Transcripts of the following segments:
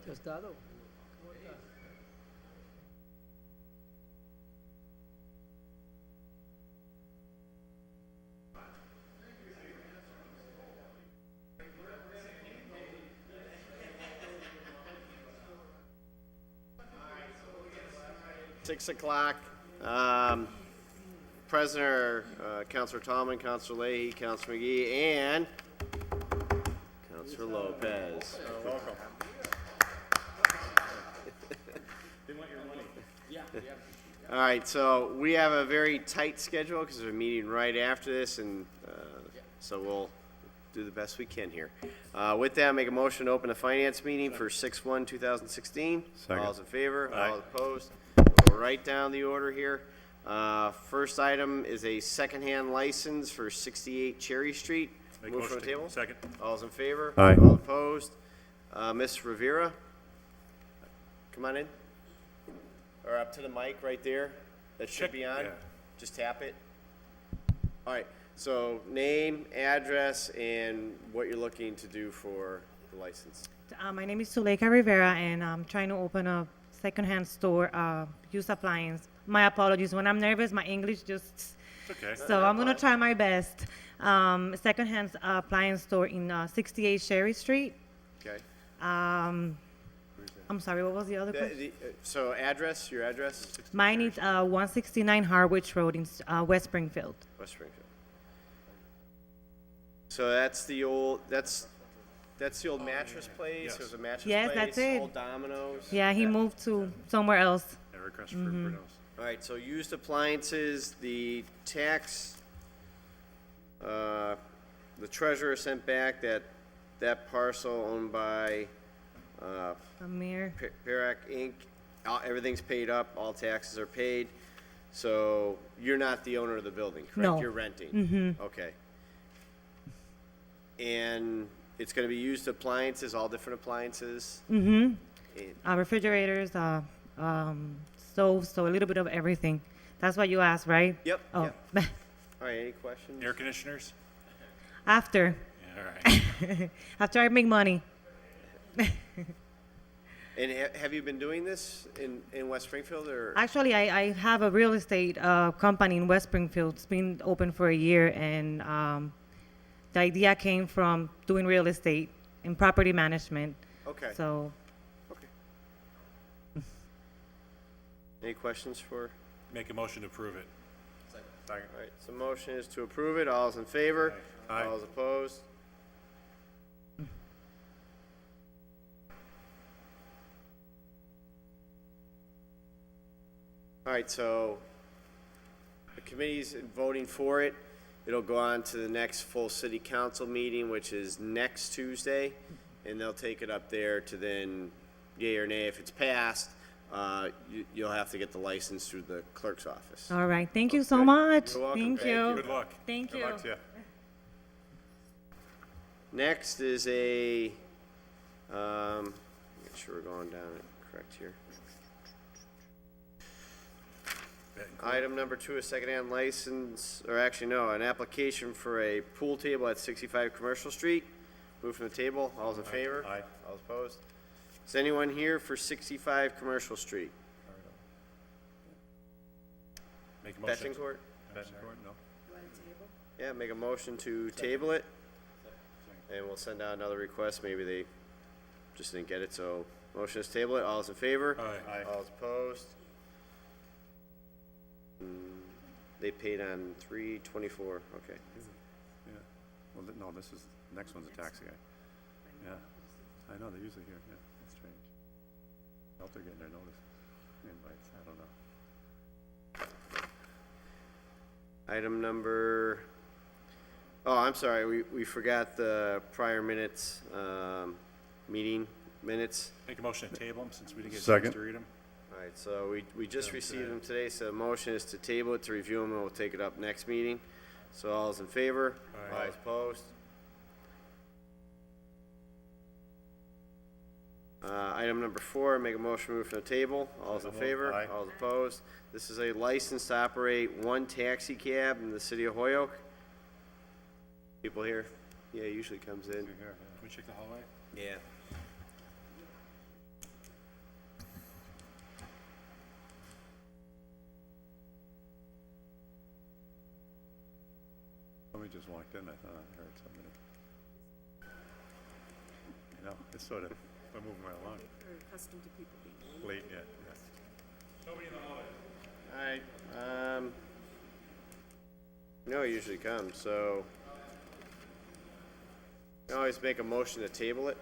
Tostado. ¿Cómo estás? Six o'clock. President, Councilor Tallman, Councilor Leahy, Councilor McGee, and Councilor Lopez. Welcome. All right, so we have a very tight schedule because there's a meeting right after this, and so we'll do the best we can here. With that, make a motion to open the finance meeting for 6/1/2016. Second. All those in favor? Aye. All opposed? We'll write down the order here. First item is a secondhand license for 68 Cherry Street. Make Move motion from the to- table. Second. All those in favor? Aye. All opposed? Ms. Rivera? Come on in. Or up to the mic right there. That should Check- be on. yeah. Just tap it. All right, so name, address, and what you're looking to do for the license. My name is Suleika Rivera, and I'm trying to open a secondhand store, used appliance. My apologies. When I'm nervous, my English just. It's okay. So I'm gonna try my best. Secondhand appliance store in 68 Sherry Street. Okay? I'm sorry. What was the other question? So address, your address? Mine is 169 Harwich Road in West Springfield. West Springfield. So that's the old, that's the old mattress place? Yes. There's a mattress Yes, place? that's it. Old Domino's? Yeah, he moved to somewhere else. Yeah, request for Bruno's. All right, so used appliances, the tax, the treasurer sent back that parcel owned by Amir. Pirac Inc., everything's paid up, all taxes are paid. So you're not the owner of the building, correct? No. You're renting? Mm-hmm. Okay. And it's gonna be used appliances, all different appliances? Mm-hmm. And- Refrigerators, stoves, so a little bit of everything. That's what you asked, right? Yep, Oh, yep. All right, any questions? Air conditioners? after, Yeah, all right. after I make money. And have you been doing this in West Springfield, or? Actually, I have a real estate company in West Springfield. It's been open for a year, and the idea came from doing real estate and property management. Okay, So, okay. Any questions for? Make a motion to approve it. Second. All right, so motion is to approve it. All those in favor? Aye. All those opposed? All right, so the committee's voting for it. It'll go on to the next full city council meeting, which is next Tuesday, and they'll take it up there to then yea or nay. If it's passed, you'll have to get the license through the clerk's office. all right. Thank you so Okay. much. You're welcome. Thank Thank you. Good luck. Thank Good you. luck to you. Next is a, make sure we're going down it correct here. Item number 2 is secondhand license, or actually no, an application for a pool table at 65 Commercial Street. Move from the table. All's in favor? Aye. All opposed? Is anyone here for 65 Commercial Street? Make a motion. Bettencourt? Bettencourt, no. Yeah, make a motion to table it. And we'll send out another request. Maybe they just didn't get it, so motion is table it. All's in favor? Aye. All opposed? They paid on 3/24, okay. Yeah, well, no, this is, next one's a taxi guy. Yeah, I know, they're usually here, yeah, that's strange. I hope they're getting their notice, invites, I don't know. Item number, oh, I'm sorry, we forgot the prior minutes, meeting minutes. Make a motion to table them since we didn't get a chance Second. to read them. All right, so we just Yeah, received today. them today, so the motion is to table it, to review them, and we'll take it up next meeting. So all's in favor? Aye. All opposed? Item number 4, make a motion to move from the table. All's in So moved. favor? Aye. All's opposed? This is a license to operate one taxi cab in the city of Hoyoke. People here? Yeah, usually comes in. Can we check the hallway? Yeah. just walked in, I thought I heard somebody. You know, it's sort of, we're moving right along. They're accustomed to people being Late yet, All right, no, it usually comes, so. You always make a motion to table it.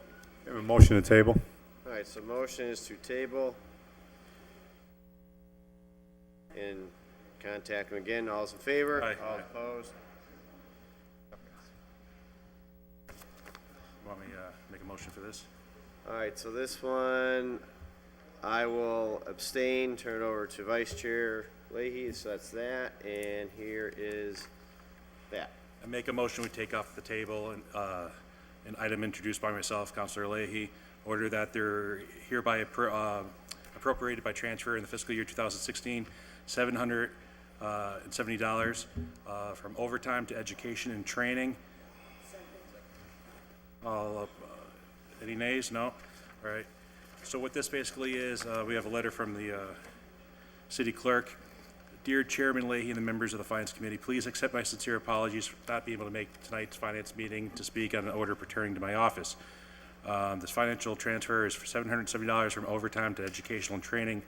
We have a motion to table. All right, so motion is to table. And contact them again, all's in favor? Aye. All opposed? Want me, make a motion for this? All right, so this one, I will abstain, turn it over to Vice Chair Leahy, so that's that, and here is that. I make a motion, we take off the table an item introduced by myself, Counselor Leahy, order that they're hereby appropriated by transfer in the fiscal year 2016, $770 from overtime to education and training. Any nays? No? All right. So what this basically is, we have a letter from the city clerk. Dear Chairman Leahy and the members of the Finance Committee, please accept my sincere apologies for not being able to make tonight's finance meeting to speak on an order pertaining to my office. This financial transfer is for $770 from overtime to educational and training.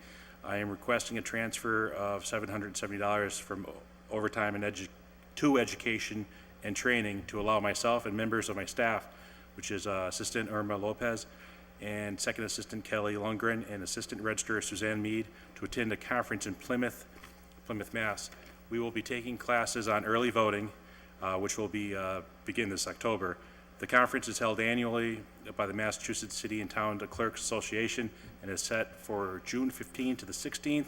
I am requesting a transfer of $770 from overtime and to education and training to allow myself and members of my staff, which is Assistant Irma Lopez and Second Assistant Kelly Lundgren and Assistant Registrar Suzanne Mead, to attend a conference in Plymouth, Mass. We will be taking classes on early voting, which will begin this October. The conference is held annually by the Massachusetts City and Town Clerks Association and is set for June 15th to the 16th.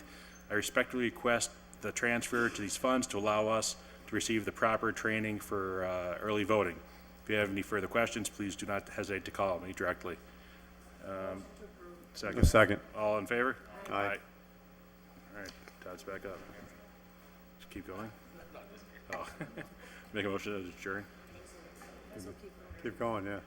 I respectfully request the transfer to these funds to allow us to receive the proper training for early voting. If you have any further questions, please do not hesitate to call me directly. Second. Second. All in favor? Aye. All right, Todd's back up. Just keep going. Oh, make a motion to adjourn. Keep going, yeah.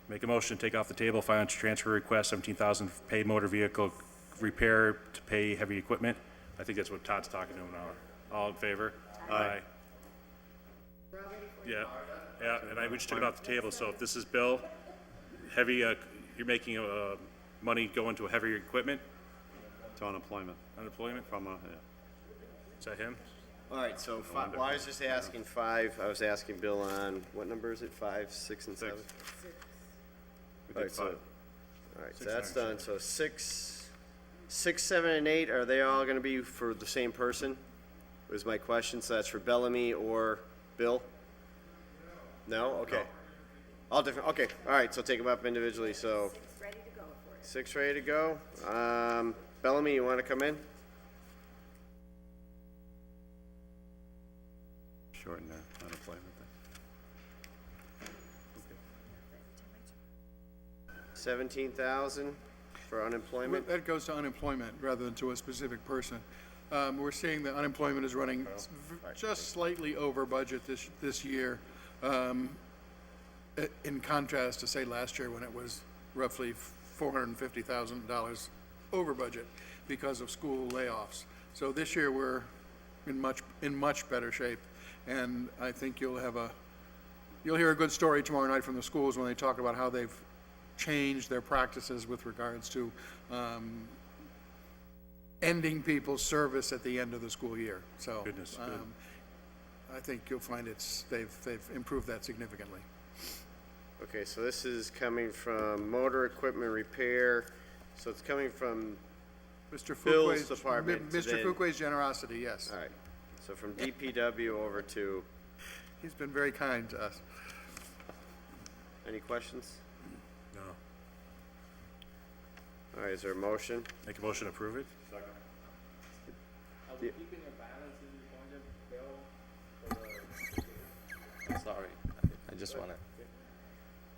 Make a motion to take off the table financial transfer request, $17,000 pay motor vehicle repair to pay heavy equipment. I think that's what Todd's talking to him now. All in favor? Aye. Yeah, and we just took it off the table, so if this is Bill, heavy, you're making money go into heavier equipment, To unemployment unemployment, from, yeah. is that him? All right, so five, well, I was just asking five, I was asking Bill on, what number is it, 5, 6, and 7? We All did right, so, five. all right, so 6, that's 9, done, so 6, 7, and 8, are they all gonna be for the same person? Was my question, so that's for Bellamy or Bill? No, okay. All different, okay, all right, so take them up individually, so. 6 ready to go for it. 6 ready to go, Bellamy, you wanna come in? Shorten their unemployment thing. 17,000 for unemployment? That goes to unemployment rather than to a specific person. We're seeing that unemployment is running just slightly over budget this year, in contrast to, say, last year when it was roughly $450,000 over budget because of school layoffs. So this year, we're in much better shape, and I think you'll hear a good story tomorrow night from the schools when they talk about how they've changed their practices with regards to ending people's service at the end of the school year. So Goodness, good. I think you'll find they've improved that significantly. Okay, so this is coming from motor equipment repair, so it's coming from, Mr. Bill's Fuquay's, department to Mr. then- Fuquay's generosity, yes. all right, so from DPW over to, He's been very kind to us. any questions? No. All right, is there a motion? Make a motion to approve it? Are we keeping a balance in the budget, Bill? Sorry, I just wanna.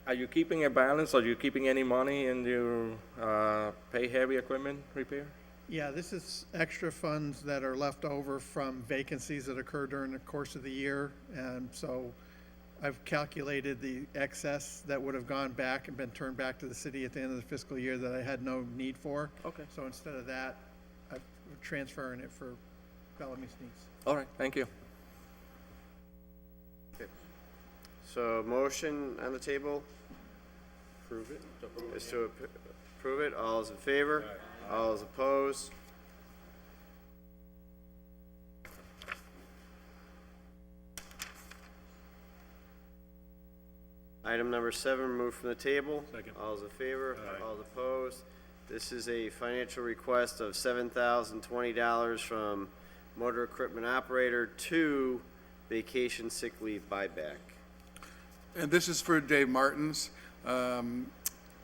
Are you keeping a balance? Are you keeping any money in your pay heavy equipment repair? Yeah, this is extra funds that are left over from vacancies that occur during the course of the year. And so I've calculated the excess that would have gone back and been turned back to the city at the end of the fiscal year that I had no need for. Okay. So instead of that, I'm transferring it for Bellamy's needs. All right, thank you. So motion on the table Approve it. is to approve it. All is in favor? All is opposed? Item number 7, removed from the table. Second. All is in favor? All is opposed? This is a financial request of $7,020 from motor equipment operator to vacation sick leave buyback. And this is for Dave Martins.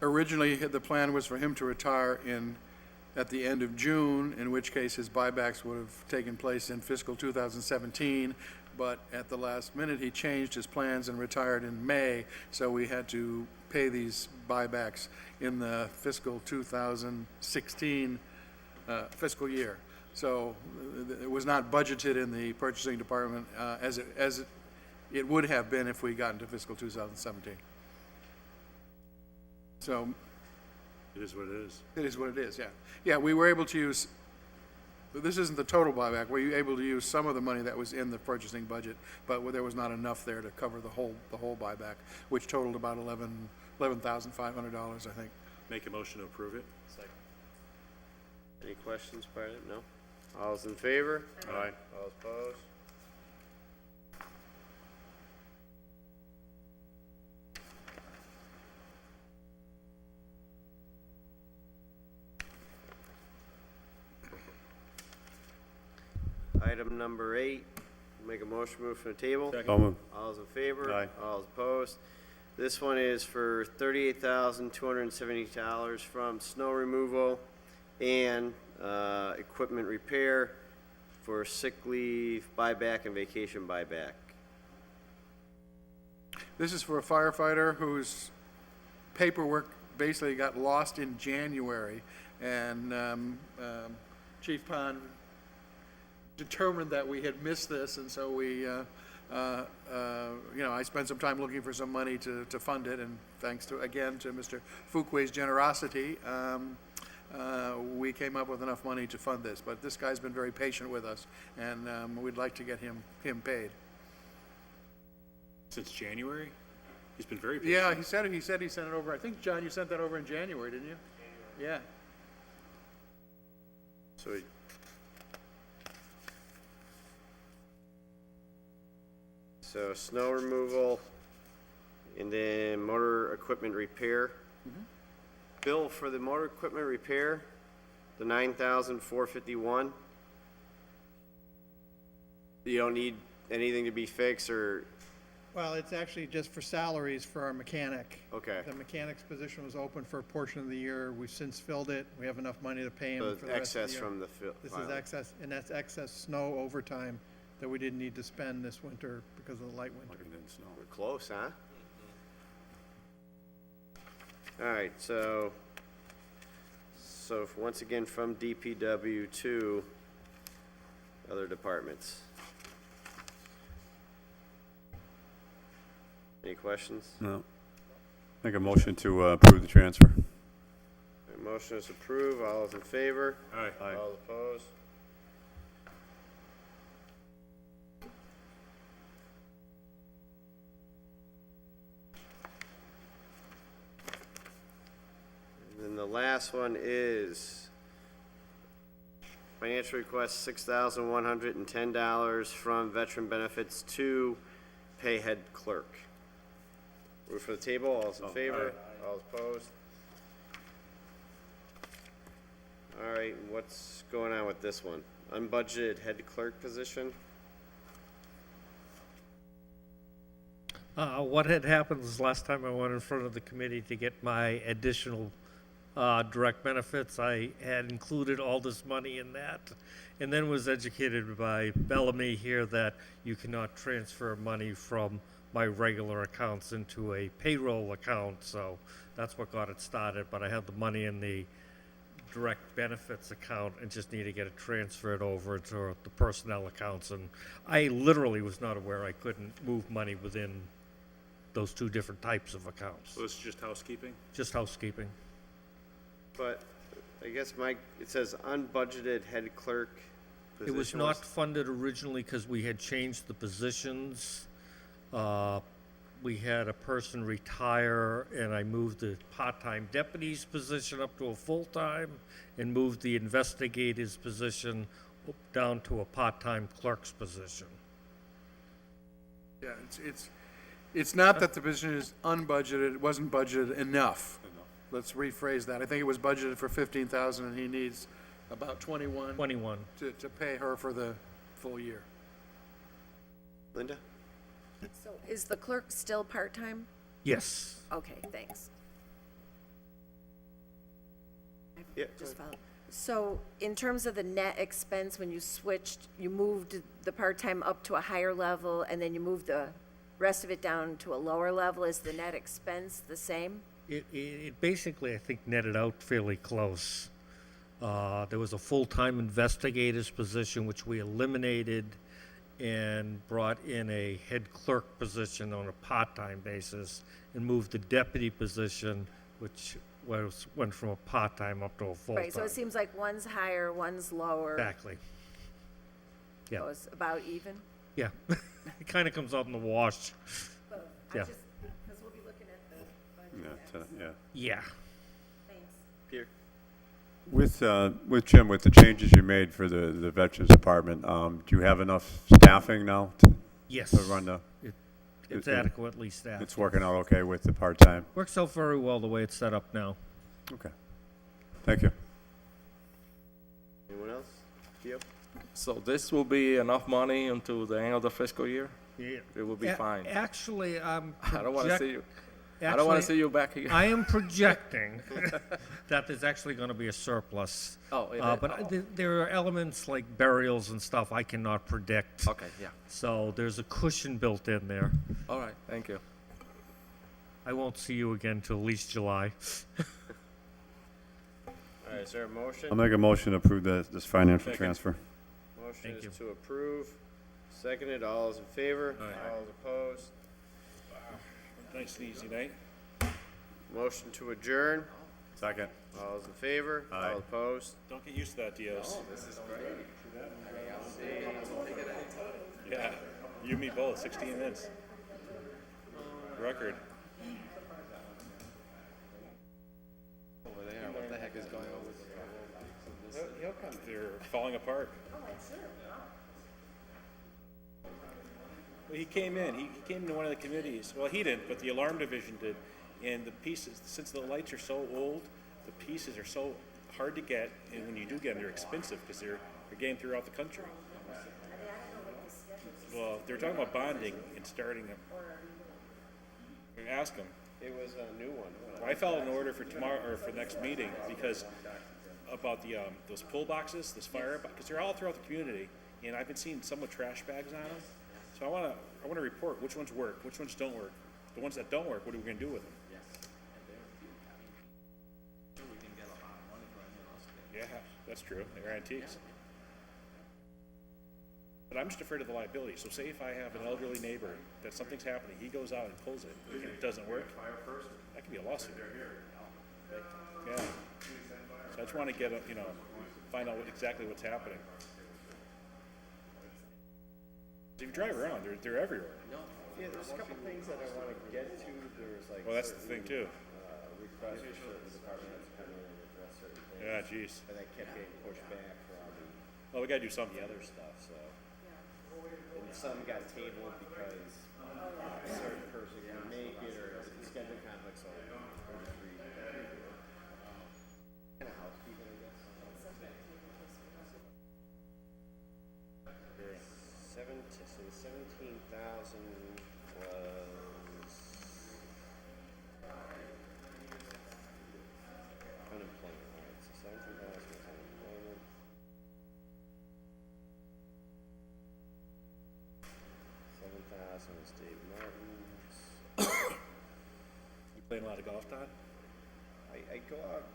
Originally, the plan was for him to retire at the end of June, in which case his buybacks would have taken place in fiscal 2017. But at the last minute, he changed his plans and retired in May, so we had to pay these buybacks in the fiscal 2016 fiscal year. So it was not budgeted in the purchasing department as it would have been if we got into fiscal 2017. So It is what it is. it is what it is, yeah. Yeah, we were able to use, this isn't the total buyback, we were able to use some of the money that was in the purchasing budget, but there was not enough there to cover the whole buyback, which totaled about $11,500, I think. Make a motion to approve it. Any questions by it? No? All's in favor? Aye. All's opposed? Item number 8, make a motion move from the table. So moved. All's in favor? Aye. All's opposed? This one is for $38,270 from snow removal and equipment repair for sick leave buyback and vacation buyback. This is for a firefighter whose paperwork basically got lost in January, and Chief Pond determined that we had missed this, and so we, I spent some time looking for some money to fund it, and thanks to, again, to Mr. Fuquay's generosity, we came up with enough money to fund this. But this guy's been very patient with us, and we'd like to get him paid. Since January? He's been very patient. Yeah, he said he sent it over. I think, John, you sent that over in January, didn't you? Yeah. So snow removal and then motor equipment repair. Bill, for the motor equipment repair, the $9,451. You don't need anything to be fixed or, Well, it's actually just for salaries for our mechanic. okay. The mechanic's position was open for a portion of the year. We've since filled it. We have enough money to pay him So for the rest of excess the year. from the This is excess, and that's excess snow overtime that we didn't need to spend this winter because of the light winter. Plugging in snow. We're close, huh? All right, so once again, from DPW to other departments. Any questions? No. Make a motion to approve the transfer. Motion is approved. All those in favor? Aye. Aye. All opposed? And then the last one is financial request, $6,110 from veteran benefits to pay head clerk. Move for the table. All those in favor? All opposed? All right, what's going on with this one? Unbudgeted head clerk position? What had happened was last time I went in front of the committee to get my additional direct benefits, I had included all this money in that, and then was educated by Bellamy here that you cannot transfer money from my regular accounts into a payroll account, so that's what got it started. But I had the money in the direct benefits account and just need to get it transferred over to the personnel accounts, and I literally was not aware I couldn't move money within those two different types of accounts. So this is just housekeeping? Just housekeeping. But I guess it says unbudgeted head clerk It was position. not funded originally because we had changed the positions we had a person retire, and I moved the part-time deputy's position up to a full-time, and moved the investigator's position down to a part-time clerk's position. Yeah, it's not that the position is unbudgeted, it wasn't budgeted enough. Let's rephrase that. I think it was budgeted for 15,000 and he needs about 21 21. to pay her for the full year. Linda? So is the clerk still part-time? Yes. Okay, thanks. Yeah, Just follow. So in terms of the net expense, when you switched, you moved the part-time up to a higher level and then you moved the rest of it down to a lower level, is the net expense the same? It basically, I think, netted out fairly close. There was a full-time investigator's position, which we eliminated and brought in a head clerk position on a part-time basis, and moved the deputy position, which went from a part-time up to a full-time. Right, so it seems like one's higher, one's lower. Exactly. Yeah, So it's about even? yeah. It kind of comes out in the wash. Yeah. Because we'll be looking at the budget. Yeah, yeah. Yeah. Thanks. Pierre? With Jim, with the changes you made for the Veterans Department, do you have enough staffing now Yes. to run the, It's it- adequately staffed. it's working out okay with the part-time? Works out very well the way it's set up now. Okay. Thank you. Anyone else? Theo? So this will be enough money until the end of the fiscal year? Yeah. It will be fine. Actually, I don't want to see you, I don't want to actually, see you back here. I am projecting that there's actually going to be a surplus. Oh, it is? But there are elements like burials and stuff I cannot predict. Okay, yeah. So there's a cushion built in there. All right, thank you. I won't see you again till at least July. All right, is there a motion? I'll make a motion to approve this financial Second. transfer. Motion Thank is you. to approve. Seconded, all those in favor? Aye. All those opposed? Nice and easy night. Motion to adjourn. Second. All those in favor? Aye. All opposed? Don't get used to that, Dios. This is great. Yeah, you and me both, 16 minutes. Record. Over there, what the heck is going on with He'll come. They're falling apart. Well, he came in, he came into one of the committees, well, he didn't, but the alarm division did, and the pieces, since the lights are so old, the pieces are so hard to get, and when you do get them, they're expensive, because they're getting throughout the country. Well, they were talking about bonding and starting them. Ask them. It was a new one. I filed an order for tomorrow, or for next meeting, because about the, those pull boxes, those fire, because they're all throughout the community, and I've been seeing some with trash bags on them. So I wanna report which ones work, which ones don't work. The ones that don't work, what are we gonna do with them? Yeah, that's true, they're antiques. But I'm just afraid of the liability, so say if I have an elderly neighbor, that something's happening, he goes out and pulls it, and it doesn't work, that could be a lawsuit. Yeah. So I just wanna get, find out exactly what's happening. If you drive around, they're everywhere. Yeah, there's a couple things that I want to get to. There's like. Well, that's the thing too. Requests for certain departments to come in and address certain things. Yeah, geez. And that kept getting pushed back for all Well, we gotta do the something. other stuff, so. And some got tabled because a certain person couldn't make it or the schedule conflict, so. Kind of housekeeping, I guess. 17,000 was unemployment, right? So 17,000 was unemployment. 7,000 was Dave Martin's. You playing a lot of golf, Todd? I go out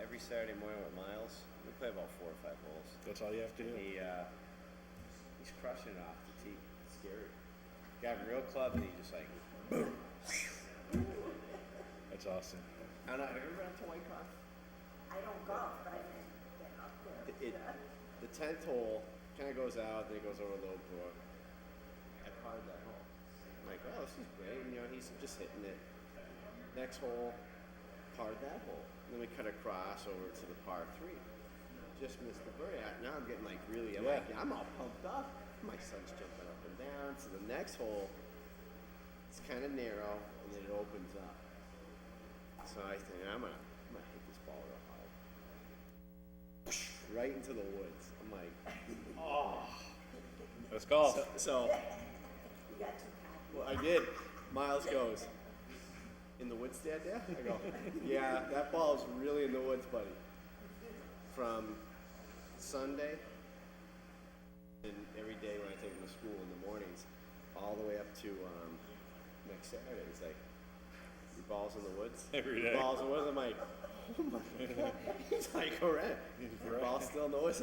every Saturday morning with Miles. We play about 4 or 5 holes. That's all you have to do? He's crushing it off the tee. It's scary. Got him real club and he just like, boom. That's awesome. I don't know, have you ever been up to Whitecroft? I don't golf, but I can get up there. The 10th hole kind of goes out, then it goes over Low Brook. I parred that hole. I'm like, oh, this is great. And, he's just hitting it. Next hole, parred that hole. And then we cut across over to the par 3. Just missed the birdie. Now I'm getting like really, I'm all pumped up. My son's jumping up and down. So the next hole, it's kind of narrow, and then it opens up. So I think I'm gonna hit this ball real hard, right into the woods. I'm like, oh. Let's go. So well, I did. Miles goes, in the woods, Dad? Yeah. I go, yeah, that ball is really in the woods, buddy. From Sunday, and every day when I take him to school in the mornings, all the way up to next Saturday. He's like, your ball's in the woods? Every Your day. ball's in the woods? I'm like, oh my God. He's like, correct. Your ball's still in the woods.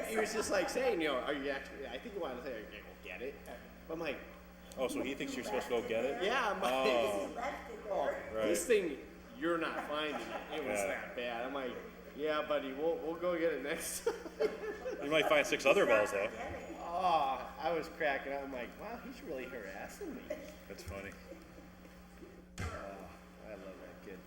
He was just like saying, are you actually, I think he wanted to say, are you going to go get it? But I'm like, Oh, so he thinks you're supposed to go get it? yeah, I'm like, oh, Right. this thing, you're not finding it. It was Yeah. that bad. I'm like, yeah, buddy, we'll go get it next time. You might find 6 other balls, though. Oh, I was cracking up. I'm like, wow, he's really harassing me. That's funny. I love that kid.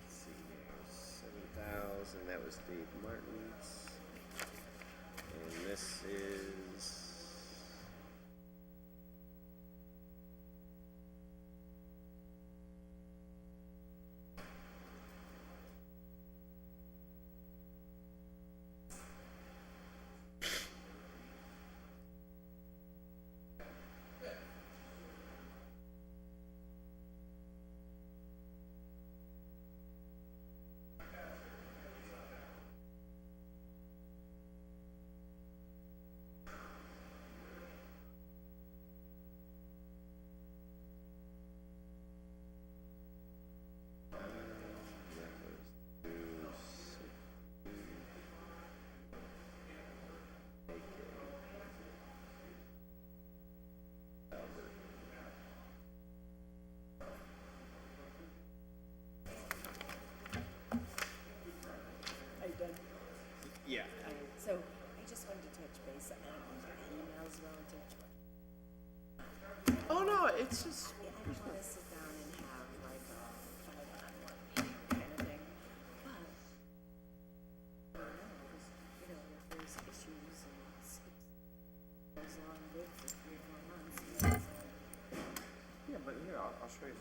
Let's see here, 7,000, that was Dave Martin's. And this is... Are you done? Yeah. So I just wanted to touch base on emails relative to. Oh, no, it's just... Yeah, I don't want to sit down and have like a five-on-one kind of thing. But, I don't know, 'cause, if there's issues and goes along good for 3 or 4 months. Yeah, but here, I'll show you.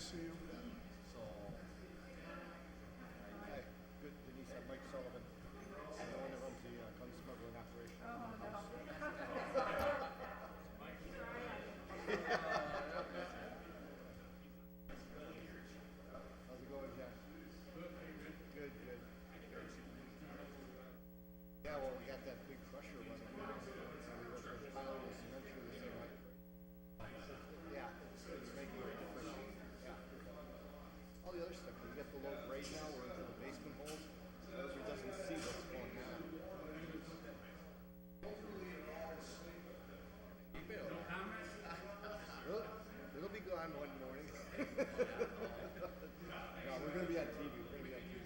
see you. Hi, good, Denise, I'm Mike Sullivan. I'm the one that runs the gun smuggling operation. How's it going, Jack? Good, good. Yeah, well, we got that big crusher running. We work with Tyler and cement through the same way. Yeah, it's making a difference. Yeah. All the other stuff, we got the low grade now, we're into the basement holes. Those who doesn't see what's going on. It'll be gone one morning. No, we're gonna be on TV, we're gonna be on TV.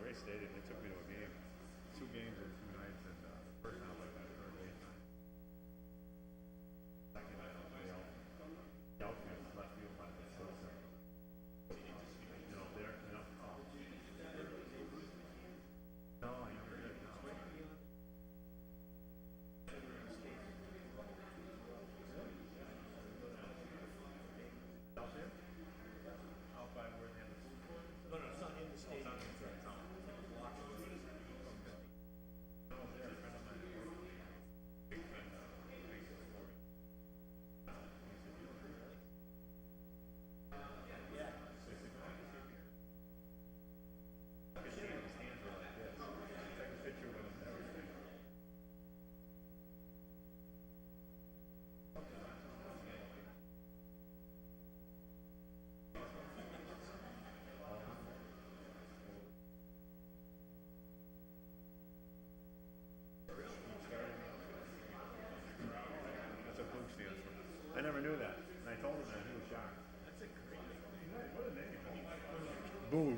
Great stadium. They took me to a game, 2 games in 2 nights, and first time like that, third game. Second night, the outfield was left field by the citizen. You know, there, you know. Oh. No, I never did. No. Boom.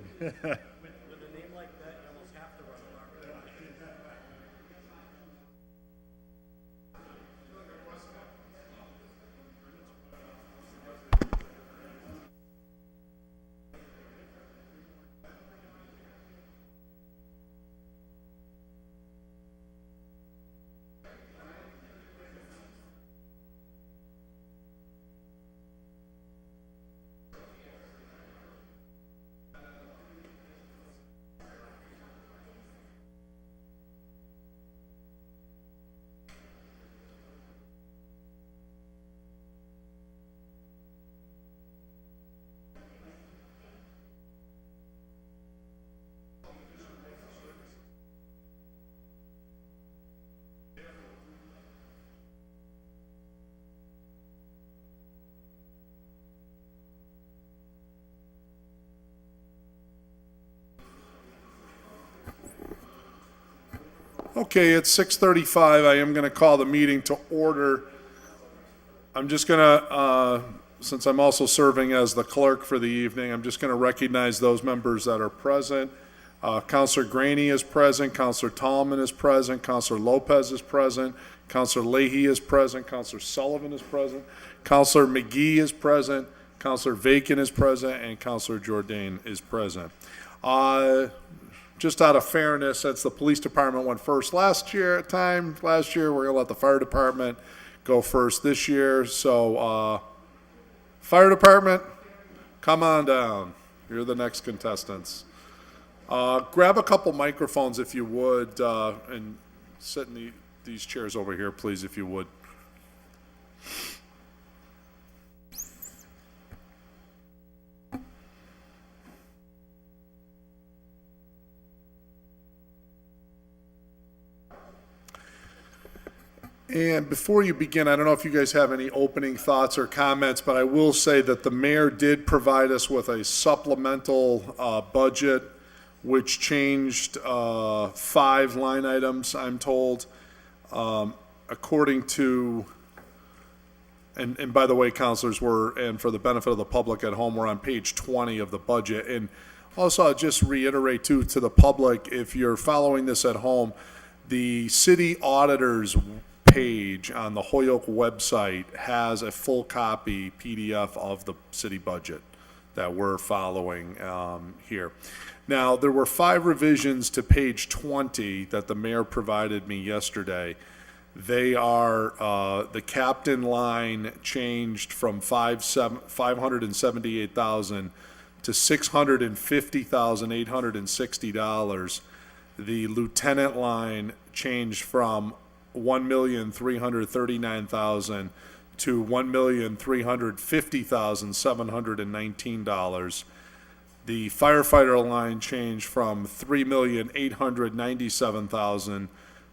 Okay, it's 6:35. I am going to call the meeting to order. I'm just going to, since I'm also serving as the clerk for the evening, I'm just going to recognize those members that are present. Counselor Graney is present, Counselor Tallman is present, Counselor Lopez is present, Counselor Leahy is present, Counselor Sullivan is present, Counselor McGee is present, Counselor Vacan is present, and Counselor Jordan is present. Just out of fairness, since the police department went first last year, we're gonna let the fire department go first this year. So, fire department, come on down. You're the next contestants. Grab a couple microphones if you would, and sit in these chairs over here, please, if you would. And before you begin, I don't know if you guys have any opening thoughts or comments, but I will say that the mayor did provide us with a supplemental budget, which changed 5 line items, I'm told, according to, and by the way, counselors, and for the benefit of the public at home, we're on page 20 of the budget. And also, I'll just reiterate to the public, if you're following this at home, the city auditor's page on the Holyoke website has a full copy PDF of the city budget that we're following here. Now, there were 5 revisions to page 20 that the mayor provided me yesterday. They are, the captain line changed from $578,000 to $650,860. The lieutenant line changed from $1,339,000 to $1,350,719. The firefighter line changed from $3,897,000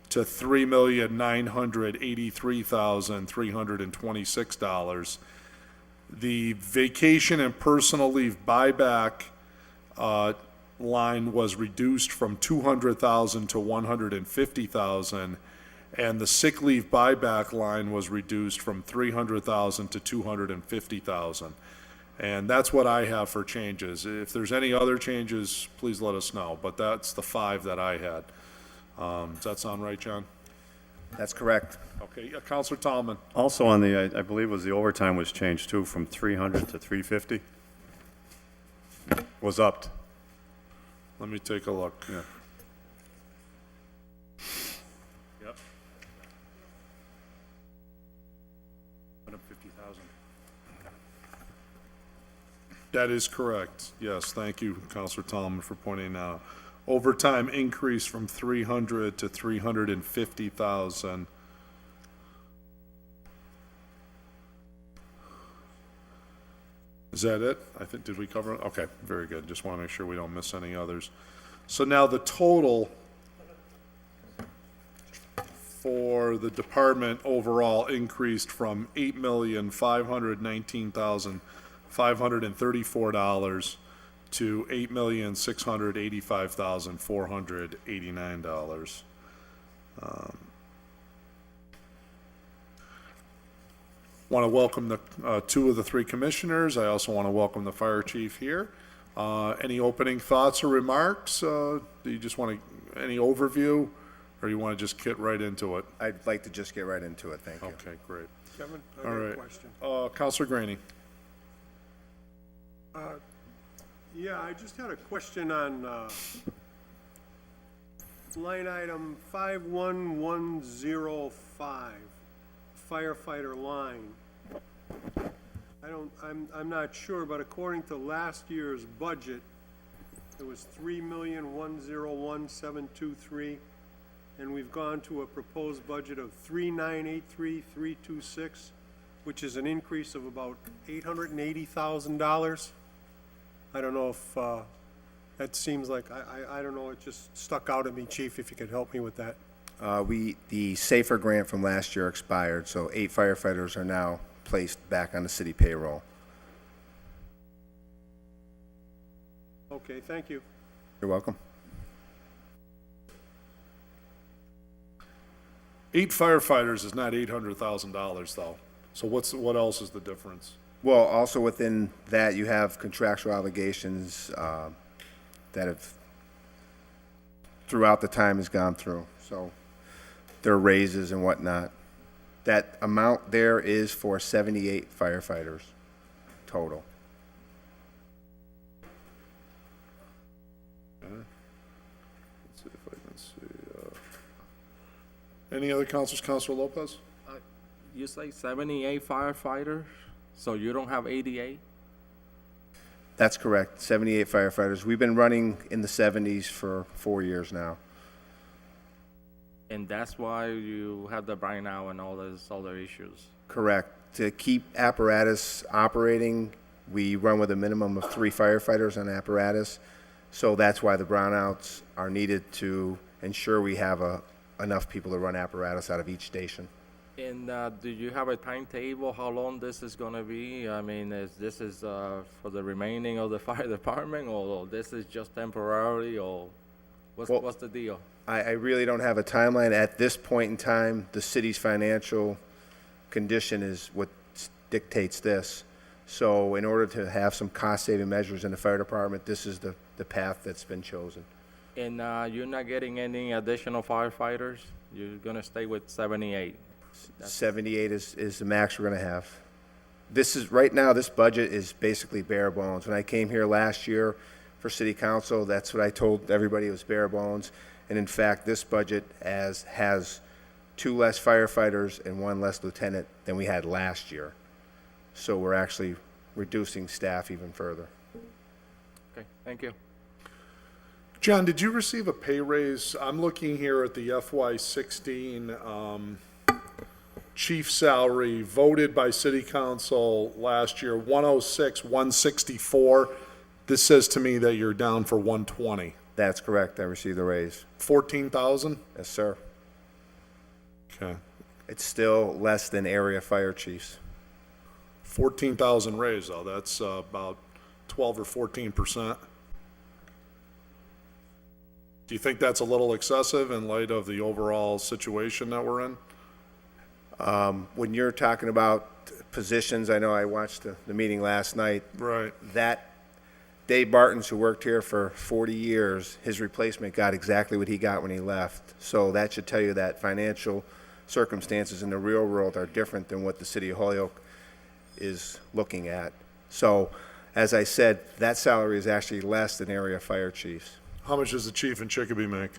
to $3,983,326. The vacation and personal leave buyback line was reduced from $200,000 to $150,000, and the sick leave buyback line was reduced from $300,000 to $250,000. And that's what I have for changes. If there's any other changes, please let us know, but that's the 5 that I had. Does that sound right, John? That's correct. Okay, Counselor Tallman. Also on the, I believe it was the overtime was changed too, from 300 to 350. Was upped. Let me take a look. Yeah. Yep. Went up 50,000. That is correct. Yes, thank you, Counselor Tallman, for pointing out. Overtime increase from 300 to 350,000. Is that it? I think, did we cover it? Okay, very good. Just want to make sure we don't miss any others. So now the total for the department overall increased from $8,519,534 to $8,685,489. Want to welcome the 2 of the 3 commissioners. I also want to welcome the fire chief here. Any opening thoughts or remarks? Do you just want to, any overview, or you want to just get right into it? I'd like to just get right into it, thank you. Okay, great. Kevin, I All have a right. question. Counselor Graney. Yeah, I just had a question on line item 51105, firefighter line. I'm not sure, but according to last year's budget, it was 3,101,723, and we've gone to a proposed budget of 3,983,326, which is an increase of about $880,000. I don't know if, that seems like, I don't know, it just stuck out at me, Chief, if you could help me with that. The SAFER grant from last year expired, so 8 firefighters are now placed back on the city payroll. Okay, thank you. You're welcome. 8 firefighters is not $800,000 though. So what else is the difference? Well, also within that, you have contractual obligations that have, throughout the time has gone through, so their raises and whatnot. That amount there is for 78 firefighters total. Let's see if I can see. Any other councilors? Counselor Lopez? You say 78 firefighters, so you don't have 88? That's correct, 78 firefighters. We've been running in the 70s for 4 years now. And that's why you have the brownout and all those other issues? Correct. To keep apparatus operating, we run with a minimum of 3 firefighters on apparatus. So that's why the brownouts are needed to ensure we have enough people to run apparatus out of each station. And do you have a timetable, how long this is gonna be? I mean, is this for the remaining of the fire department, or this is just temporary, or what's the deal? I really don't have a timeline. At this point in time, the city's financial condition is what dictates this. So in order to have some cost-saving measures in the fire department, this is the path that's been chosen. And you're not getting any additional firefighters? You're gonna stay with 78? 78 is the max we're going to have. Right now, this budget is basically bare bones. When I came here last year for city council, that's what I told everybody, it was bare bones. And in fact, this budget has 2 less firefighters and 1 less lieutenant than we had last year. So we're actually reducing staff even further. Okay, thank you. John, did you receive a pay raise? I'm looking here at the FY16 chief salary voted by city council last year, 106, 164. This says to me that you're down for 120. That's correct. I received a raise. 14,000? Yes, sir. Okay. It's still less than area fire chiefs. 14,000 raise though. That's about 12 or 14%. Do you think that's a little excessive in light of the overall situation that we're in? When you're talking about positions, I know I watched the meeting last night. Right. That Dave Bartons, who worked here for 40 years, his replacement got exactly what he got when he left. So that should tell you that financial circumstances in the real world are different than what the city of Holyoke is looking at. So, as I said, that salary is actually less than area fire chiefs. How much does the chief in Chicopee make?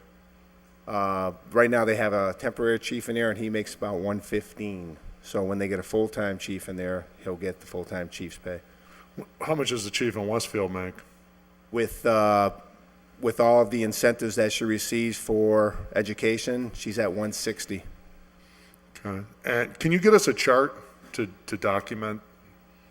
Right now, they have a temporary chief in there, and he makes about $115. So when they get a full-time chief in there, he'll get the full-time chief's pay. How much does the chief in Westfield make? With all of the incentives that she receives for education, she's at $160. Okay. And can you get us a chart to document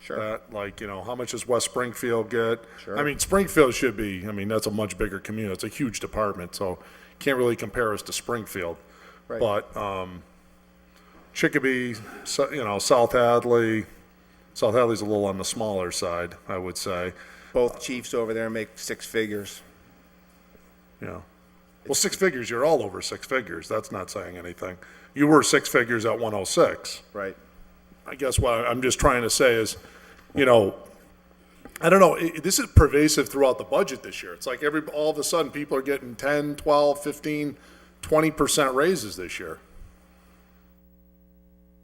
Sure. that? Like, you know, how much does West Springfield get? Sure. I mean, Springfield should be, I mean, that's a much bigger community. It's a huge department, so can't really compare us to Springfield. Right. But Chicopee, you know, South Hadley, South Hadley's a little on the smaller side, I would say. Both chiefs over there make 6 figures. Yeah. Well, 6 figures, you're all over 6 figures. That's not saying anything. You were 6 figures at 106. Right. I guess what I'm just trying to say is, you know, I don't know, this is pervasive throughout the budget this year. It's like all of a sudden, people are getting 10, 12, 15, 20% raises this year.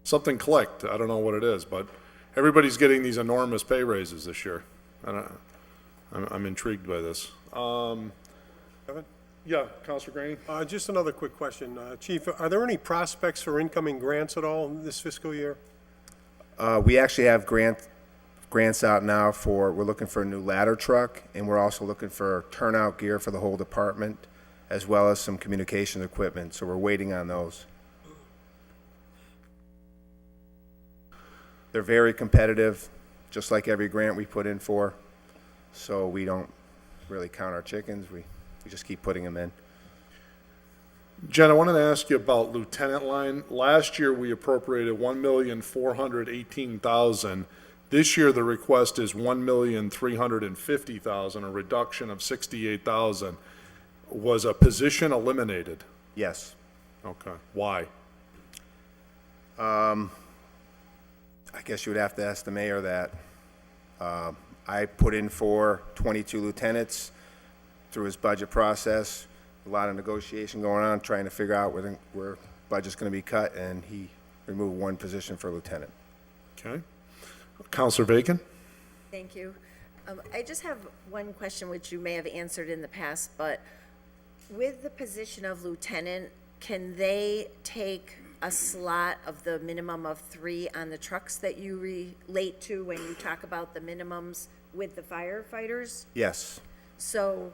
Something clicked, I don't know what it is, but everybody's getting these enormous pay raises this year. I'm intrigued by this. Kevin? Yeah, Counselor Graney? Just another quick question. Chief, are there any prospects for incoming grants at all this fiscal year? We actually have grants out now we're looking for a new ladder truck, and we're also looking for turnout gear for the whole department, as well as some communication equipment, so we're waiting on those. They're very competitive, just like every grant we put in for, so we don't really count our chickens, we just keep putting them in. Jen, I wanted to ask you about lieutenant line. Last year, we appropriated $1,418,000. This year, the request is $1,350,000, a reduction of $68,000. Was a position eliminated? Yes. Okay. Why? I guess you would have to ask the mayor that. I put in for 22 lieutenants through his budget process. A lot of negotiation going on, trying to figure out where budget's going to be cut, and he removed one position for lieutenant. Okay. Counselor Bacon? Thank you. I just have one question which you may have answered in the past, but with the position of lieutenant, can they take a slot of the minimum of 3 on the trucks that you relate to when you talk about the minimums with the firefighters? Yes. So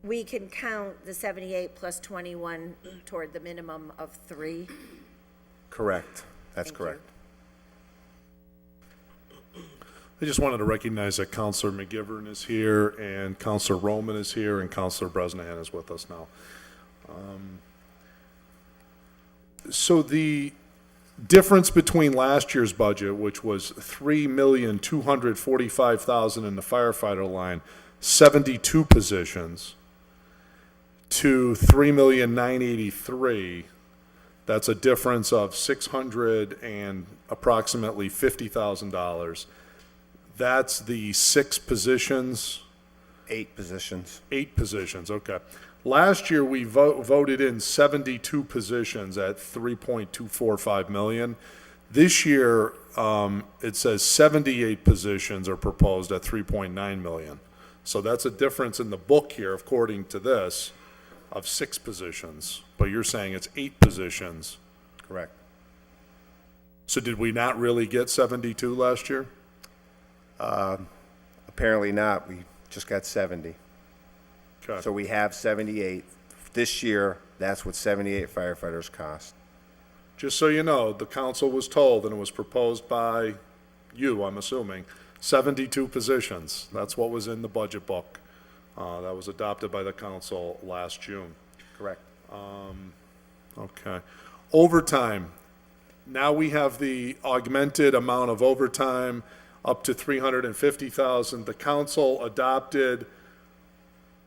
we can count the 78 plus 21 toward the minimum of 3? Correct. That's Thank you. correct. I just wanted to recognize that Counselor McGivern is here, and Counselor Roman is here, and Counselor Bresnahan is with us now. So the difference between last year's budget, which was $3,245,000 in the firefighter line, 72 positions, to $3,983,000, that's a difference of approximately $50,000. That's the 6 positions. 8 positions. 8 positions, okay. Last year, we voted in 72 positions at $3.245 million. This year, it says 78 positions are proposed at $3.9 million. So that's a difference in the book here, according to this, of 6 positions. But you're saying it's 8 positions. Correct. So did we not really get 72 last year? Apparently not. We just got 70. Okay. So we have 78. This year, that's what 78 firefighters cost. Just so you know, the council was told, and it was proposed by you, I'm assuming, 72 positions. That's what was in the budget book. That was adopted by the council last June. Correct. Okay. Overtime. Now we have the augmented amount of overtime up to $350,000. The council adopted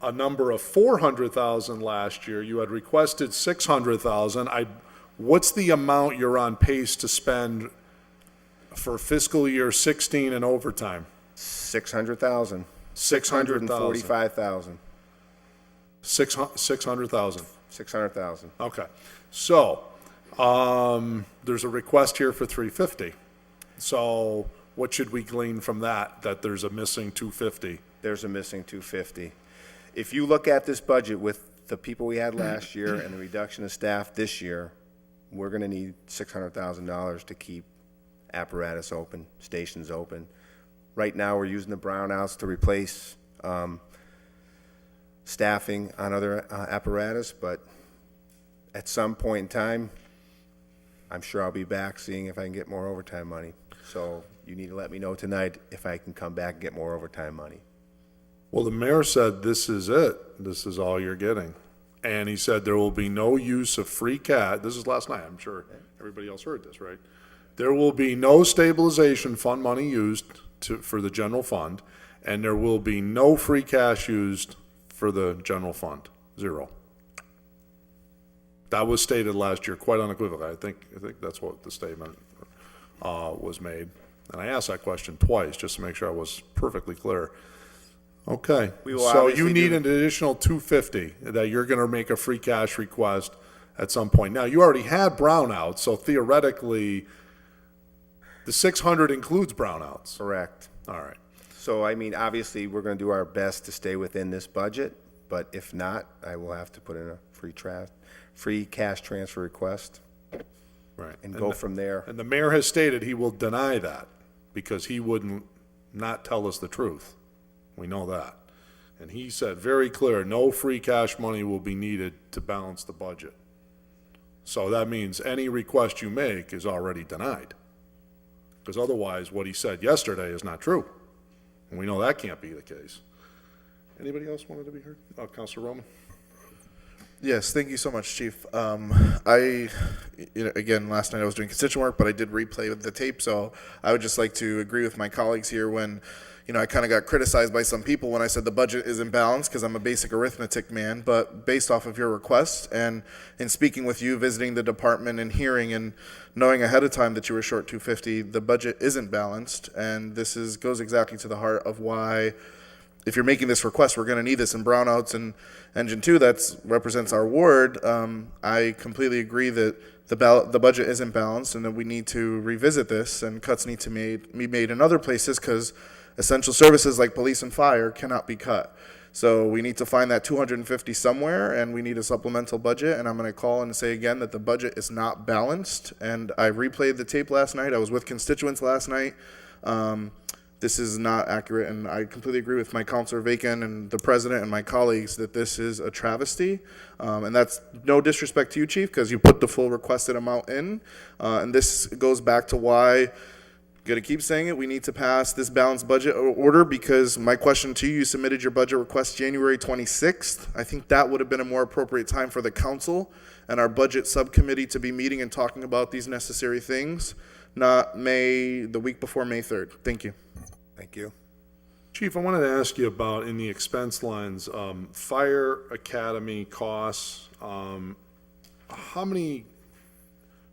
a number of $400,000 last year. You had requested $600,000. What's the amount you're on pace to spend for fiscal year 16 in overtime? 600,000. 645,000. 645,000. 600,000. 600,000. Okay. So, there's a request here for 350. So what should we glean from that there's a missing 250? There's a missing 250. If you look at this budget with the people we had last year and the reduction of staff this year, we're going to need $600,000 to keep apparatus open, stations open. Right now, we're using the brownouts to replace staffing on other apparatus, but at some point in time, I'm sure I'll be back seeing if I can get more overtime money. So you need to let me know tonight if I can come back and get more overtime money. Well, the mayor said this is it. This is all you're getting. And he said there will be no use of free cash. This is last night. I'm sure everybody else heard this, right? There will be no stabilization fund money used for the general fund, and there will be no free cash used for the general fund. 0. That was stated last year, quite unequivocally. I think that's what the statement was made. And I asked that question twice, just to make sure I was perfectly clear. Okay, We will so obviously you need do- an additional 250 that you're gonna make a free cash request at some point. Now, you already had brownouts, so theoretically, the 600 includes brownouts. Correct. All right. So, I mean, obviously, we're going to do our best to stay within this budget, but if not, I will have to put in a free cash transfer request Right. and go from there. And the mayor has stated he will deny that because he wouldn't not tell us the truth. We know that. And he said very clear, no free cash money will be needed to balance the budget. So that means any request you make is already denied. Because otherwise, what he said yesterday is not true. And we know that can't be the case. Anybody else wanted to be heard? Counselor Roman? Yes, thank you so much, Chief. Again, last night I was doing constituent work, but I did replay the tape, so I would just like to agree with my colleagues here when, I kind of got criticized by some people when I said the budget is imbalanced because I'm a basic arithmetic man, but based off of your request and in speaking with you, visiting the department and hearing and knowing ahead of time that you were short 250, the budget isn't balanced, and this goes exactly to the heart of why if you're making this request, we're going to need this in brownouts and Engine 2 that represents our ward. I completely agree that the budget isn't balanced and that we need to revisit this and cuts need to be made in other places because essential services like police and fire cannot be cut. So we need to find that 250 somewhere and we need a supplemental budget. And I'm going to call and say again that the budget is not balanced. And I replayed the tape last night. I was with constituents last night. This is not accurate, and I completely agree with my Councilor Vacan and the President and my colleagues that this is a travesty, and that's no disrespect to you, Chief, because you put the full requested amount in, and this goes back to why, I'm going to keep saying it, we need to pass this balanced budget order, because my question to you submitted your budget request January 26th. I think that would have been a more appropriate time for the council and our budget subcommittee to be meeting and talking about these necessary things, not the week before May 3rd. Thank you. Thank you. Chief, I wanted to ask you about, in the expense lines, fire academy costs, how many,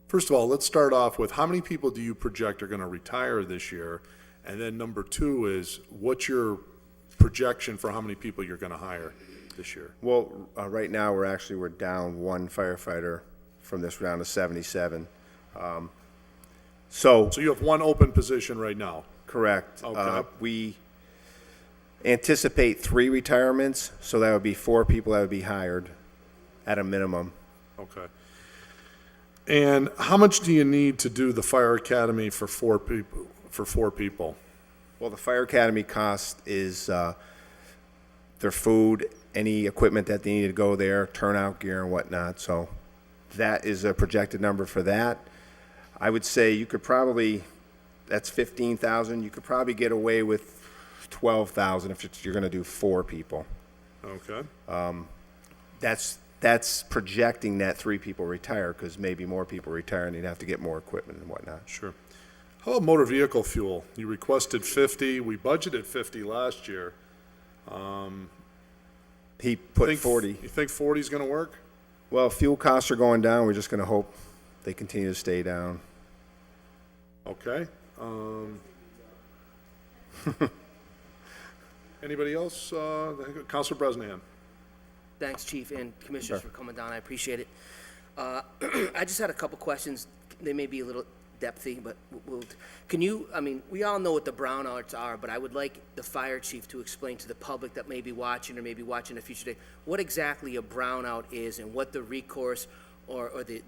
first of all, let's start off with how many people do you project are going to retire this year? And then number two is, what's your projection for how many people you're going to hire this year? Well, right now, we're down one firefighter from this. We're down to 77. So So you have one open position right now? correct. Okay. We anticipate 3 retirements, so that would be 4 people that would be hired at a minimum. Okay. And how much do you need to do the fire academy for 4 people? Well, the fire academy cost is their food, any equipment that they need to go there, turnout gear and whatnot. So that is a projected number for that. I would say you could probably, that's 15,000. You could probably get away with 12,000 if you're going to do 4 people. Okay. That's projecting that 3 people retire, because maybe more people retire and you'd have to get more equipment and whatnot. Sure. How about motor vehicle fuel? You requested 50. We budgeted 50 last year. He put Think 40. You think 40 is going to work? Well, fuel costs are going down. We're just going to hope they continue to stay down. Okay. Anybody else? Councilor Bresnahan. Thanks, Chief, and Commissioners, for coming down. I appreciate it. I just had a couple questions. They may be a little depthy, but we all know what the brownouts are, but I would like the fire chief to explain to the public that may be watching or maybe watching a future day, what exactly a brownout is and what the recourse or the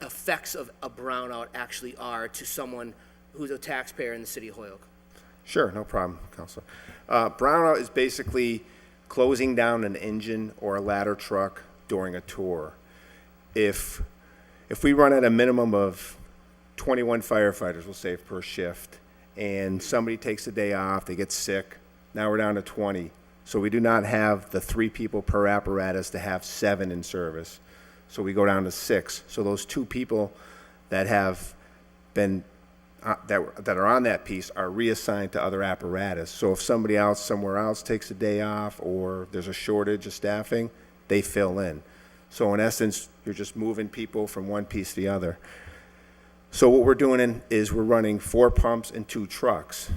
effects of a brownout actually are to someone who's a taxpayer in the city of Hoyoke. Sure, no problem, Counselor. Brownout is basically closing down an engine or a ladder truck during a tour. If we run at a minimum of 21 firefighters, we'll say, per shift, and somebody takes a day off, they get sick, now we're down to 20. So we do not have the 3 people per apparatus to have 7 in service. So we go down to 6. So those 2 people that have been that are on that piece are reassigned to other apparatus. So if somebody else somewhere else takes a day off or there's a shortage of staffing, they fill in. So in essence, you're just moving people from one piece to the other. So what we're doing is we're running 4 pumps and 2 trucks.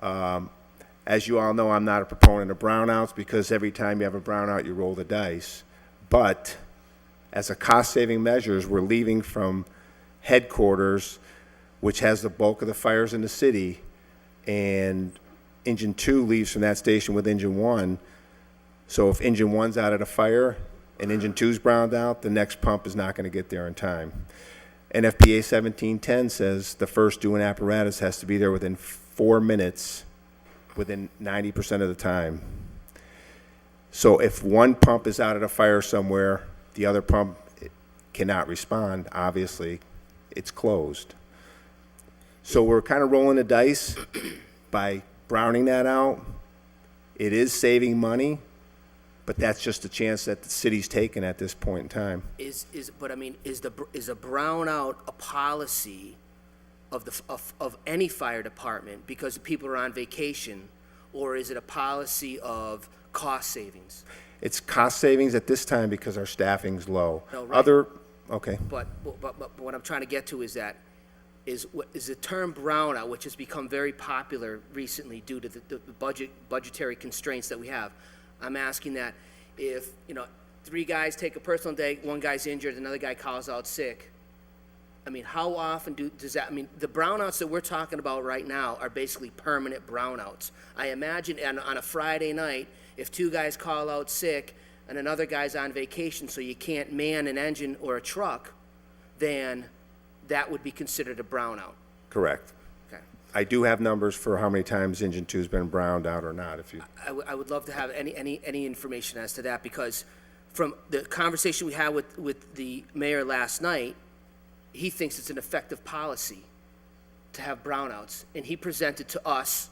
As you all know, I'm not a proponent of brownouts because every time you have a brownout, you roll the dice. But as a cost-saving measures, we're leaving from headquarters, which has the bulk of the fires in the city, and Engine 2 leaves from that station with Engine 1. So if Engine 1's out of the fire and Engine 2's browned out, the next pump is not going to get there in time. NFPA 1710 says the first doing apparatus has to be there within 4 minutes, within 90% of the time. So if one pump is out of the fire somewhere, the other pump cannot respond, obviously, it's closed. So we're kind of rolling the dice by browning that out. It is saving money, but that's just a chance that the city's taken at this point in time. But I mean, is a brownout a policy of any fire department because people are on vacation, or is it a policy of cost savings? It's cost savings at this time because our staffing's low. No, right. Okay. But what I'm trying to get to is the term brownout, which has become very popular recently due to the budgetary constraints that we have. I'm asking that if, 3 guys take a personal day, 1 guy's injured, another guy calls out sick, I mean, how often does that, I mean, the brownouts that we're talking about right now are basically permanent brownouts. I imagine on a Friday night, if 2 guys call out sick and another guy's on vacation so you can't man an engine or a truck, then that would be considered a brownout. Correct. Okay. I do have numbers for how many times Engine 2's been browned out or not, if you... I would love to have any information as to that, because from the conversation we had with the mayor last night, he thinks it's an effective policy to have brownouts. And he presented to us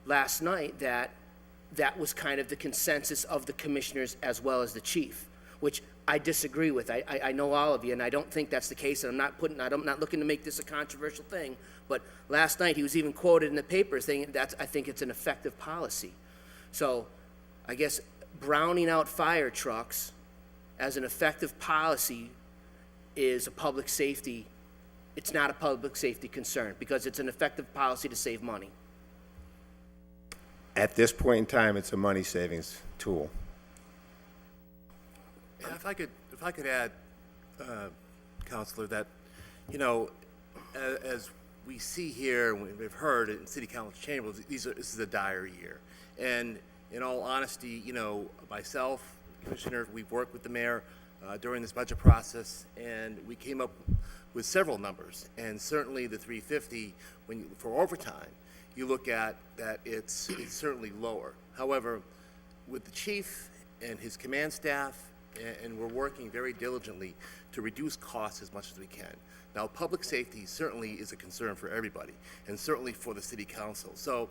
last night that was kind of the consensus of the commissioners as well as the chief, which I disagree with. I know all of you, and I don't think that's the case, and I'm not looking to make this a controversial thing, but last night he was even quoted in the paper saying I think it's an effective policy. So I guess browning out fire trucks as an effective policy is a public safety, it's not a public safety concern because it's an effective policy to save money. At this point in time, it's a money savings tool. And if I could add, Counselor, that, as we see here, and we've heard in City Council chambers, this is a dire year. And in all honesty, myself, Commissioner, we've worked with the mayor during this budget process, and we came up with several numbers. And certainly the 350, for overtime, you look at that it's certainly lower. However, with the chief and his command staff, and we're working very diligently to reduce costs as much as we can. Now, public safety certainly is a concern for everybody, and certainly for the city council. So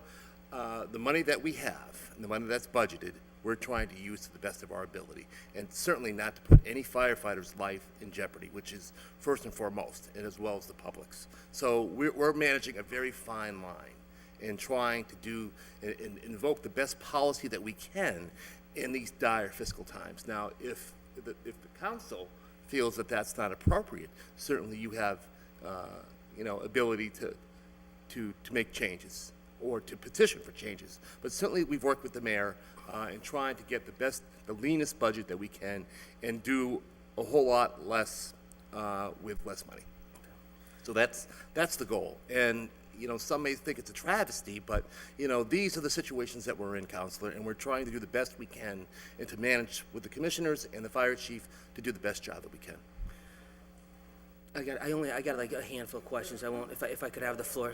the money that we have, and the money that's budgeted, we're trying to use to the best of our ability, and certainly not to put any firefighter's life in jeopardy, which is first and foremost, and as well as the public's. So we're managing a very fine line and trying to do and invoke the best policy that we can in these dire fiscal times. Now, if the council feels that that's not appropriate, certainly you have, ability to make changes or to petition for changes. But certainly we've worked with the mayor in trying to get the leanest budget that we can and do a whole lot less with less money. So that's the goal. And some may think it's a travesty, but, these are the situations that we're in, Counselor, and we're trying to do the best we can and to manage with the commissioners and the fire chief to do the best job that we can. I got like a handful of questions. I won't, if I could have the floor.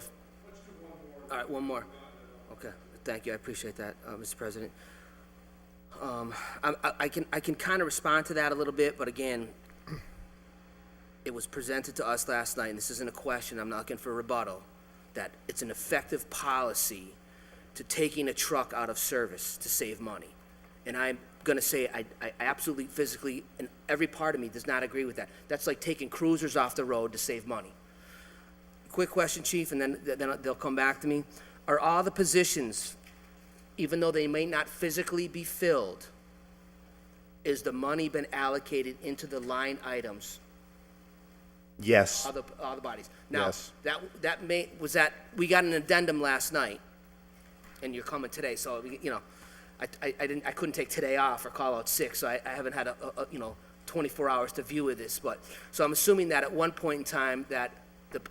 All right, one more. Okay, thank you. I appreciate that, Mr. President. I can kind of respond to that a little bit, but again, it was presented to us last night, and this isn't a question. I'm not looking for a rebuttal. That it's an effective policy to taking a truck out of service to save money. And I'm going to say I absolutely physically, and every part of me does not agree with that. That's like taking cruisers off the road to save money. Quick question, Chief, and then they'll come back to me. Are all the positions, even though they may not physically be filled, is the money been allocated into the line items Yes, All the bodies. Now, Yes. we got an addendum last night, and you're coming today, so, I couldn't take today off or call out sick, so I haven't had 24 hours to view of this, so I'm assuming that at one point in time, that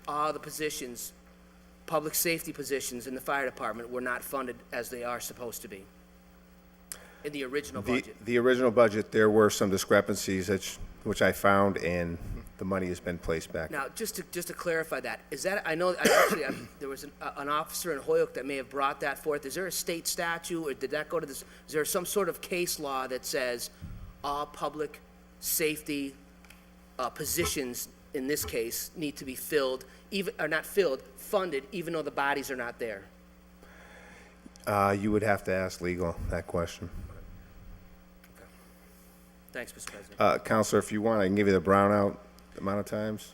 all the positions, public safety positions in the fire department were not funded as they are supposed to be in the original budget. the original budget, there were some discrepancies which I found, and the money has been placed back. Now, just to clarify that, there was an officer in Holyoke that may have brought that forth. Is there a state statute, or did that go to this? Is there some sort of case law that says all public safety positions, in this case, need to be filled, funded, even though the bodies are not there? You would have to ask legal that question. Thanks, Mr. President. Counselor, if you want, I can give you the brownout amount of times.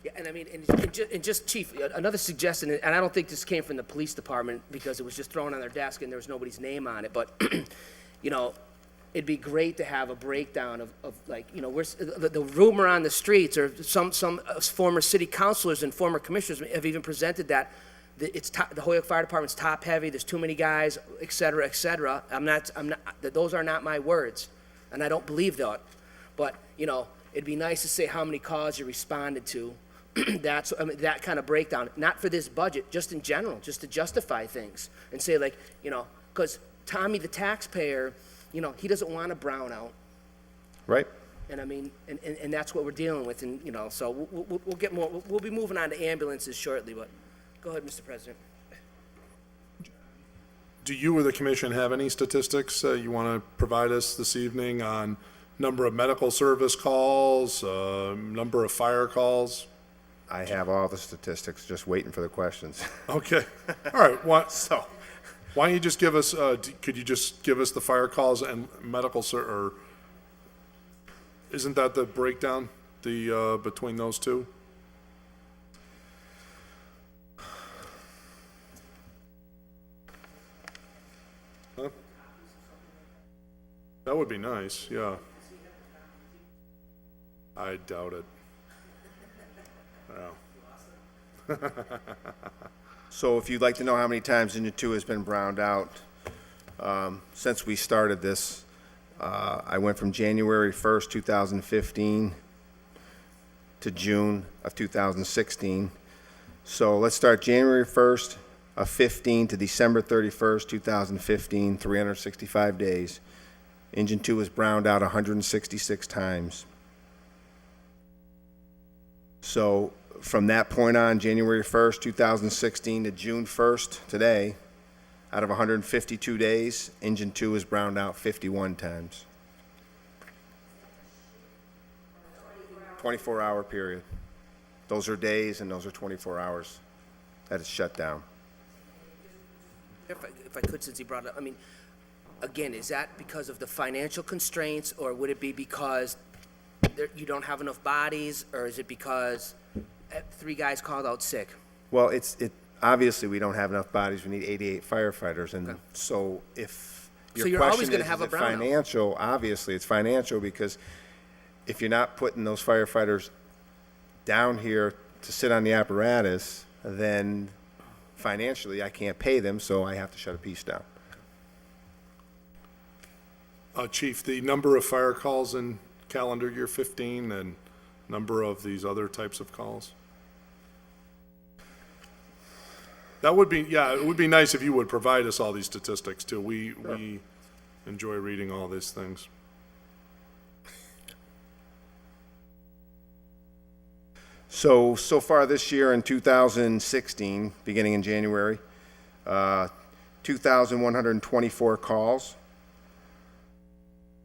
Yeah, and I mean, and just, Chief, another suggestion, and I don't think this came from the police department because it was just thrown on their desk and there was nobody's name on it, but, it'd be great to have a breakdown of the rumor on the streets, or some former city councilors and former commissioners have even presented that the Holyoke Fire Department's top-heavy, there's too many guys, et cetera, et cetera. Those are not my words, and I don't believe that. But, it'd be nice to say how many calls you responded to, that kind of breakdown, not for this budget, just in general, just to justify things, and say because Tommy, the taxpayer, he doesn't want a brownout, Right? and I mean, and that's what we're dealing with, and, so we'll get more, we'll be moving on to ambulances shortly, but, go ahead, Mr. President. Do you or the commission have any statistics you want to provide us this evening on number of medical service calls, number of fire calls? I have all the statistics, just waiting for the questions. Okay, all right, why don't you just give us, could you just give us the fire calls and medical, or isn't that the breakdown, between those two? Huh? That would be nice, yeah. I doubt it. Well. So if you'd like to know how many times Engine 2 has been browned out, since we started this, I went from January 1st, 2015 to June of 2016. So let's start January 1st of 15 to December 31st, 2015, 365 days. Engine 2 was browned out 166 times. So from that point on, January 1st, 2016 to June 1st, today, out of 152 days, Engine 2 is browned out 51 times. 24-hour period. Those are days, and those are 24 hours that it's shut down. If I could, since he brought it up, I mean, again, is that because of the financial constraints, or would it be because you don't have enough bodies, or is it because 3 guys called out sick? Well, obviously, we don't have enough bodies. We need 88 firefighters, and so if So your you're always question gonna is have a it brownout. financial, obviously, it's financial, because if you're not putting those firefighters down here to sit on the apparatus, then financially, I can't pay them, so I have to shut a piece down. Chief, the number of fire calls in calendar year 15 and number of these other types of calls? That would be, yeah, it would be nice if you would provide us all these statistics too. We enjoy reading all these things. So far this year in 2016, beginning in January, 2,124 calls.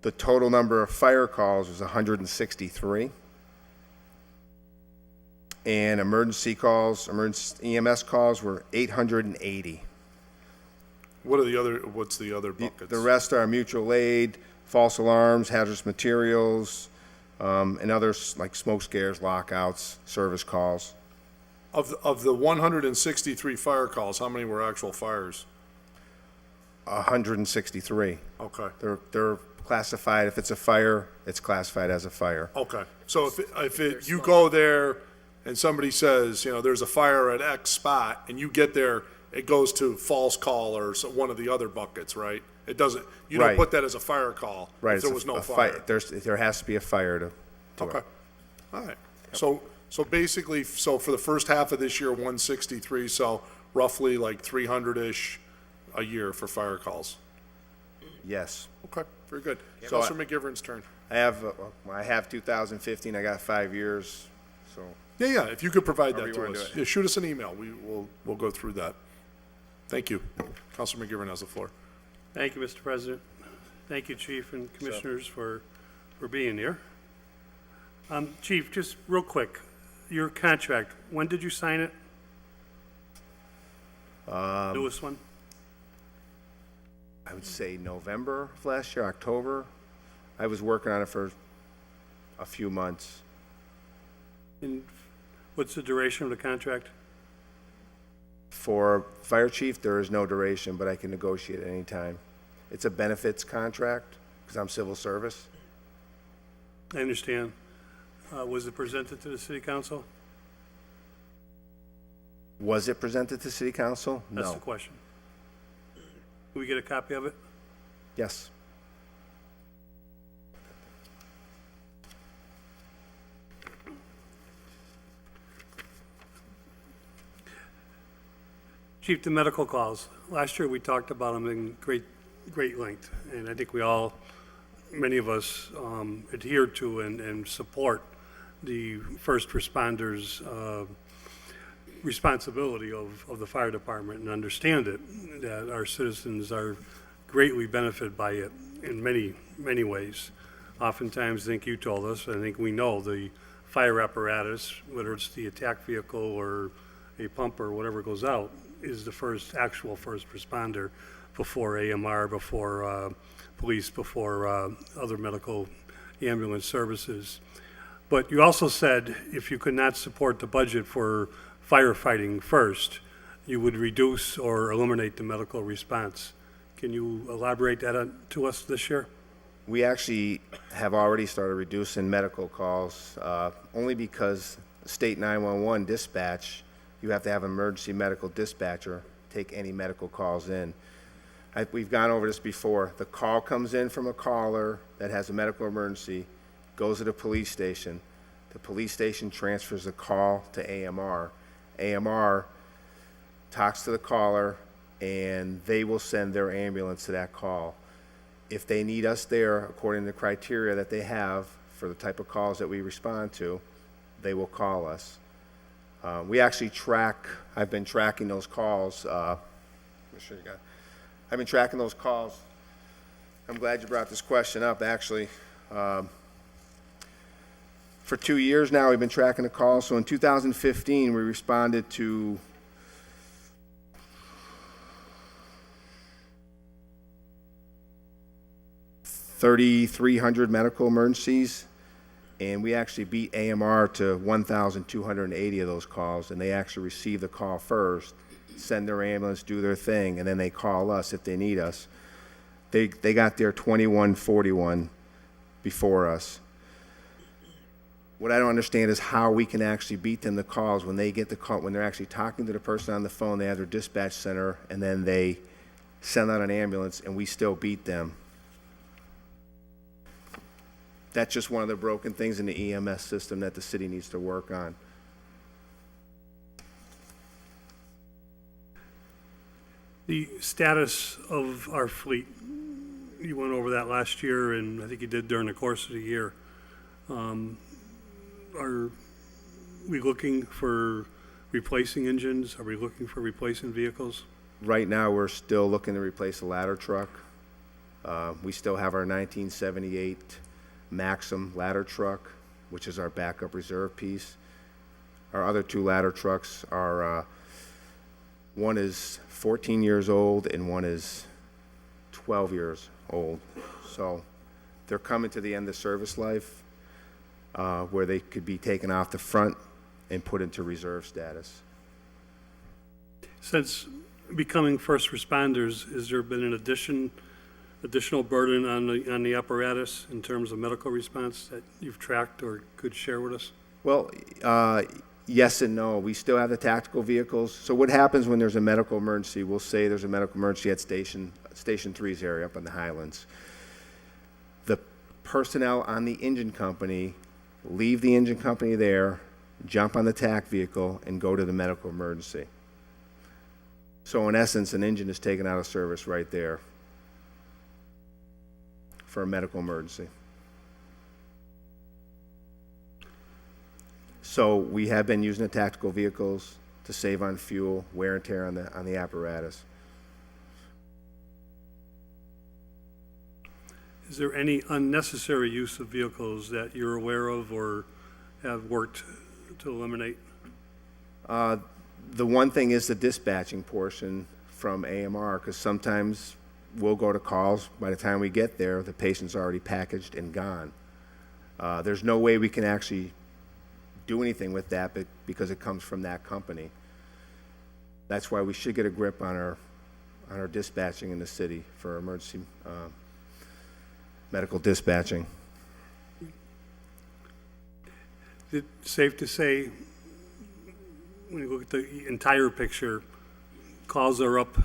The total number of fire calls was 163. And emergency EMS calls were 880. What's the other buckets? The rest are mutual aid, false alarms, hazardous materials, and others like smoke scares, lockouts, service calls. Of the 163 fire calls, how many were actual fires? 163. Okay. They're classified, if it's a fire, it's classified as a fire. Okay. So if you go there and somebody says, there's a fire at X spot, and you get there, it goes to false call or one of the other buckets, right? It doesn't, you don't Right. put that as a fire call Right. if it's there a- was no a fire. There has to be a fire to Okay, it. all right. So basically, for the first half of this year, 163, so roughly like 300-ish a year for fire calls. Yes. Okay, very good. So Counselor McGivern's turn. I have 2015, I got 5 years, so. Yeah, if you could provide However that you to wanna us. do it. Yeah, shoot us an email. We'll go through that. Thank you. Counselor McGivern has the floor. Thank you, Mr. President. Thank you, Chief and Commissioners, for being here. Chief, just real quick, your contract, when did you sign it? Newest one? I would say November of last year, October. I was working on it for a few months. And what's the duration of the contract? For fire chief, there is no duration, but I can negotiate at any time. It's a benefits contract, because I'm civil service. I understand. Was it presented to the city council? Was it presented to city council? That's No. the question. Can we get a copy of it? Yes. Chief, the medical calls. Last year, we talked about them in great length, and I think we all, many of us, adhere to and support the first responders' responsibility of the fire department and understand it, that our citizens are greatly benefited by it in many ways. Oftentimes, I think you told us, I think we know, the fire apparatus, whether it's the attack vehicle or a pump or whatever goes out, is the actual first responder before AMR, before police, before other medical ambulance services. But you also said if you could not support the budget for firefighting first, you would reduce or eliminate the medical response. Can you elaborate that to us this year? We actually have already started reducing medical calls, only because state 911 dispatch, you have to have an emergency medical dispatcher take any medical calls in. We've gone over this before. The call comes in from a caller that has a medical emergency, goes to the police station. The police station transfers the call to AMR. AMR talks to the caller, and they will send their ambulance to that call. If they need us there, according to the criteria that they have for the type of calls that we respond to, they will call us. We actually I've been tracking those calls. I've been tracking those calls. I'm glad you brought this question up, actually. For 2 years now, we've been tracking the calls. So in 2015, we responded to 3,300 medical emergencies, and we actually beat AMR to 1,280 of those calls, and they actually receive the call first, send their ambulance, do their thing, and then they call us if they need us. They got there 2141 before us. What I don't understand is how we can actually beat them the calls when they get the call, when they're actually talking to the person on the phone, they have their dispatch center, and then they send out an ambulance, and we still beat them. That's just one of the broken things in the EMS system that the city needs to work on. The status of our fleet, you went over that last year, and I think you did during the course of the year. Are we looking for replacing engines? Are we looking for replacing vehicles? Right now, we're still looking to replace a ladder truck. We still have our 1978 Maxim ladder truck, which is our backup reserve piece. Our other two ladder trucks are, one is 14 years old and one is 12 years old. So they're coming to the end of service life, where they could be taken off the front and put into reserve status. Since becoming first responders, has there been an additional burden on the apparatus in terms of medical response that you've tracked or could share with us? Well, Yes and no. We still have the tactical vehicles. So what happens when there's a medical emergency? We'll say there's a medical emergency at Station 3's area up in the Highlands. The personnel on the engine company leave the engine company there, jump on the TAC vehicle, and go to the medical emergency. So in essence, an engine is taken out of service right there for a medical emergency. So we have been using the tactical vehicles to save on fuel, wear and tear on the apparatus. Is there any unnecessary use of vehicles that you're aware of or have worked to eliminate? The one thing is the dispatching portion from AMR, because sometimes we'll go to calls, by the time we get there, the patient's already packaged and gone. There's no way we can actually do anything with that because it comes from that company. That's why we should get a grip on our dispatching in the city for emergency medical dispatching. Is it safe to say, when you look at the entire picture, calls are up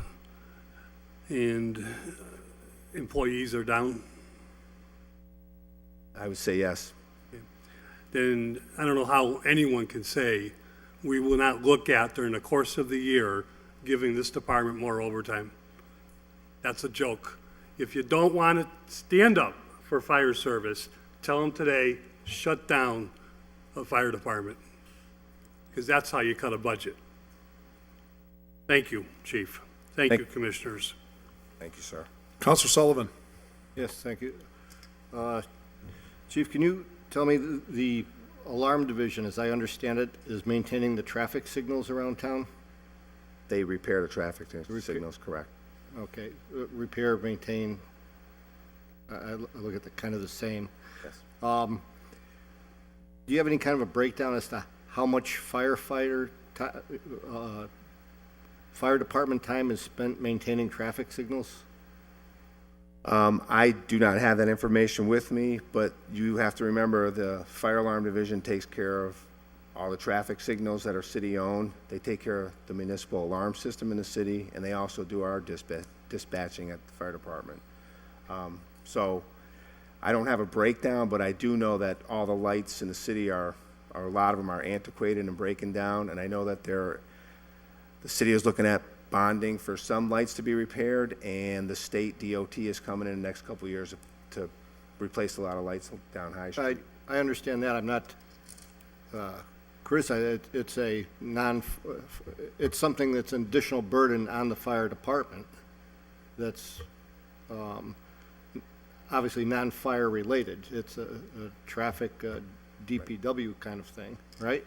and employees are down? I would say yes. Then I don't know how anyone can say we will not look at, during the course of the year, giving this department more overtime. That's a joke. If you don't want to stand up for fire service, tell them today, shut down a fire department, because that's how you cut a budget. Thank you, Chief. Thank you, Commissioners. Thank you, sir. Counselor Sullivan? Yes, thank you. Chief, can you tell me, the alarm division, as I understand it, is maintaining the traffic signals around town? They repair the traffic signals, correct. Okay, repair, maintain, I look at the kind of the same. Yes. Do you have any kind of a breakdown as to how much fire department time is spent maintaining traffic signals? I do not have that information with me, but you have to remember the fire alarm division takes care of all the traffic signals that are city-owned. They take care of the municipal alarm system in the city, and they also do our dispatching at the fire department. So I don't have a breakdown, but I do know that all the lights in the city a lot of them are antiquated and breaking down, and I know that the city is looking at bonding for some lights to be repaired, and the state DOT is coming in the next couple of years to replace a lot of lights down High Street. I understand that. I'm not criticizing. It's something that's an additional burden on the fire department that's obviously non-fire related. It's a traffic DPW kind of thing, right?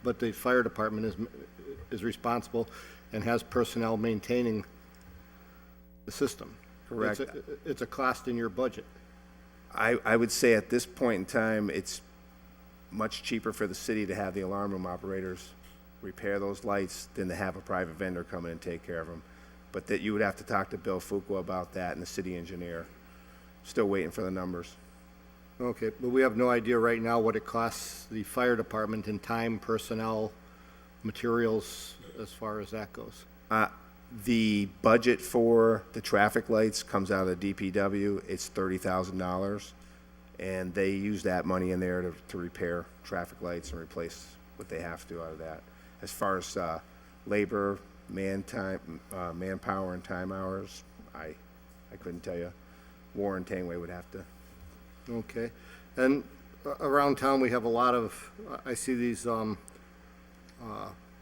But the fire department is responsible and has personnel maintaining the system. Correct. It's a cost in your budget. I would say at this point in time, it's much cheaper for the city to have the alarm room operators repair those lights than to have a private vendor come in and take care of them. But that you would have to talk to Bill Fuqua about that and the city engineer. Still waiting for the numbers. Okay, but we have no idea right now what it costs the fire department in time, personnel, materials, as far as that goes. The budget for the traffic lights comes out of the DPW. It's $30,000, and they use that money in there to repair traffic lights and replace what they have to out of that. As far as labor, manpower, and time hours, I couldn't tell you. Warren Tangway would have to. Okay, and around town, we have a lot of, I see these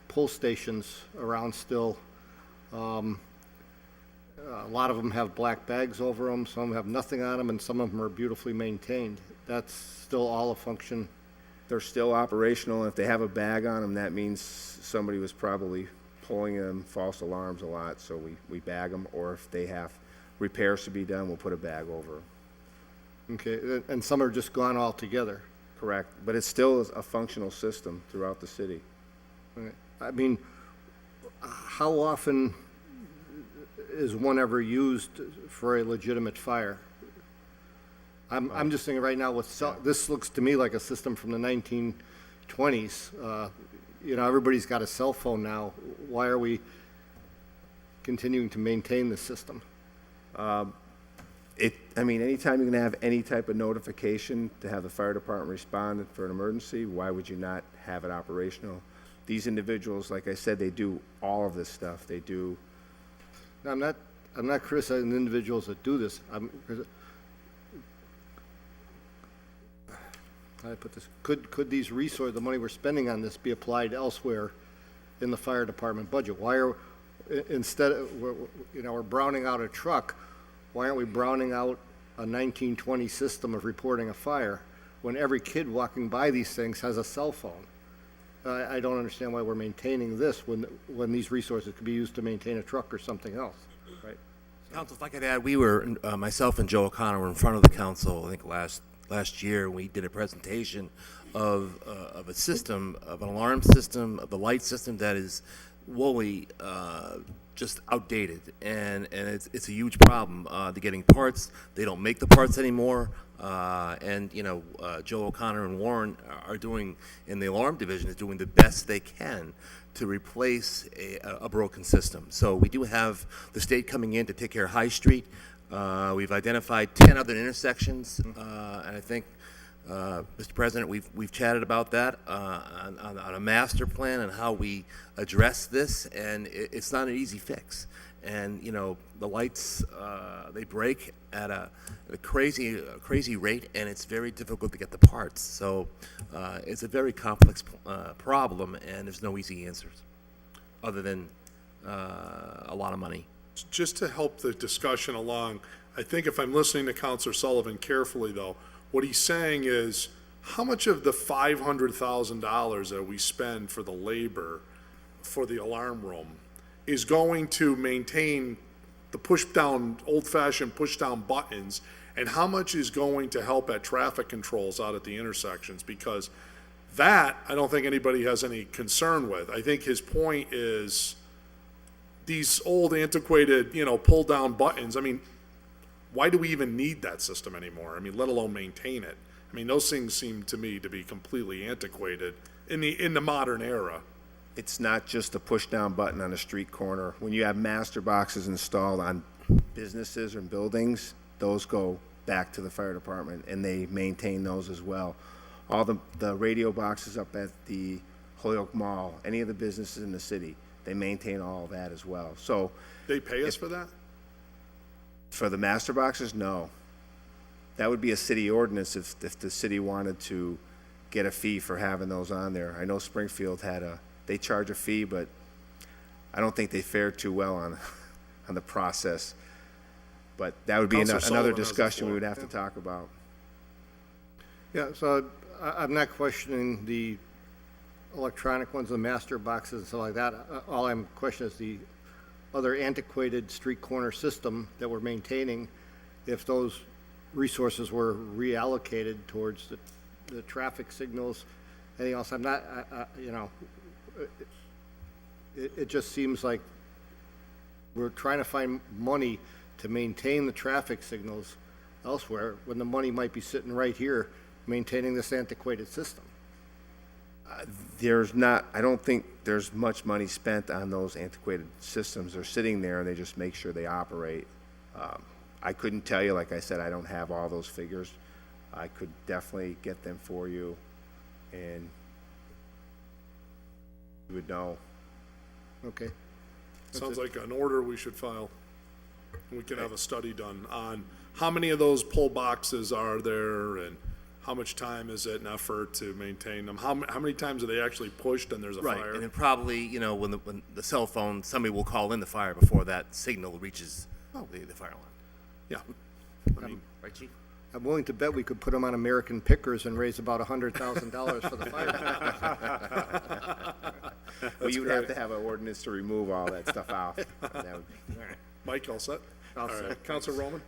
pull stations around still. A lot of them have black bags over them, some have nothing on them, and some of them are beautifully maintained. That's still all a function? They're still operational. If they have a bag on them, that means somebody was probably pulling them false alarms a lot, so we bag them, or if they have repairs to be done, we'll put a bag over them. Okay, and some are just gone altogether? Correct, but it's still a functional system throughout the city. Right. I mean, how often is one ever used for a legitimate fire? I'm just thinking right now with this looks to me like a system from the 1920s. you know, everybody's got a cell phone now. Why are we continuing to maintain the system? I mean, anytime you're gonna have any type of notification to have the fire department respond for an emergency, why would you not have it operational? These individuals, like I said, they do all of this stuff. They do, Now, I'm not criticizing the individuals that do this. How do I put this? Could these resources, the money we're spending on this, be applied elsewhere in the fire department budget? Why are, instead of, we're browning out a truck, why aren't we browning out a 1920 system of reporting a fire when every kid walking by these things has a cell phone? I don't understand why we're maintaining this when these resources could be used to maintain a truck or something else, right? Council, if I could add, we were, myself and Joe O'Connor were in front of the council, I think last year, we did a presentation of a system, of an alarm system, of the light system that is woefully just outdated, and it's a huge problem. They're getting parts, they don't make the parts anymore, and Joe O'Connor and Warren are doing, in the alarm division, is doing the best they can to replace a broken system. So we do have the state coming in to take care of High Street. We've identified 10 other intersections, and I think, Mr. President, we've chatted about that on a master plan and how we address this, and it's not an easy fix. And the lights they break at a crazy rate, and it's very difficult to get the parts. So it's a very complex problem, and there's no easy answers other than a lot of money. Just to help the discussion along, I think if I'm listening to Counselor Sullivan carefully, though, what he's saying is, how much of the $500,000 that we spend for the labor for the alarm room is going to maintain the push-down, old-fashioned push-down buttons, and how much is going to help at traffic controls out at the intersections? Because that, I don't think anybody has any concern with. I think his point is, these old antiquated, pull-down buttons, I mean, why do we even need that system anymore? I mean, let alone maintain it. I mean, those things seem to me to be completely antiquated in the modern era. it's not just a push-down button on a street corner. When you have master boxes installed on businesses and buildings, those go back to the fire department, and they maintain those as well. All the radio boxes up at the Holyoke Mall, any of the businesses in the city, they maintain all of that as well. So They pay us for that? for the master boxes, no. That would be a city ordinance if the city wanted to get a fee for having those on there. I know Springfield they charge a fee, but I don't think they fared too well on the process. But that would be Counselor another Sullivan has the discussion we floor. would have to talk about. Yeah, so I'm not questioning the electronic ones, the master boxes and stuff like that. All I'm questioning is the other antiquated street corner system that we're maintaining, if those resources were reallocated towards the traffic signals, anything else. I'm not, it just seems like we're trying to find money to maintain the traffic signals elsewhere when the money might be sitting right here maintaining this antiquated system. I don't think there's much money spent on those antiquated systems. They're sitting there and they just make sure they operate. I couldn't tell you, like I said, I don't have all those figures. I could definitely get them for you, and you would know. Okay. Sounds like an order we should file. We can have a study done on how many of those pull boxes are there, and how much time is it and effort to maintain them? How many times are they actually pushed and there's a Right, fire? and then probably, when the cell phone, somebody will call in the fire before that signal reaches the fire line. Yeah. I mean, Right, Chief? I'm willing to bet we could put them on American Pickers and raise about $100,000 for the fire department. Well, you would have to have an ordinance to remove all that stuff out. That would be- Mike, all set? All All set. right, Counselor Roman?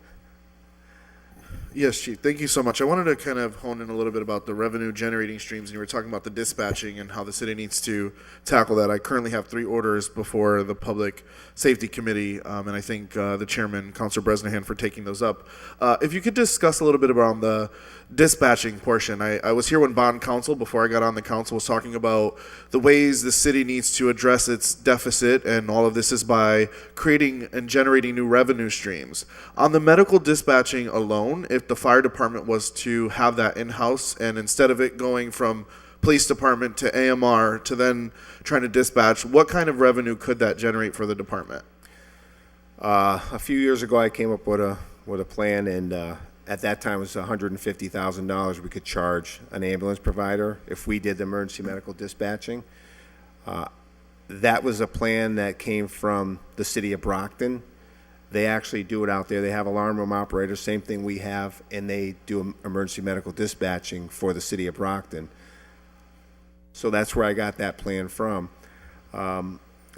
Yes, Chief, thank you so much. I wanted to kind of hone in a little bit about the revenue generating streams, and you were talking about the dispatching and how the city needs to tackle that. I currently have 3 orders before the Public Safety Committee, and I thank the chairman, Councilor Bresnahan, for taking those up. If you could discuss a little bit around the dispatching portion. I was here when bond council, before I got on the council, was talking about the ways the city needs to address its deficit, and all of this is by creating and generating new revenue streams. On the medical dispatching alone, if the fire department was to have that in-house, and instead of it going from police department to AMR to then trying to dispatch, what kind of revenue could that generate for the department? A few years ago, I came up with a plan, and at that time it was $150,000 we could charge an ambulance provider if we did the emergency medical dispatching. That was a plan that came from the city of Brockton. They actually do it out there. They have alarm room operators, same thing we have, and they do emergency medical dispatching for the city of Brockton. So that's where I got that plan from.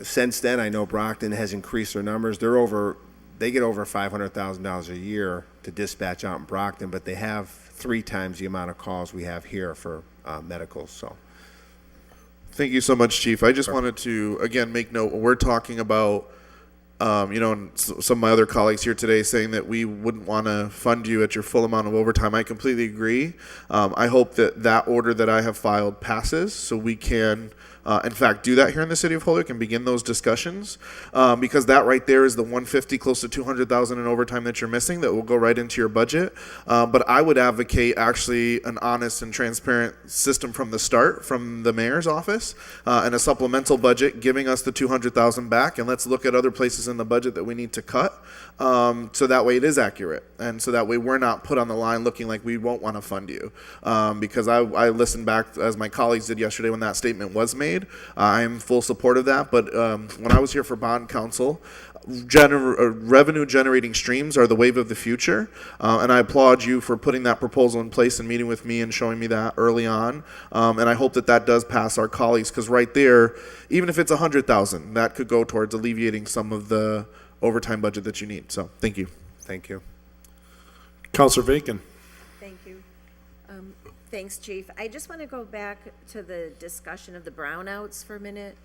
Since then, I know Brockton has increased their numbers. They get over $500,000 a year to dispatch out in Brockton, but they have 3 times the amount of calls we have here for medical. So, thank you so much, Chief. I just wanted to again make note. We're talking about, and some of my other colleagues here today saying that we wouldn't want to fund you at your full amount of overtime. I completely agree. I hope that order that I have filed passes, so we can, in fact, do that here in the city of Holyoke and begin those discussions, because that right there is the 150, close to 200,000 in overtime that you're missing that will go right into your budget. But I would advocate actually an honest and transparent system from the start, from the mayor's office, and a supplemental budget giving us the 200,000 back, and let's look at other places in the budget that we need to cut, so that way it is accurate, and so that way we're not put on the line looking like we won't want to fund you, because I listened back as my colleagues did yesterday when that statement was made. I am full support of that, but when I was here for bond council, revenue generating streams are the wave of the future, and I applaud you for putting that proposal in place and meeting with me and showing me that early on, and I hope that does pass our colleagues, because right there, even if it's 100,000, that could go towards alleviating some of the overtime budget that you need. So thank you. Thank you. Councilor Bacon. Thank you. Thanks, Chief. I just want to go back to the discussion of the brownouts for a minute.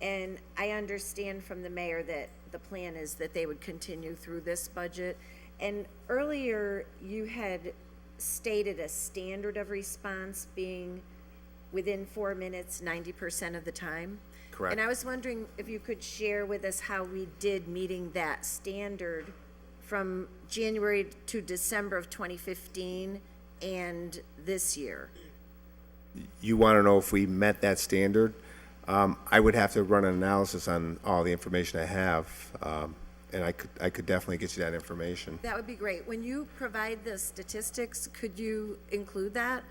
And I understand from the mayor that the plan is that they would continue through this budget. And earlier, you had stated a standard of response being within 4 minutes, 90% of the time. Correct. And I was wondering if you could share with us how we did meeting that standard from January to December of 2015 and this year. You want to know if we met that standard? I would have to run an analysis on all the information I have, and I could definitely get you that information. That would be great. When you provide the statistics, could you include that?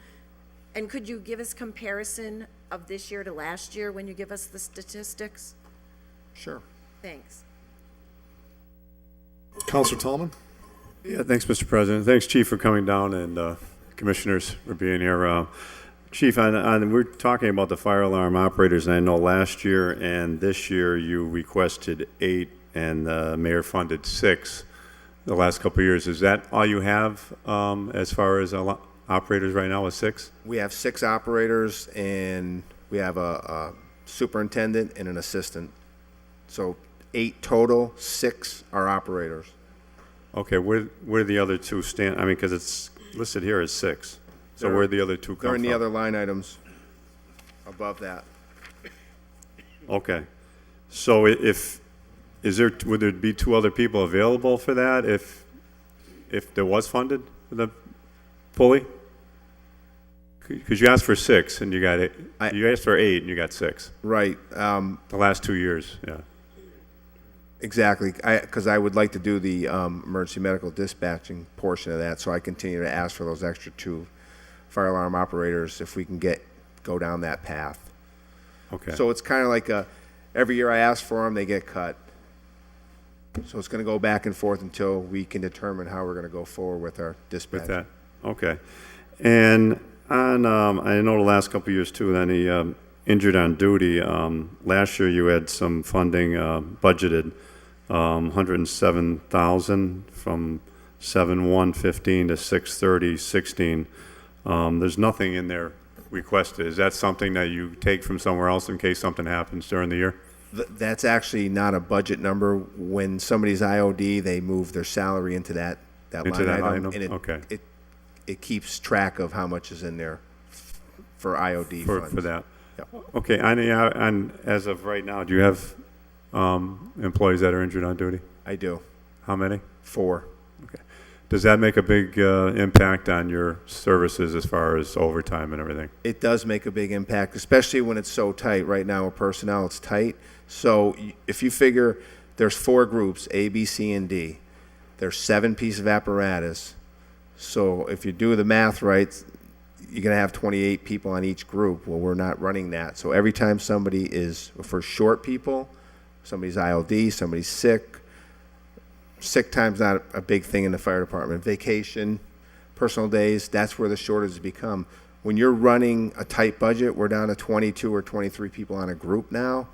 And could you give us comparison of this year to last year when you give us the statistics? Sure. Thanks. Councilor Tallman. Yeah, thanks, Mr. President. Thanks, Chief, for coming down, and commissioners for being here. Chief, we're talking about the fire alarm operators, and I know last year and this year you requested 8, and the mayor funded 6 the last couple of years. Is that all you have as far as operators right now, is 6? We have 6 operators, and we have a superintendent and an assistant. So 8 total, 6 are operators. Okay, where do the other 2 stand? I mean, because it's listed here as 6. So where the other 2 come from? They're in the other line items above that. Okay. So would there be 2 other people available for that if there was funded for the fully? Because you asked for 6 and you got 8. You asked for 8 and you got 6. Right. The last 2 years, yeah. Exactly, because I would like to do the emergency medical dispatching portion of that, so I continue to ask for those extra 2 fire alarm operators if we can go down that path. Okay. So it's kind of like every year I ask for them, they get cut. So it's going to go back and forth until we can determine how we're going to go forward with our dispatch. With that, okay. And on, I know the last couple of years too, then the injured on duty, last year you had some funding budgeted, $107,000 from 7/1/15 to 6/30/16. There's nothing in there requested. Is that something that you take from somewhere else in case something happens during the year? That's actually not a budget number. When somebody's IOD, they move their salary into that Into line that item. item? And Okay. it keeps track of how much is in there for IOD funds. For that? Yep. Okay, and as of right now, do you have employees that are injured on duty? I do. How many? 4. Okay. Does that make a big impact on your services as far as overtime and everything? It does make a big impact, especially when it's so tight. Right now with personnel, it's tight. So if you figure there's 4 groups, A, B, C, and D, there's 7 pieces of apparatus. So if you do the math right, you're going to have 28 people on each group. Well, we're not running that. So every time somebody is, for short people, somebody's ILD, somebody's sick time's not a big thing in the fire department. Vacation, personal days, that's where the shortages become. When you're running a tight budget, we're down to 22 or 23 people on a group now.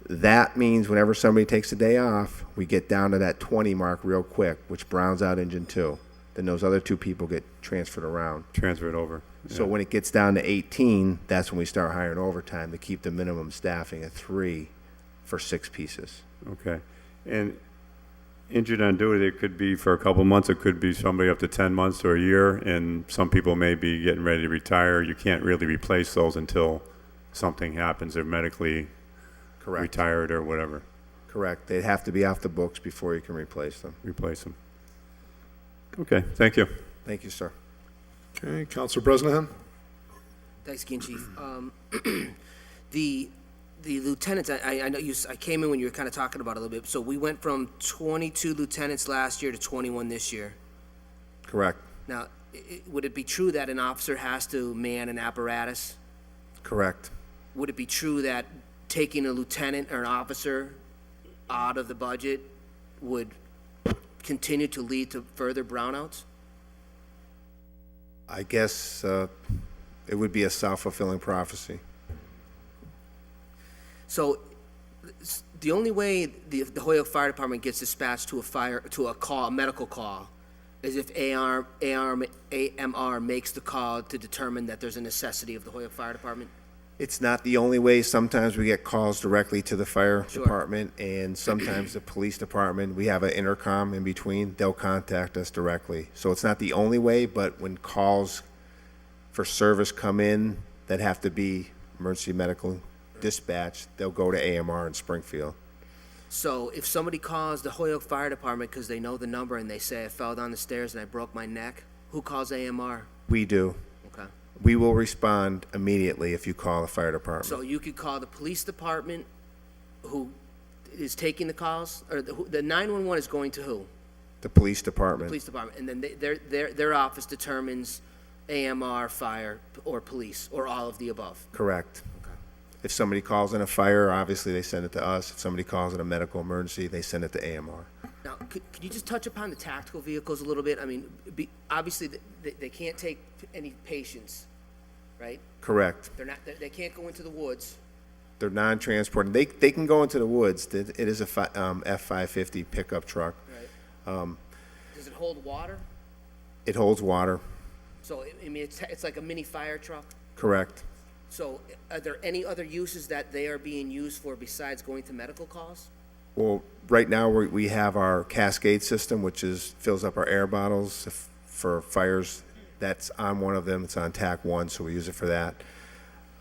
That means whenever somebody takes a day off, we get down to that 20 mark real quick, which browns out engine 2. Then those other 2 people get transferred around. Transferred over. So when it gets down to 18, that's when we start hiring overtime to keep the minimum staffing at 3 for 6 pieces. Okay. And injured on duty, it could be for a couple months, it could be somebody up to 10 months or a year, and some people may be getting ready to retire. You can't really replace those until something happens. They're medically retired or whatever. Correct. They'd have to be off the books before you can replace them. Replace them. Okay, thank you. Thank you, sir. Okay, Counselor Bresnahan? Thanks again, Chief. The lieutenants, I know I came in when you were kind of talking about it a little bit. So we went from 22 lieutenants last year to 21 this year. Correct. Now, would it be true that an officer has to man an apparatus? Correct. Would it be true that taking a lieutenant or an officer out of the budget would continue to lead to further brownouts? I guess it would be a self-fulfilling prophecy. So the only way the Holyoke Fire Department gets dispatched to a medical call, is if AMR makes the call to determine that there's a necessity of the Holyoke Fire Department? It's not the only way. Sometimes we get calls directly to the fire department, and sometimes the police department. We have an intercom in between. They'll contact us directly. So it's not the only way, but when calls for service come in that have to be emergency medical dispatch, they'll go to AMR in Springfield. So if somebody calls the Holyoke Fire Department because they know the number and they say, I fell down the stairs and I broke my neck, who calls AMR? We do. Okay. We will respond immediately if you call the fire department. So you could call the police department, who is taking the calls, or the 911 is going to who? The police The department. police department, and then their office determines AMR, fire, or police, or all of the above. Correct. If somebody calls in a fire, obviously they send it to us. If somebody calls in a medical emergency, they send it to AMR. Now, could you just touch upon the tactical vehicles a little bit? I mean, obviously, they can't take any patients, right? Correct. They can't go into the woods. They're non-transporting. They can go into the woods. It is a F-550 pickup truck. Right. Does it hold water? It holds water. So, I mean, it's like a mini fire truck? Correct. So, are there any other uses that they are being used for besides going to medical calls? Well, right now we have our Cascade system, which fills up our air bottles for fires. That's on one of them. It's on TAC 1, so we use it for that.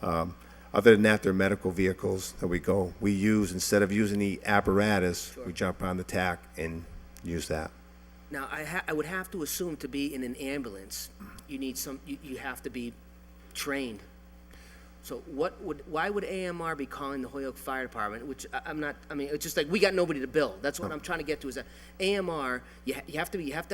Other than that, they're medical vehicles that we use. Instead of using the apparatus, we jump on the TAC and use that. Now, I would have to assume to be in an ambulance, you have to be trained. So why would AMR be calling the Holyoke Fire Department, which it's just like, we got nobody to bill. That's what I'm trying to get to, is that AMR, you have to have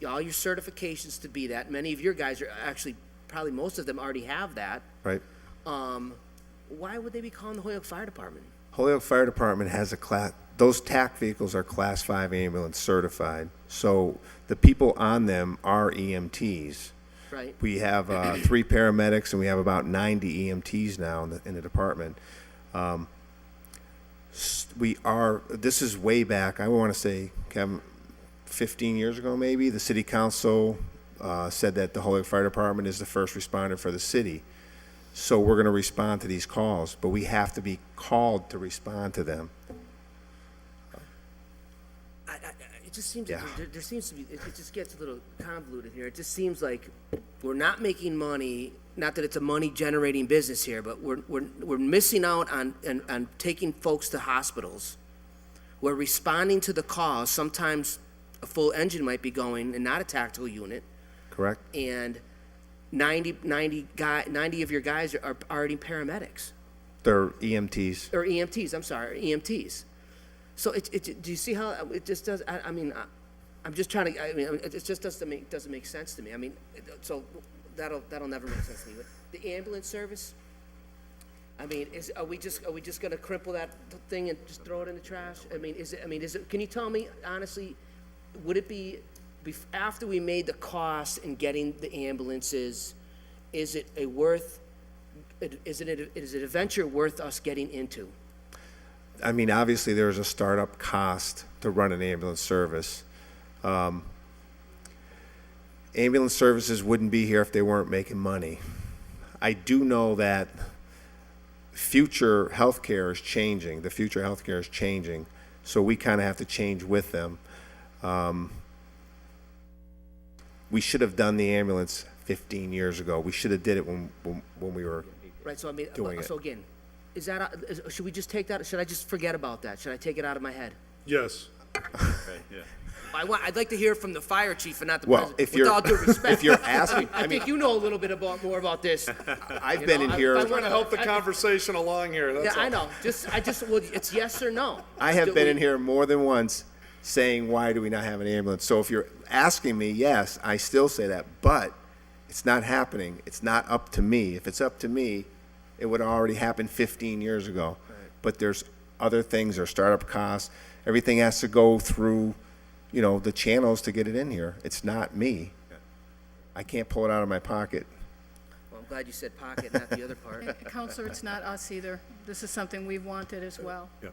all your certifications to be that. Many of your guys are actually, probably most of them already have that. Right. Why would they be calling the Holyoke Fire Department? Holyoke Fire Department has those TAC vehicles are Class 5 ambulance certified. So the people on them are EMTs. Right. We have 3 paramedics, and we have about 90 EMTs now in the department. This is way back, I want to say, Kevin, 15 years ago maybe, the city council said that the Holyoke Fire Department is the first responder for the city. So we're going to respond to these calls, but we have to be called to respond to them. It just seems, Yeah. there seems to be, it just gets a little convoluted here. It just seems like we're not making money, not that it's a money-generating business here, but we're missing out on taking folks to hospitals. We're responding to the calls. Sometimes a full engine might be going and not a tactical unit. Correct? And 90 of your guys are already paramedics, They're EMTs. or EMTs, I'm sorry, EMTs. So do you see how it just does, I'm just trying to, it just doesn't make sense to me. I mean, so that'll never make sense to me. But the ambulance service, I mean, are we just gonna cripple that thing and just throw it in the trash? I mean, is it, can you tell me honestly, would it be, after we made the cost in getting the ambulances, is it a venture worth us getting into? I mean, obviously, there's a startup cost to run an ambulance service. Ambulance services wouldn't be here if they weren't making money. I do know that future healthcare is changing. The future healthcare is changing, so we kind of have to change with them. We should have done the ambulance 15 years ago. We should have did it when we were Right, so I mean, doing it. so again, should we just take that, should I just forget about that? Should I take it out of my head? Yes. I'd like to hear from the fire chief and not the Well, president. if With you're- all due respect. if you're asking- I think you know a little bit more about this. I've been in here. I'm trying to help the conversation along here, Yeah, that's all. I know. Well, it's yes or no. I have been in here more than once saying, why do we not have an ambulance? So if you're asking me, yes, I still say that, but it's not happening. It's not up to me. If it's up to me, it would have already happened 15 years ago. But there's other things, there's startup costs. Everything has to go through, the channels to get it in here. It's not me. I can't pull it out of my pocket. Well, I'm glad you said pocket, not the other part. Counselor, it's not us either. This is something we've wanted as well. Yeah.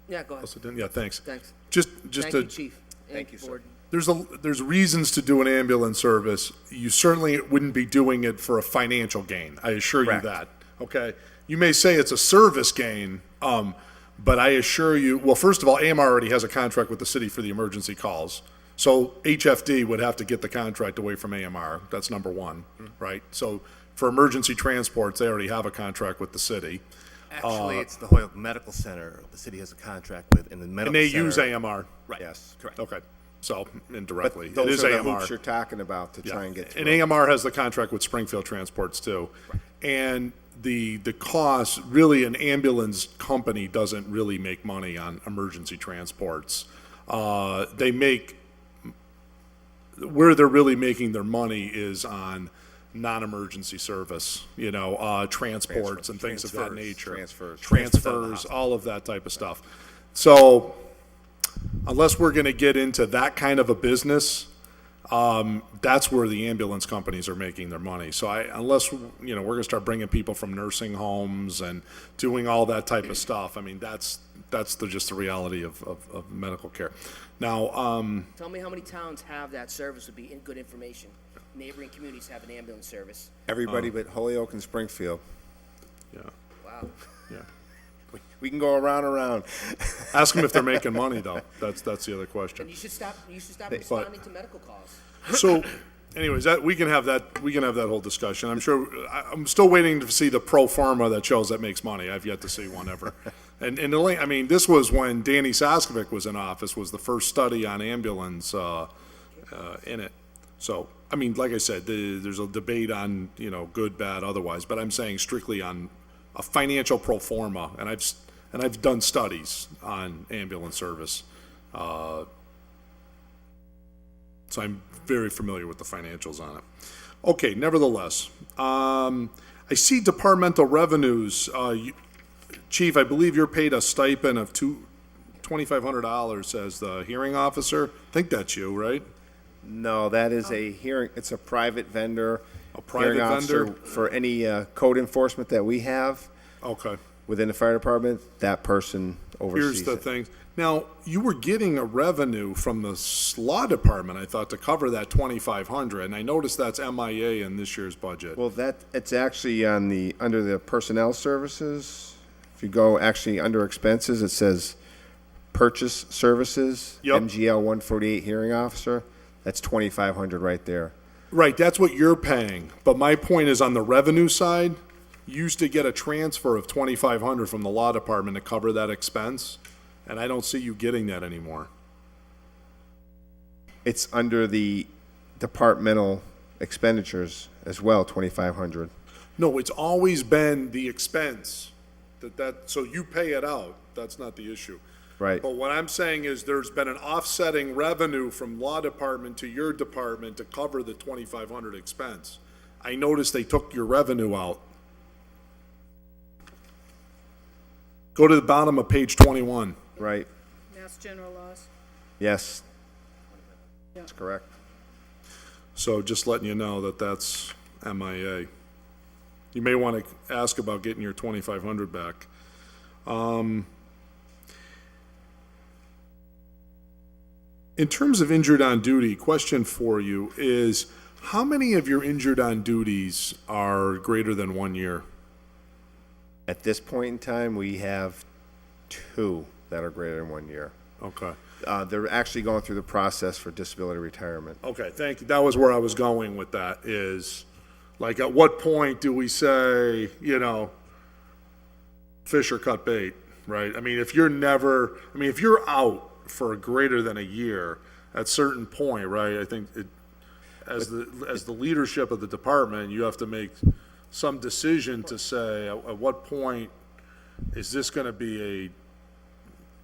Yeah, go ahead. Also done- Yeah, thanks. Thanks. Just Thank to you, chief. Thank you, sir. Board. There's reasons to do an ambulance service. You certainly wouldn't be doing it for a financial gain. I assure you Correct. that. Okay. You may say it's a service gain, but I assure you. Well, first of all, AMR already has a contract with the city for the emergency calls, so HFD would have to get the contract away from AMR. That's number one, right? So for emergency transports, they already have a contract with the city, Actually, it's the Holyoke Medical Center the city has a contract with, and the medical and center. they use AMR. Right. Yes. Correct. Okay. So But indirectly, it those is are the AMR. hoops you're talking about to try and get through. And AMR has the contract with Springfield Transports too. And the cost, really, an ambulance company doesn't really make money on emergency transports. They make, where they're really making their money is on non-emergency service, transports and things of that nature. Transfers, all of that type of stuff. So unless we're going to get into that kind of a business, that's where the ambulance companies are making their money. So unless, we're going to start bringing people from nursing homes and doing all that type of stuff, I mean, that's just the reality of medical care. Now, Tell me how many towns have that service would be good information. Neighboring communities have an ambulance service. Everybody but Holyoke and Springfield. yeah, Wow. yeah. We can go around. Ask them if they're making money, though. That's the other question. And you should stop responding to medical calls. So, anyways, we can have that whole discussion. I'm still waiting to see the pro forma that shows that makes money. I've yet to see one ever. And this was when Danny Saskovic was in office, was the first study on ambulance in it. So, I mean, like I said, there's a debate on, good, bad, otherwise, but I'm saying strictly on a financial pro forma, and I've done studies on ambulance service. So I'm very familiar with the financials on it. Okay, nevertheless, I see departmental revenues. Chief, I believe you're paid a stipend of $2,500 as the hearing officer. I think that's you, right? No, that is it's a private vendor. A private hearing officer vendor? for any code enforcement that we have. Okay. within the fire department, that person oversees Here's the it. thing. Now, you were getting a revenue from the law department, I thought, to cover that 2,500, and I noticed that's MIA in this year's budget. Well, it's actually under the personnel services. If you go actually under expenses, it says purchase services. Yep. MGL 148 hearing officer. That's 2,500 right there. Right, that's what you're paying, but my point is on the revenue side, you used to get a transfer of 2,500 from the law department to cover that expense, and I don't see you getting that anymore. It's under the departmental expenditures as well, 2,500. No, it's always been the expense, so you pay it out, that's not the issue. Right. But what I'm saying is there's been an offsetting revenue from law department to your department to cover the 2,500 expense. I noticed they took your revenue out. Go to the bottom of page 21. Right. Mass general laws. Yes. That's correct. So just letting you know that that's MIA. You may want to ask about getting your 2,500 back. In terms of injured on duty, question for you is, how many of your injured on duties are greater than 1 year? At this point in time, we have 2 that are greater than 1 year. Okay. They're actually going through the process for disability retirement. Okay, thank you. That was where I was going with that, is, like, at what point do we say, fish or cut bait, right? I mean, if you're out for greater than a year, at certain point, right, I think as the leadership of the department, you have to make some decision to say, at what point is this going to be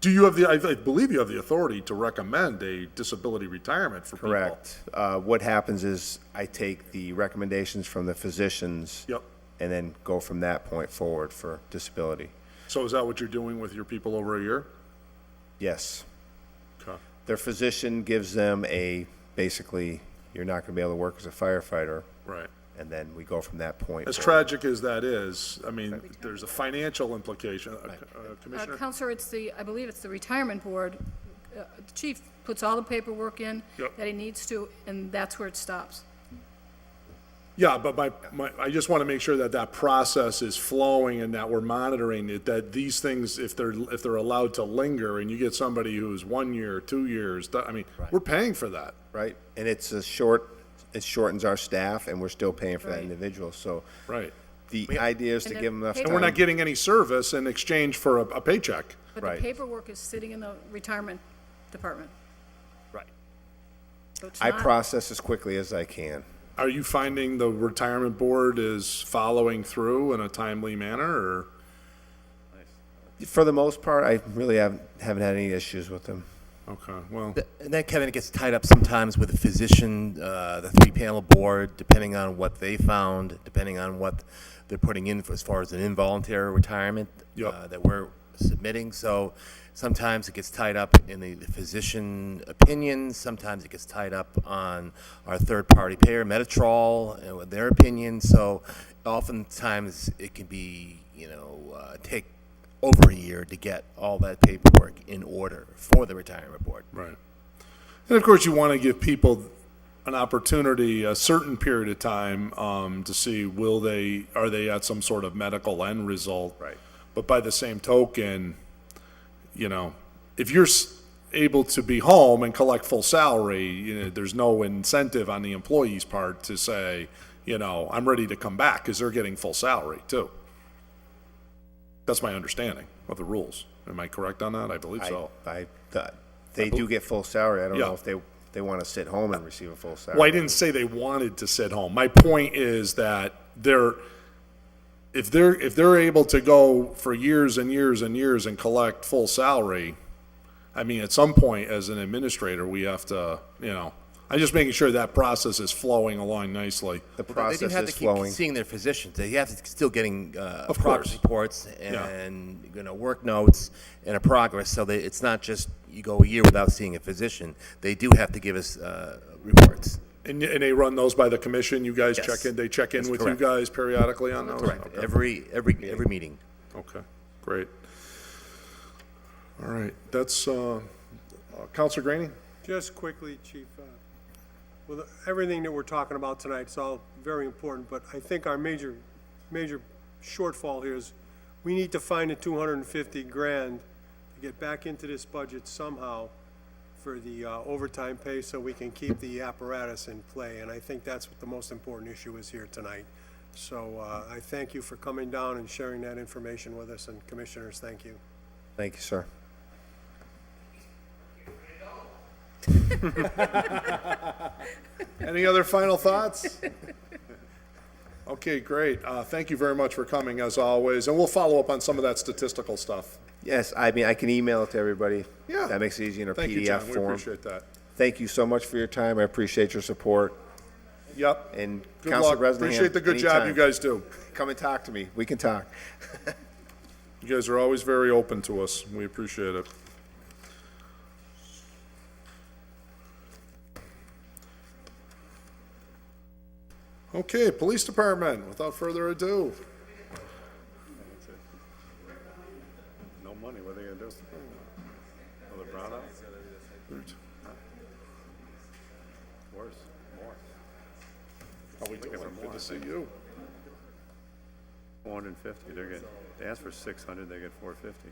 I believe you have the authority to recommend a disability retirement for people. Correct. What happens is I take the recommendations from the physicians. Yep. And then go from that point forward for disability. So is that what you're doing with your people over a year? Yes. Okay. Their physician gives them basically, you're not going to be able to work as a firefighter. Right. And then we go from that point As forward. tragic as that is, I mean, there's a financial implication. Commissioner? Counselor, I believe it's the retirement board. The chief puts all the paperwork in Yep. that he needs to, and that's where it stops. Yeah, but I just want to make sure that that process is flowing and that we're monitoring it, that these things, if they're allowed to linger, and you get somebody who's 1 year, 2 years, we're paying for that. Right. And it shortens our staff, and we're still paying for that Right. individual. So Right. the idea is to And the give them enough time. And we're not getting any service in exchange for a paycheck. But Right. the paperwork is sitting in the retirement department. Right. So it's I not- process as quickly as I can. Are you finding the retirement board is following through in a timely manner, or? For the most part, I really haven't had any issues with them. Okay, well, And then, Kevin, it gets tied up sometimes with the physician, the 3-panel board, depending on what they found, depending on what they're putting in as far as an involuntary retirement Yep. that we're submitting. So sometimes it gets tied up in the physician opinions, sometimes it gets tied up on our third-party payer, Metatrol, and with their opinions. So oftentimes it can be, take over a year to get all that paperwork in order for the retirement board. right. And of course, you want to give people an opportunity, a certain period of time, to see are they at some sort of medical end result? Right. But by the same token, if you're able to be home and collect full salary, there's no incentive on the employee's part to say, I'm ready to come back, because they're getting full salary too. That's my understanding of the rules. Am I correct on that? I believe so. They do get full salary. I don't Yeah. know if they want to sit home and receive a full salary. Well, I didn't say they wanted to sit home. My point is that if they're able to go for years and years and years and collect full salary, I mean, at some point as an administrator, we have to, I'm just making sure that process is flowing along nicely. The They do process have is to keep flowing. seeing their physicians. They have to still getting Of progress course. reports Yeah. and work notes and a progress. So it's not just you go a year without seeing a physician. They do have to give us reports. And they run those by the commission? You guys Yes. check in? They check in That's with correct. you guys periodically on those? Correct. Okay. Every meeting. Okay. Great. All right, that's, Counselor Graney? Just quickly, Chief, with everything that we're talking about tonight, it's all very important, but I think our major shortfall here is we need to find the 250 grand to get back into this budget somehow for the overtime pay so we can keep the apparatus in play, and I think that's what the most important issue is here tonight. So I thank you for coming down and sharing that information with us, and Commissioners, thank you. Thank you, sir. Any other final thoughts? Okay, great. Thank you very much for coming, as always, and we'll follow up on some of that statistical stuff. Yes, I mean, I can email it to everybody. Yeah. That makes it easy in a Thank you, PDF John. We form. appreciate that. Thank you so much for your time. I appreciate your support. Yep. And Good Councilor luck. Bresnahan, Appreciate the good job you anytime. guys do. Come and talk to me. We can talk. You guys are always very open to us. We appreciate it. Okay, Police Department, without further ado. No money, what are they gonna do? Another brownout? Worse, more. How we doing? Looking for Good more, to I see think. you. 450, they're getting, they asked for 600, they get 450.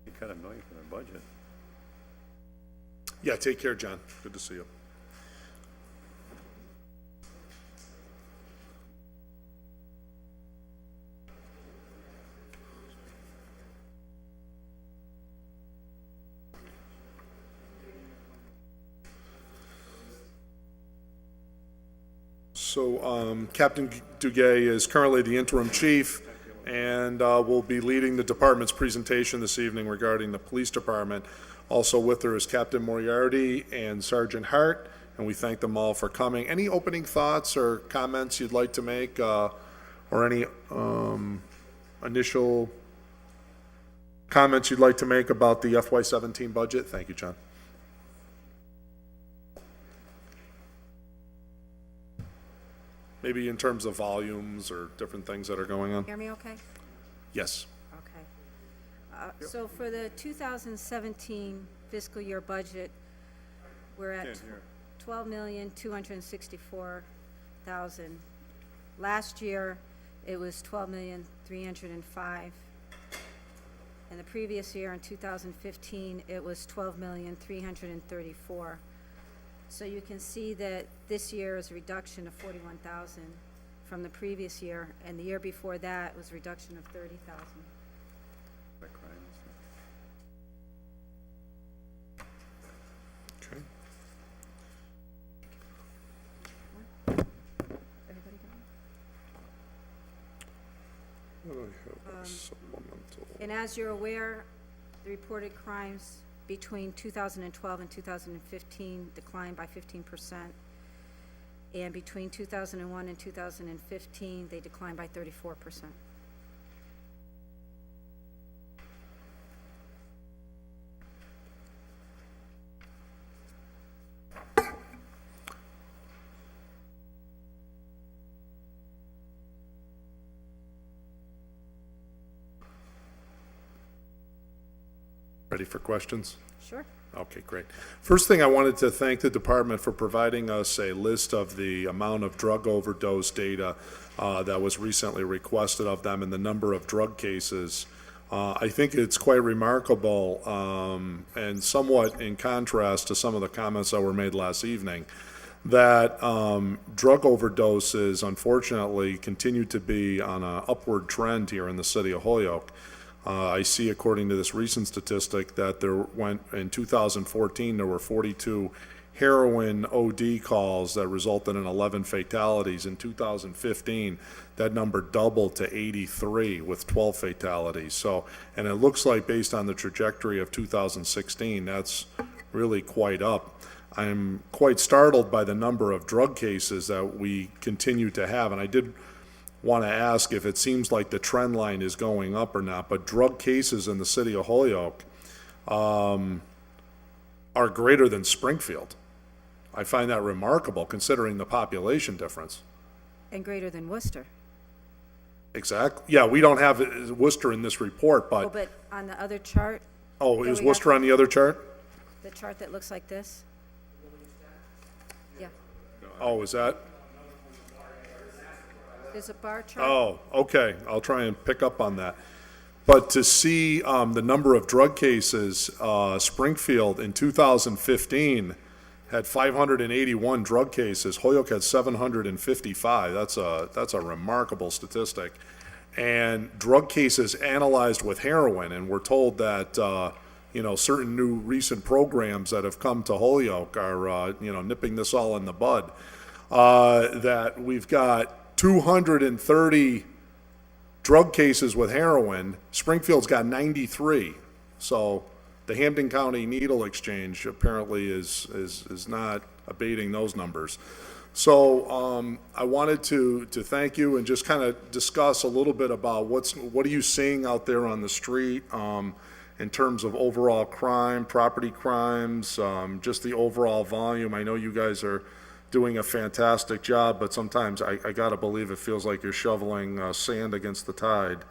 You cut $1 million from their budget. Yeah, take care, John. Good to see you. So, Captain Duguay is currently the interim chief and will be leading the department's presentation this evening regarding the police department. Also with her is Captain Moriarty and Sergeant Hart, and we thank them all for coming. Any opening thoughts or comments you'd like to make, or any initial comments you'd like to make about the FY17 budget? Thank you, John. Maybe in terms of volumes or different things that are going on? Hear me okay? Yes. Okay. So for the 2017 fiscal year budget, we're at Can't hear. $12,264,000. Last year, it was $12,305,000. And the previous year, in 2015, it was $12,334,000. So you can see that this year is a reduction of $41,000 from the previous year, and the year before that was a reduction of $30,000. That crime is- Okay. Everybody got it? What do I have? Supplemental. And as you're aware, the reported crimes between 2012 and 2015 declined by 15%. And between 2001 and 2015, they declined by 34%. Ready for questions? Sure. Okay, great. First thing, I wanted to thank the department for providing us a list of the amount of drug overdose data that was recently requested of them and the number of drug cases. I think it's quite remarkable and somewhat in contrast to some of the comments that were made last evening, that drug overdoses unfortunately continue to be on an upward trend here in the city of Holyoke. I see, according to this recent statistic, that in 2014, there were 42 heroin OD calls that resulted in 11 fatalities. In 2015, that number doubled to 83 with 12 fatalities. So, and it looks like based on the trajectory of 2016, that's really quite up. I'm quite startled by the number of drug cases that we continue to have, and I did want to ask if it seems like the trend line is going up or not, but drug cases in the city of Holyoke are greater than Springfield. I find that remarkable considering the population difference. And greater than Worcester. Exactly. Yeah, we don't have Worcester in this report, Oh, but, but on the other chart, oh, that is we Worcester have- on the other chart? the chart that looks like this? Yeah, Oh, is that? there's a bar chart. Oh, okay, I'll try and pick up on that. But to see the number of drug cases, Springfield in 2015 had 581 drug cases. Holyoke had 755. That's a remarkable statistic. And drug cases analyzed with heroin, and we're told that, certain new recent programs that have come to Holyoke are, nipping this all in the bud. That we've got 230 drug cases with heroin. Springfield's got 93. So the Hampden County Needle Exchange apparently is not abating those numbers. So I wanted to thank you and just kind of discuss a little bit about what are you seeing out there on the street in terms of overall crime, property crimes, just the overall volume. I know you guys are doing a fantastic job, but sometimes I gotta believe it feels like you're shoveling sand against the tide.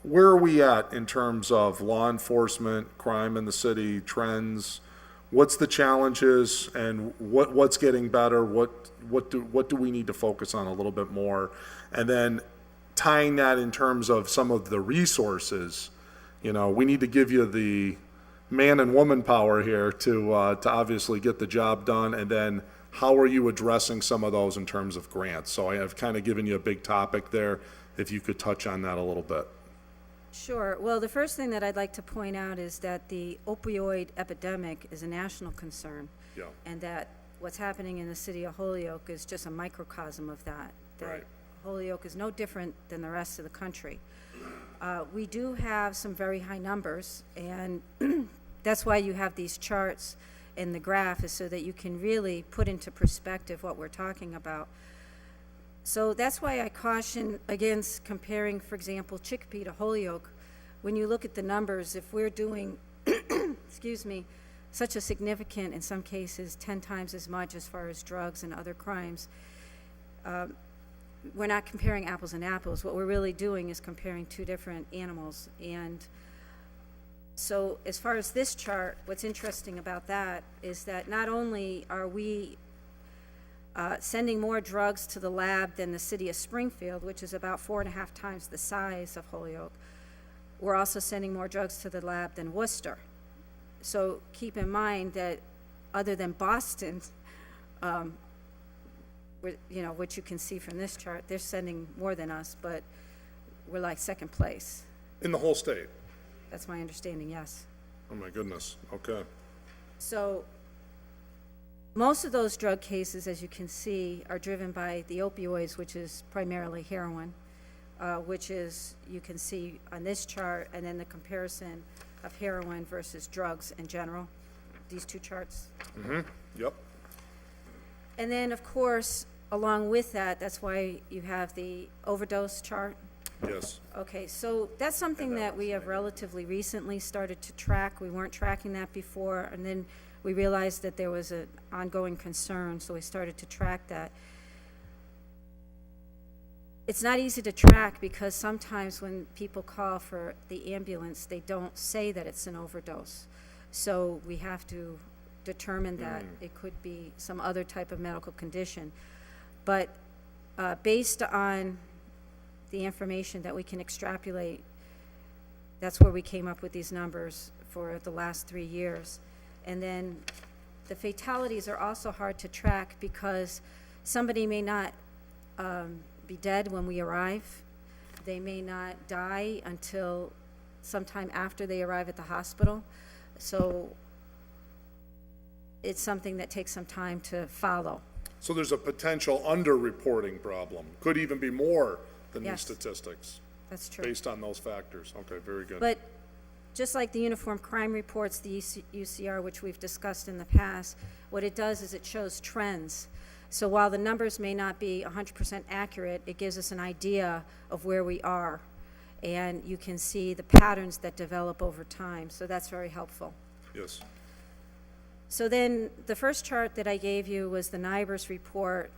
Where are we at in terms of law enforcement, crime in the city, trends? What's the challenges and what's getting better? What do we need to focus on a little bit more? And then tying that in terms of some of the resources, we need to give you the man and woman power here to obviously get the job done. And then how are you addressing some of those in terms of grants? So I have kind of given you a big topic there. If you could touch on that a little bit. Sure. Well, the first thing that I'd like to point out is that the opioid epidemic is a national concern. Yeah. And that what's happening in the city of Holyoke is just a microcosm of that. Right. Holyoke is no different than the rest of the country. We do have some very high numbers, and that's why you have these charts in the graph, is so that you can really put into perspective what we're talking about. So that's why I caution against comparing, for example, Chicopee to Holyoke. When you look at the numbers, if we're doing, excuse me, such a significant, in some cases, 10 times as much as far as drugs and other crimes, we're not comparing apples and apples. What we're really doing is comparing two different animals. And so as far as this chart, what's interesting about that is that not only are we sending more drugs to the lab than the city of Springfield, which is about 4.5 times the size of Holyoke, we're also sending more drugs to the lab than Worcester. So keep in mind that other than Boston, which you can see from this chart, they're sending more than us, but we're like second place. In the whole state? That's my understanding, yes. Oh my goodness, okay. So most of those drug cases, as you can see, are driven by the opioids, which is primarily heroin, which is, you can see on this chart, and then the comparison of heroin versus drugs in general, these two charts. Mm-hmm, yep. And then, of course, along with that, that's why you have the overdose chart. Yes. Okay, so that's something that we have relatively recently started to track. We weren't tracking that before, and then we realized that there was an ongoing concern, so we started to track that. It's not easy to track because sometimes when people call for the ambulance, they don't say that it's an overdose. So we have to determine that it could be some other type of medical condition. But based on the information that we can extrapolate, that's where we came up with these numbers for the last 3 years. And then the fatalities are also hard to track because somebody may not be dead when we arrive. They may not die until sometime after they arrive at the hospital. So it's something that takes some time to follow. So there's a potential under-reporting problem. Could even be more than these Yes. statistics. That's true. Based on those factors. Okay, very good. But just like the Uniform Crime Reports, the UCR, which we've discussed in the past, what it does is it shows trends. So while the numbers may not be 100% accurate, it gives us an idea of where we are. And you can see the patterns that develop over time. So that's very helpful. Yes. So then, the first chart that I gave you was the NIBRS report,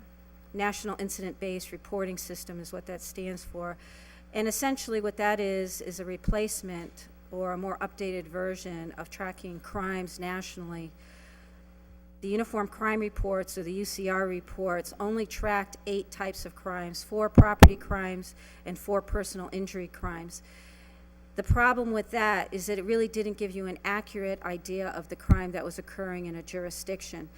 National Incident-Based Reporting System is what that stands for. And essentially what that is a replacement or a more updated version of tracking crimes nationally. The Uniform Crime Reports, or the UCR reports, only tracked 8 types of crimes, 4 property crimes and 4 personal injury crimes. The problem with that is that it really didn't give you an accurate idea of the crime that was occurring in a jurisdiction.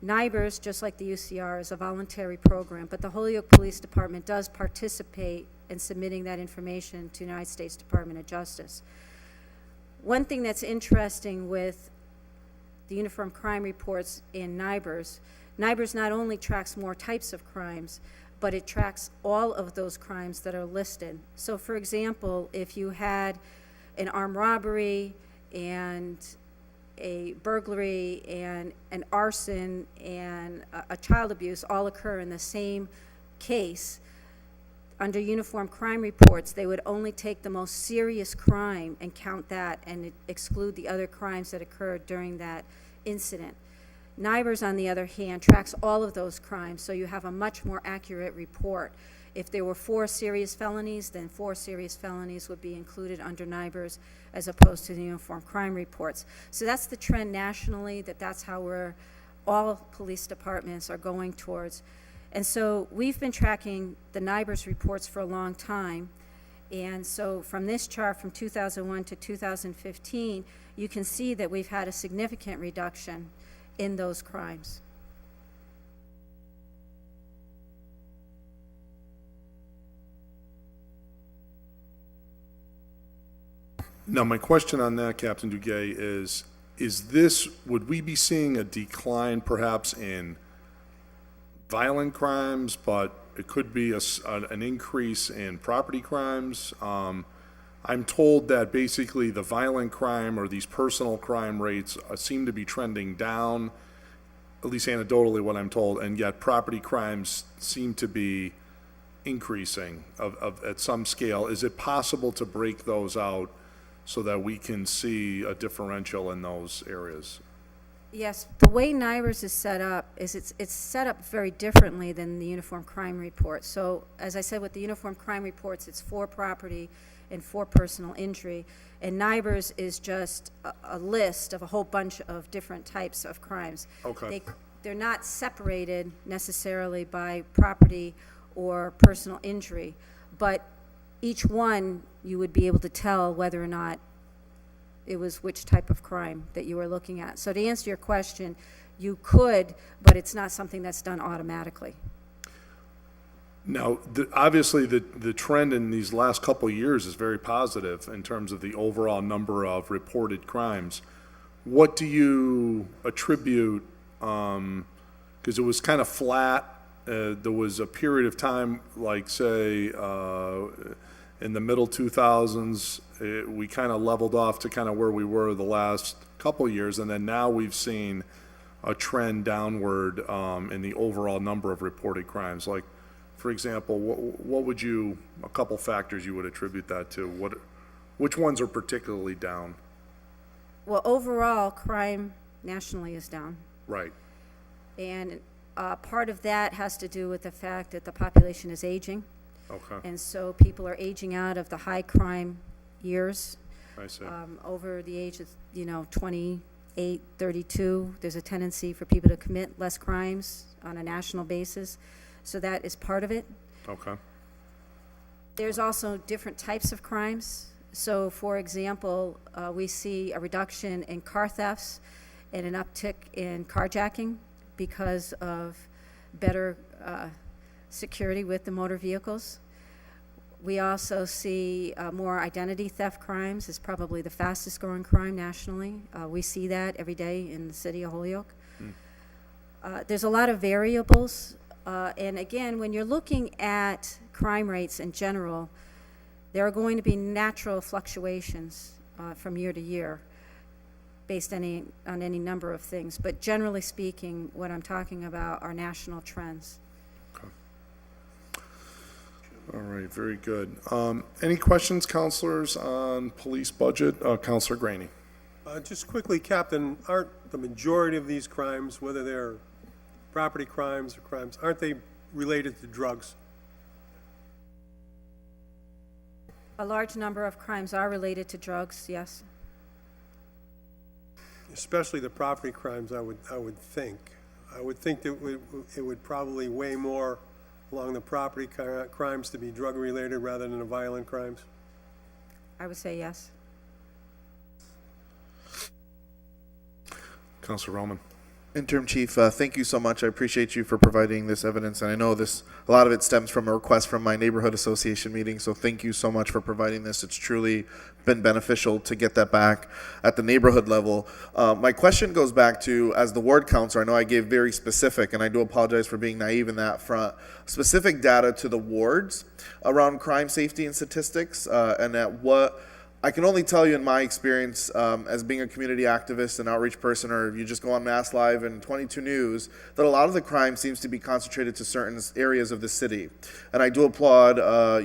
NIBRS, just like the UCR, is a voluntary program, but the Holyoke Police Department does participate in submitting that information to the United States Department of Justice. One thing that's interesting with the Uniform Crime Reports in NIBRS not only tracks more types of crimes, but it tracks all of those crimes that are listed. So for example, if you had an armed robbery and a burglary and an arson and a child abuse all occur in the same case, under Uniform Crime Reports, they would only take the most serious crime and count that and exclude the other crimes that occurred during that incident. NIBRS, on the other hand, tracks all of those crimes, so you have a much more accurate report. If there were 4 serious felonies, then 4 serious felonies would be included under NIBRS as opposed to the Uniform Crime Reports. So that's the trend nationally, that's how all police departments are going towards. And so we've been tracking the NIBRS reports for a long time. And so from this chart from 2001 to 2015, you can see that we've had a significant reduction in those crimes. Now, my question on that, Captain Duguay, would we be seeing a decline perhaps in violent crimes, but it could be an increase in property crimes? I'm told that basically the violent crime or these personal crime rates seem to be trending down, at least anecdotally what I'm told, and yet property crimes seem to be increasing at some scale. Is it possible to break those out so that we can see a differential in those areas? Yes, the way NIBRS is set up is it's set up very differently than the Uniform Crime Report. So as I said, with the Uniform Crime Reports, it's 4 property and 4 personal injury, and NIBRS is just a list of a whole bunch of different types of crimes. Okay. They're not separated necessarily by property or personal injury, but each one you would be able to tell whether or not it was which type of crime that you were looking at. So to answer your question, you could, but it's not something that's done automatically. Now, obviously, the trend in these last couple of years is very positive in terms of the overall number of reported crimes. What do you attribute, because it was kind of flat, there was a period of time, like say, in the middle 2000s, we kind of leveled off to kind of where we were the last couple of years, and then now we've seen a trend downward in the overall number of reported crimes. Like, for example, what would a couple factors you would attribute that to? Which ones are particularly down? Well, overall, crime nationally is down. Right. And part of that has to do with the fact that the population is aging. Okay. And so people are aging out of the high crime years. I see. Over the age of, 28, 32, there's a tendency for people to commit less crimes on a national basis. So that is part of it. Okay. There's also different types of crimes. So, for example, we see a reduction in car thefts and an uptick in carjacking because of better security with the motor vehicles. We also see more identity theft crimes is probably the fastest growing crime nationally. We see that every day in the city of Holyoke. There's a lot of variables. And again, when you're looking at crime rates in general, there are going to be natural fluctuations from year to year based on any number of things. But generally speaking, what I'm talking about are national trends. Okay. All right, very good. Any questions, counselors, on police budget? Counselor Graney. Just quickly, Captain, aren't the majority of these crimes, whether they're property crimes or crimes, aren't they related to drugs? A large number of crimes are related to drugs, yes. Especially the property crimes, I would think. I would think that it would probably weigh more along the property crimes to be drug-related rather than the violent crimes. I would say yes. Councilor Roman. Interim Chief, thank you so much. I appreciate you for providing this evidence, and I know a lot of it stems from a request from my neighborhood association meeting, so thank you so much for providing this. It's truly been beneficial to get that back at the neighborhood level. My question goes back to, as the ward counselor, I know I gave very specific, and I do apologize for being naive in that front, specific data to the wards around crime, safety, and statistics, and at what I can only tell you in my experience as being a community activist and outreach person, or if you just go on Mass Live and 22 News, that a lot of the crime seems to be concentrated to certain areas of the city. And I do applaud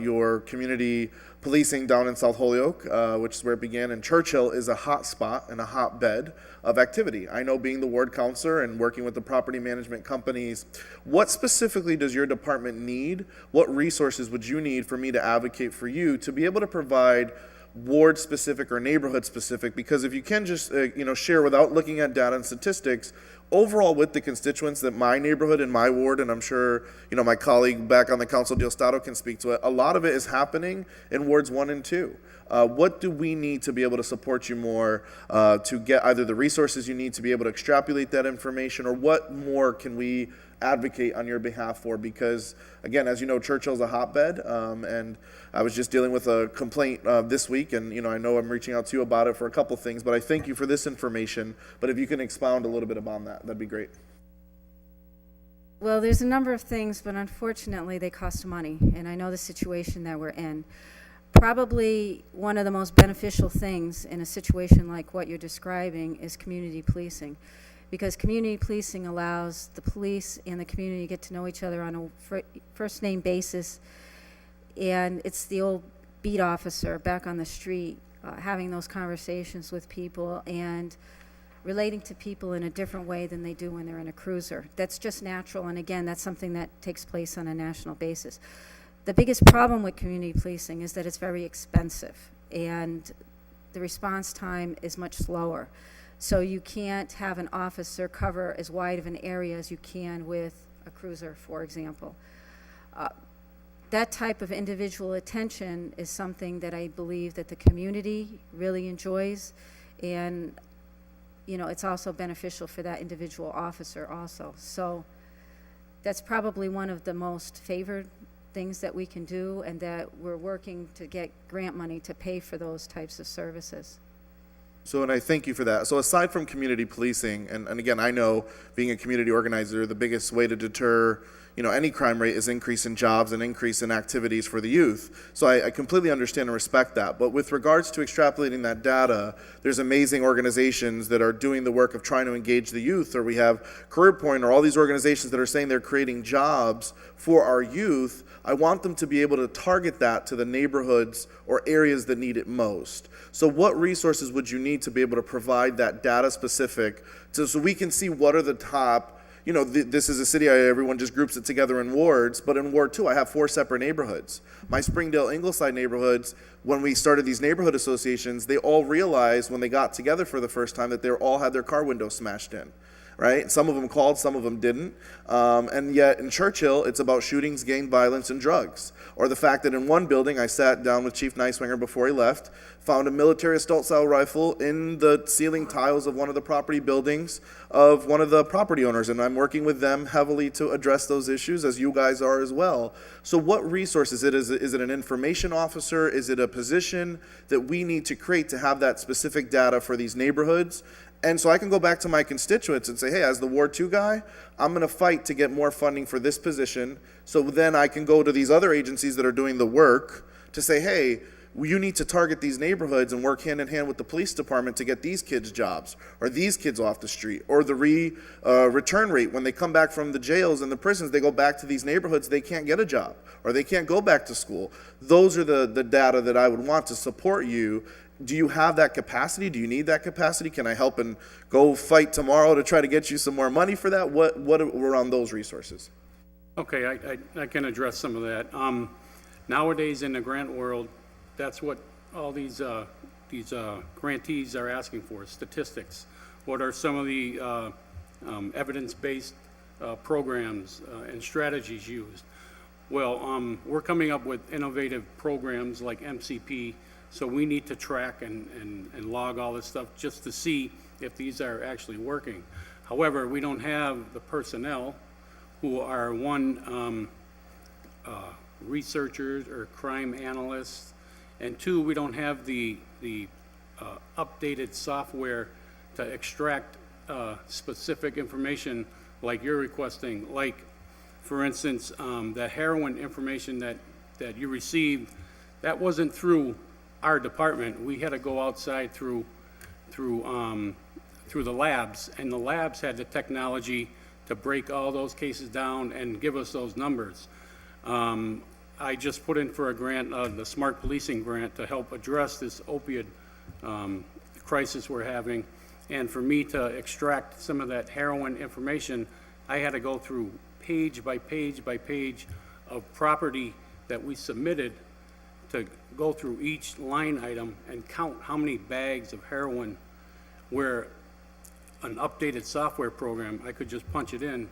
your community policing down in South Holyoke, which is where it began, and Churchill is a hot spot and a hotbed of activity. I know, being the ward counselor and working with the property management companies, what specifically does your department need? What resources would you need for me to advocate for you to be able to provide ward specific or neighborhood specific? Because if you can just share without looking at data and statistics overall with the constituents that my neighborhood and my ward, and I'm sure my colleague back on the council, Diosdado, can speak to it, a lot of it is happening in wards 1 and 2. What do we need to be able to support you more to get either the resources you need to be able to extrapolate that information, or what more can we advocate on your behalf for? Because again, as you know, Churchill's a hotbed, and I was just dealing with a complaint this week, and I know I'm reaching out to you about it for a couple things, but I thank you for this information. But if you can expound a little bit upon that, that'd be great. Well, there's a number of things, but unfortunately they cost money, and I know the situation that we're in. Probably one of the most beneficial things in a situation like what you're describing is community policing, because community policing allows the police and the community to get to know each other on a first name basis, and it's the old beat officer back on the street having those conversations with people and relating to people in a different way than they do when they're in a cruiser. That's just natural, and again, that's something that takes place on a national basis. The biggest problem with community policing is that it's very expensive, and the response time is much slower. So you can't have an officer cover as wide of an area as you can with a cruiser, for example. That type of individual attention is something that I believe that the community really enjoys, and it's also beneficial for that individual officer also. So that's probably one of the most favored things that we can do, and that we're working to get grant money to pay for those types of services. So, and I thank you for that. So aside from community policing, and again, I know being a community organizer, the biggest way to deter any crime rate is increase in jobs and increase in activities for the youth. So I completely understand and respect that. But with regards to extrapolating that data, there's amazing organizations that are doing the work of trying to engage the youth, or we have CareerPoint, or all these organizations that are saying they're creating jobs for our youth. I want them to be able to target that to the neighborhoods or areas that need it most. So what resources would you need to be able to provide that data specific so we can see what are the top, this is a city, everyone just groups it together in wards, but in Ward 2, I have 4 separate neighborhoods. My Springdale, Ingleside neighborhoods, when we started these neighborhood associations, they all realized when they got together for the first time that they all had their car windows smashed in. Right? Some of them called, some of them didn't. And yet in Churchill, it's about shootings, gang violence, and drugs. Or the fact that in one building, I sat down with Chief Neiswinger before he left, found a military assault-style rifle in the ceiling tiles of one of the property buildings of one of the property owners, and I'm working with them heavily to address those issues, as you guys are as well. So what resources is it an information officer? Is it a position that we need to create to have that specific data for these neighborhoods? And so I can go back to my constituents and say, hey, as the Ward 2 guy, I'm going to fight to get more funding for this position. So then I can go to these other agencies that are doing the work to say, hey, you need to target these neighborhoods and work hand in hand with the police department to get these kids jobs, or these kids off the street, or the return rate. When they come back from the jails and the prisons, they go back to these neighborhoods, they can't get a job, or they can't go back to school. Those are the data that I would want to support you do you have that capacity? Do you need that capacity? Can I help and go fight tomorrow to try to get you some more money for that? What were on those resources? Okay, I can address some of that. Nowadays in the grant world, that's what all these grantees are asking for, statistics. What are some of the evidence-based programs and strategies used? Well, we're coming up with innovative programs like MCP, so we need to track and log all this stuff just to see if these are actually working. However, we don't have the personnel who are researchers or crime analysts, and two, we don't have the updated software to extract specific information like you're requesting. Like, for instance, the heroin information that you received, that wasn't through our department. We had to go outside through the labs, and the labs had the technology to break all those cases down and give us those numbers. I just put in for a grant, the Smart Policing Grant, to help address this opioid crisis we're having. And for me to extract some of that heroin information, I had to go through page by page by page of property that we submitted to go through each line item and count how many bags of heroin, where an updated software program, I could just punch it in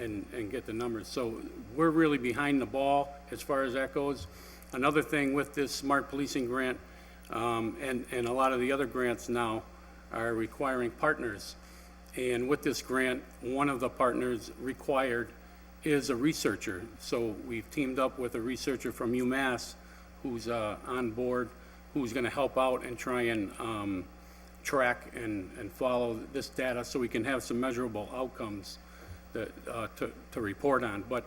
and get the numbers. So we're really behind the ball as far as that goes. Another thing with this Smart Policing Grant, and a lot of the other grants now are requiring partners. And with this grant, one of the partners required is a researcher. So we've teamed up with a researcher from UMass who's on board, who's going to help out and try and track and follow this data so we can have some measurable outcomes that, to report on. But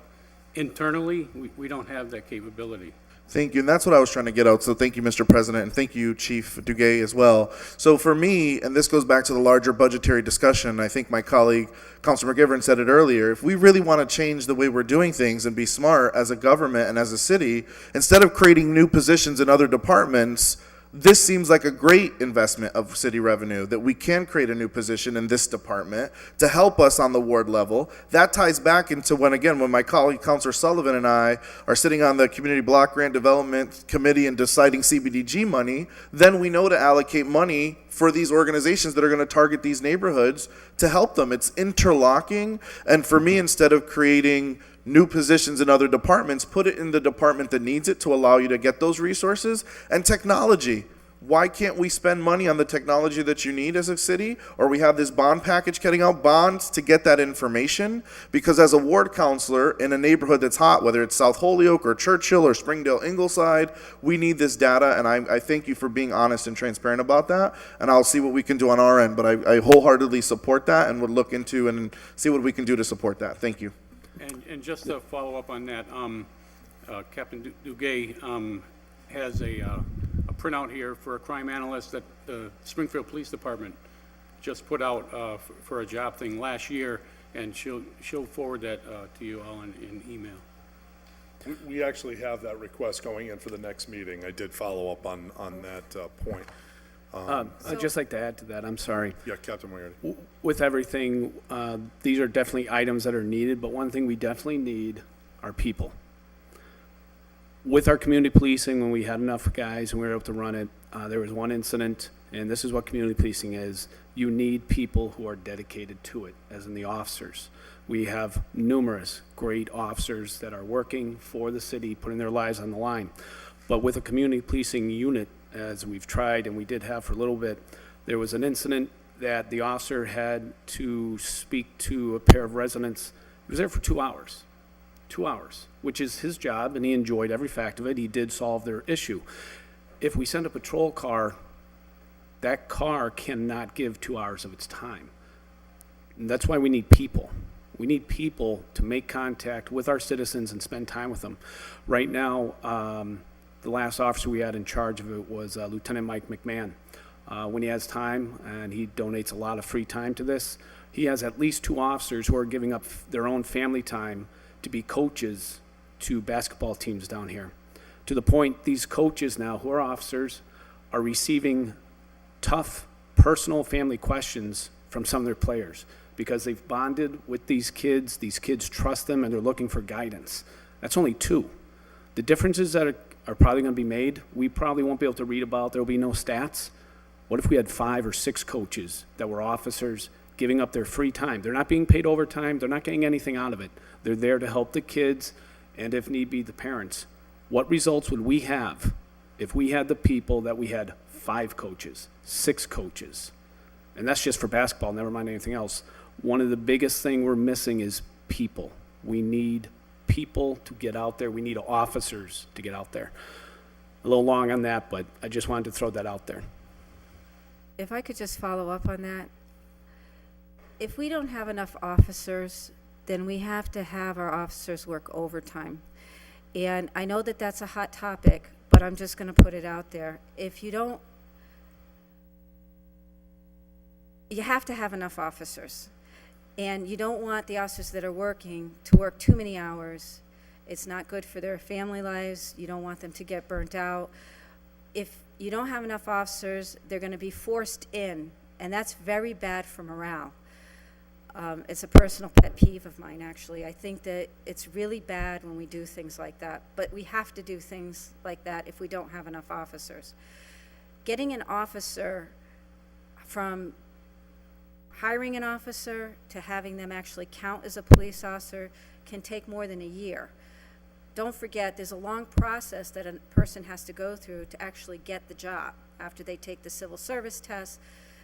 internally, we don't have that capability. Thank you, and that's what I was trying to get out, so thank you, Mr. President, and thank you, Chief Duguay, as well. So for me, and this goes back to the larger budgetary discussion, I think my colleague, Councilor McGivern, said it earlier, if we really want to change the way we're doing things and be smart as a government and as a city, instead of creating new positions in other departments, this seems like a great investment of city revenue, that we can create a new position in this department to help us on the ward level. That ties back into when my colleague, Councilor Sullivan, and I are sitting on the Community Block Grant Development Committee and deciding CBDG money, then we know to allocate money for these organizations that are going to target these neighborhoods to help them. It's interlocking, and for me, instead of creating new positions in other departments, put it in the department that needs it to allow you to get those resources. And technology. Why can't we spend money on the technology that you need as a city? Or we have this bond package getting out bonds to get that information. Because as a ward counselor in a neighborhood that's hot, whether it's South Holyoke or Churchill or Springdale Ingleside, we need this data. And I thank you for being honest and transparent about that. And I'll see what we can do on our end. But I wholeheartedly support that and would look into and see what we can do to support that. Thank you. And just to follow up on that, Captain Duguay has a printout here for a crime analyst that the Springfield Police Department just put out for a job thing last year, and she'll forward that to you all in email. We actually have that request going in for the next meeting. I did follow up on that point. I'd just like to add to that, I'm sorry. Yeah, Captain Moriarty. With everything, these are definitely items that are needed, but one thing we definitely need are people. With our community policing, when we had enough guys and we were able to run it, there was one incident, and this is what community policing is. You need people who are dedicated to it, as in the officers. We have numerous great officers that are working for the city, putting their lives on the line. But with a community policing unit, as we've tried and we did have for a little bit, there was an incident that the officer had to speak to a pair of residents. He was there for 2 hours. 2 hours, which is his job, and he enjoyed every fact of it. He did solve their issue. If we send a patrol car, that car cannot give 2 hours of its time. And that's why we need people. We need people to make contact with our citizens and spend time with them. Right now, the last officer we had in charge of it was Lieutenant Mike McMahon. When he has time, and he donates a lot of free time to this, he has at least 2 officers who are giving up their own family time to be coaches to basketball teams down here. To the point, these coaches now, who are officers, are receiving tough personal family questions from some of their players because they've bonded with these kids trust them, and they're looking for guidance. That's only 2. The differences that are probably going to be made, we probably won't be able to read about. There will be no stats. What if we had 5 or 6 coaches that were officers giving up their free time? They're not being paid overtime. They're not getting anything out of it. They're there to help the kids and, if need be, the parents. What results would we have if we had the people that we had 5 coaches, 6 coaches? And that's just for basketball, never mind anything else. One of the biggest things we're missing is people. We need people to get out there. We need officers to get out there. A little long on that, but I just wanted to throw that out there. If I could just follow up on that. If we don't have enough officers, then we have to have our officers work overtime. And I know that that's a hot topic, but I'm just going to put it out there. If you don't, you have to have enough officers. And you don't want the officers that are working to work too many hours. It's not good for their family lives. You don't want them to get burnt out. If you don't have enough officers, they're going to be forced in, and that's very bad for morale. It's a personal pet peeve of mine, actually. I think that it's really bad when we do things like that, but we have to do things like that if we don't have enough officers. Getting an officer, from hiring an officer to having them actually count as a police officer, can take more than a year. Don't forget, there's a long process that a person has to go through to actually get the job. After they take the civil service test,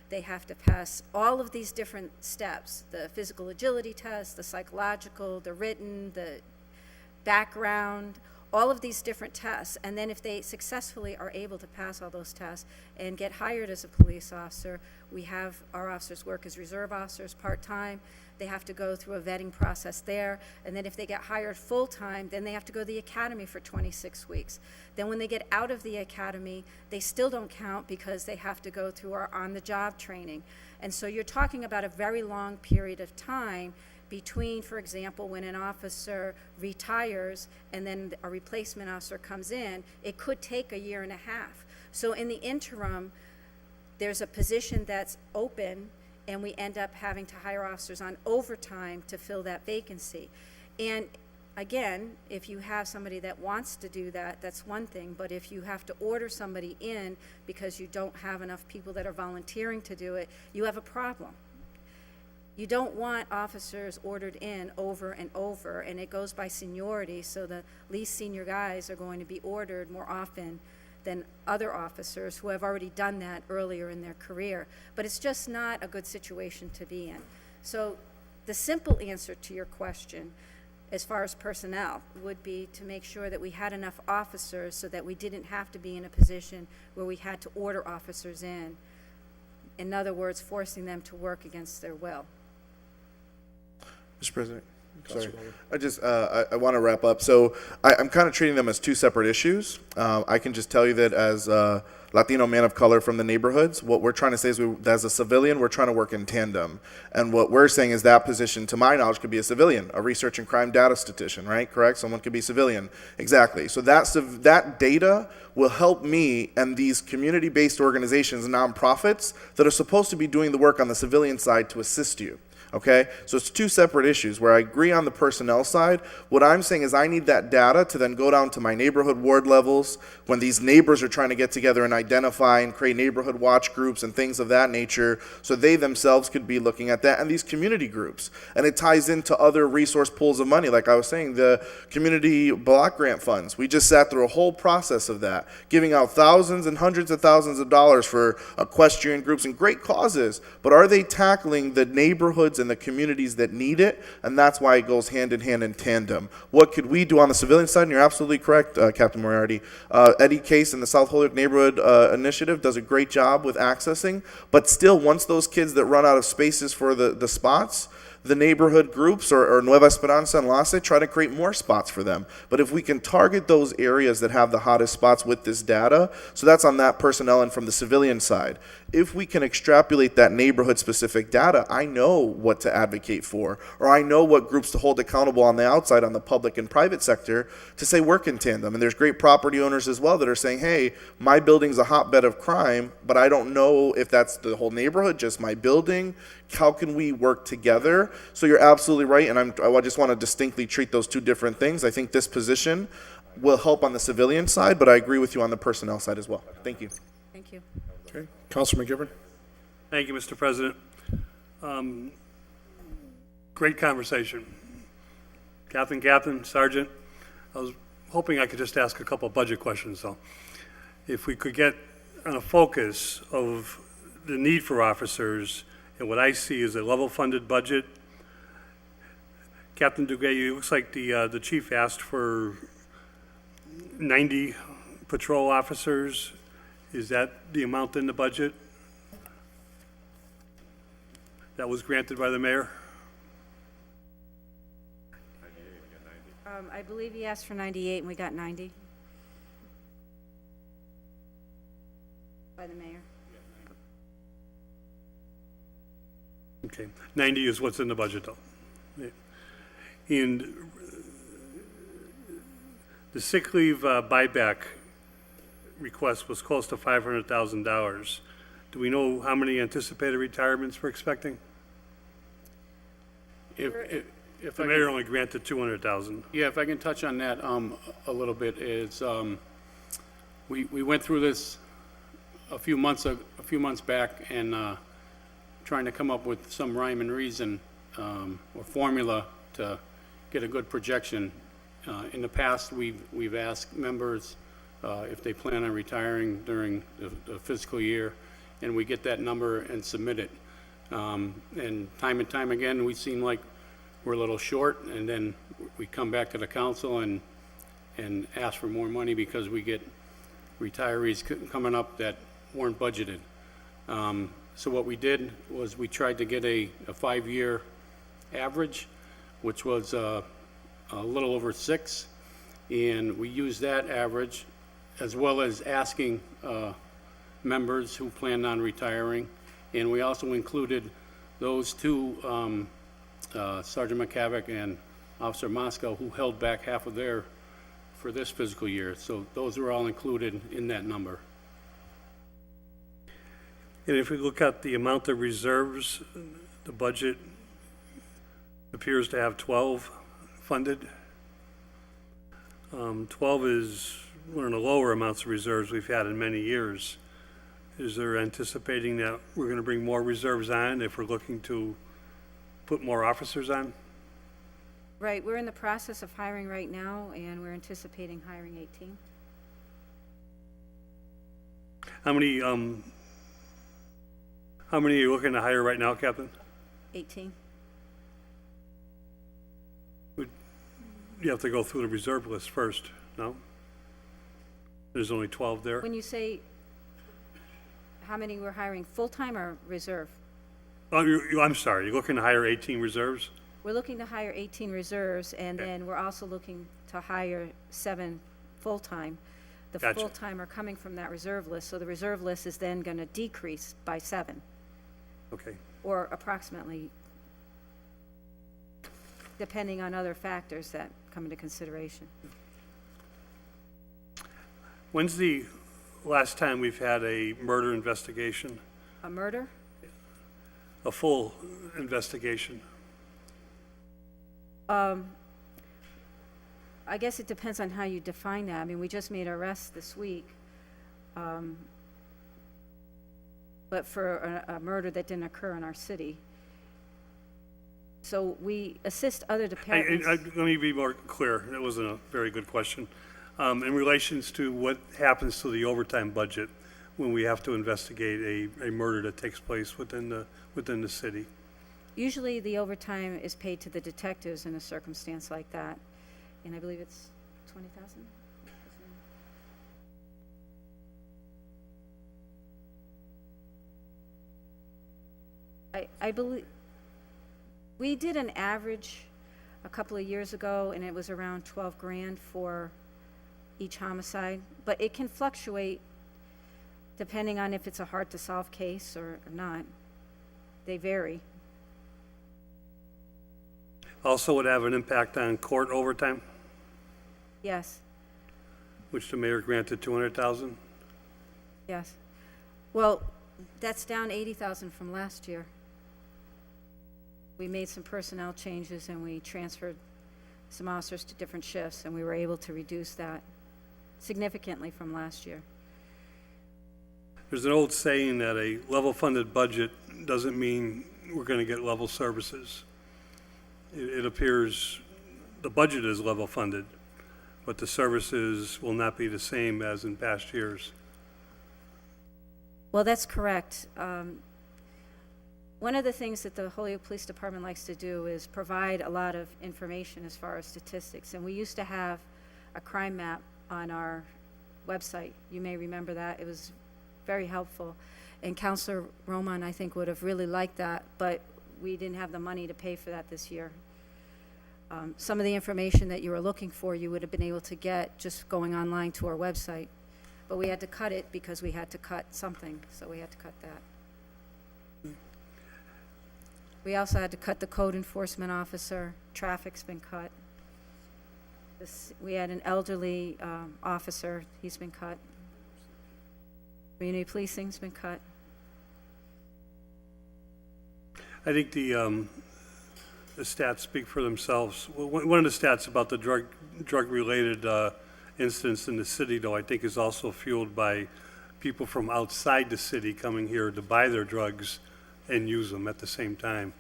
they have to pass all of these different steps, the physical agility test, the psychological, the written, the background, all of these different tests. And then if they successfully are able to pass all those tests and get hired as a police officer, we have our officers work as reserve officers part-time. They have to go through a vetting process there. And then if they get hired full-time, then they have to go to the academy for 26 weeks. Then when they get out of the academy, they still don't count because they have to go through our on-the-job training. And so you're talking about a very long period of time between, for example, when an officer retires and then a replacement officer comes in. It could take a year and a half. So in the interim, there's a position that's open, and we end up having to hire officers on overtime to fill that vacancy. And again, if you have somebody that wants to do that, that's one thing, but if you have to order somebody in because you don't have enough people that are volunteering to do it, you have a problem. You don't want officers ordered in over and over, and it goes by seniority, so the least senior guys are going to be ordered more often than other officers who have already done that earlier in their career. But it's just not a good situation to be in. So the simple answer to your question, as far as personnel, would be to make sure that we had enough officers so that we didn't have to be in a position where we had to order officers in. In other words, forcing them to work against their will. Mr. President, sorry. I want to wrap up. So I'm kind of treating them as 2 separate issues. I can just tell you that as a Latino man of color from the neighborhoods, what we're trying to say is, as a civilian, we're trying to work in tandem. And what we're saying is that position, to my knowledge, could be a civilian, a research and crime data statistician, right? Correct? Someone could be civilian. Exactly. So that data will help me and these community-based organizations and nonprofits that are supposed to be doing the work on the civilian side to assist you. Okay, so it's 2 separate issues. Where I agree on the personnel side, what I'm saying is I need that data to then go down to my neighborhood ward levels when these neighbors are trying to get together and identify and create neighborhood watch groups and things of that nature, so they themselves could be looking at that, and these community groups. And it ties into other resource pools of money, like I was saying, the community block grant funds. We just sat through a whole process of that, giving out thousands and hundreds of thousands of dollars for equestrian groups and great causes, but are they tackling the neighborhoods and the communities that need it? And that's why it goes hand in hand in tandem. What could we do on the civilian side? And you're absolutely correct, Captain Moriarty. Eddie Case in the South Holyoke Neighborhood Initiative does a great job with accessing, but still, once those kids that run out of spaces for the spots, the neighborhood groups or Nueva Esperanza and Lasse, try to create more spots for them. But if we can target those areas that have the hottest spots with this data, so that's on that personnel and from the civilian side. If we can extrapolate that neighborhood specific data, I know what to advocate for, or I know what groups to hold accountable on the outside, on the public and private sector, to say work in tandem. And there's great property owners as well that are saying, hey, my building's a hotbed of crime, but I don't know if that's the whole neighborhood, just my building. How can we work together? So you're absolutely right, and I just want to distinctly treat those two different things. I think this position will help on the civilian side, but I agree with you on the personnel side as well. Thank you. Thank you. Okay, Councilor McGivern? Thank you, Mr. President. Great conversation. Captain, Sergeant, I was hoping I could just ask a couple of budget questions, though. If we could get on a focus of the need for officers, and what I see is a level-funded budget. Captain Duguay, it looks like the chief asked for 90 patrol officers. Is that the amount in the budget that was granted by the mayor? I believe he asked for 98 and we got 90. By the mayor. Okay, 90 is what's in the budget, though. Yeah. And the sick leave buyback request was close to $500,000. Do we know how many anticipated retirements we're expecting? If The mayor only granted 200,000. Yeah, if I can touch on that a little bit, is we went through this a few months back and trying to come up with some rhyme and reason or formula to get a good projection. In the past, we've asked members if they plan on retiring during the fiscal year, and we get that number and submit it. And time again, we seem like we're a little short, and then we come back to the council and ask for more money because we get retirees coming up that weren't budgeted. So what we did was we tried to get a 5-year average, which was a little over 6, and we used that average as well as asking members who planned on retiring, and we also included those two, Sergeant McCavick and Officer Moscow, who held back half of their for this fiscal year. So those are all included in that number. And if we look at the amount of reserves, the budget appears to have 12 funded. 12 is one of the lower amounts of reserves we've had in many years. Is there anticipating that we're going to bring more reserves on if we're looking to put more officers on? Right, we're in the process of hiring right now, and we're anticipating hiring 18. How many are you looking to hire right now, Captain? 18. You have to go through the reserve list first, no? There's only 12 there? When you say how many we're hiring, full-time or reserve? Oh, I'm sorry, you're looking to hire 18 reserves? We're looking to hire 18 reserves, and Okay. then we're also looking to hire 7 full-time. The Gotcha. full-time are coming from that reserve list, so the reserve list is then going to decrease by 7, Okay. or approximately, depending on other factors that come into consideration. When's the last time we've had a murder investigation? A murder? A full investigation? I guess it depends on how you define that. I mean, we just made arrests this week, but for a murder that didn't occur in our city. So we assist other departments. Let me be more clear. That wasn't a very good question. In relations to what happens to the overtime budget when we have to investigate a murder that takes place within the city. Usually the overtime is paid to the detectives in a circumstance like that, and I believe it's 20,000? I believe We did an average a couple of years ago, and it was around 12 grand for each homicide, but it can fluctuate depending on if it's a hard-to-solve case or not. They vary. Also would have an impact on court overtime, Yes, which the mayor granted 200,000. yes. Well, that's down 80,000 from last year. We made some personnel changes and we transferred some officers to different shifts, and we were able to reduce that significantly from last year. There's an old saying that a level-funded budget doesn't mean we're going to get level services. It appears the budget is level-funded, but the services will not be the same as in past years. Well, that's correct. One of the things that the Holyoke Police Department likes to do is provide a lot of information as far as statistics. And we used to have a crime map on our website. You may remember that. It was very helpful. And Counselor Roman, I think, would have really liked that, but we didn't have the money to pay for that this year. Some of the information that you were looking for, you would have been able to get just going online to our website. But we had to cut it because we had to cut something, so we had to cut that. We also had to cut the code enforcement officer. Traffic's been cut. We had an elderly officer. He's been cut. Community policing's been cut. I think the stats speak for themselves. One of the stats about the drug-related incidents in the city, though, I think is also fueled by people from outside the city coming here to buy their drugs and use them at the same time.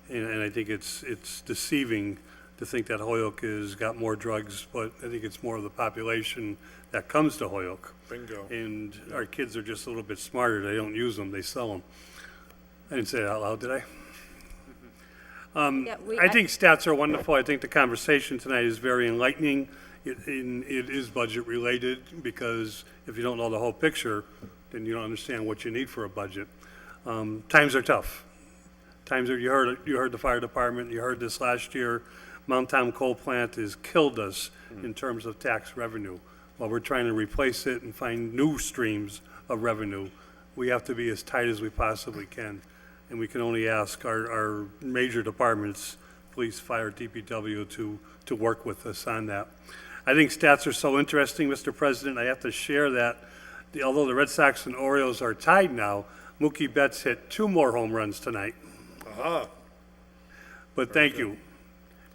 And I think it's deceiving to think that Holyoke has got more drugs, but I think it's more of the population that comes to Holyoke. Bingo. And our kids are just a little bit smarter. They don't use them, they sell them. I didn't say that out loud, did I? I think stats are wonderful. I think the conversation tonight is very enlightening. It is budget related, because if you don't know the whole picture, then you don't understand what you need for a budget. Times are tough. You heard the fire department, you heard this last year. Mount Tom coal plant has killed us in terms of tax revenue. While we're trying to replace it and find new streams of revenue, we have to be as tight as we possibly can. And we can only ask our major departments, police, fire, DPW, to work with us on that. I think stats are so interesting, Mr. President. I have to share that although the Red Sox and Orioles are tied now, Mookie Betts hit 2 more home runs tonight. But thank you.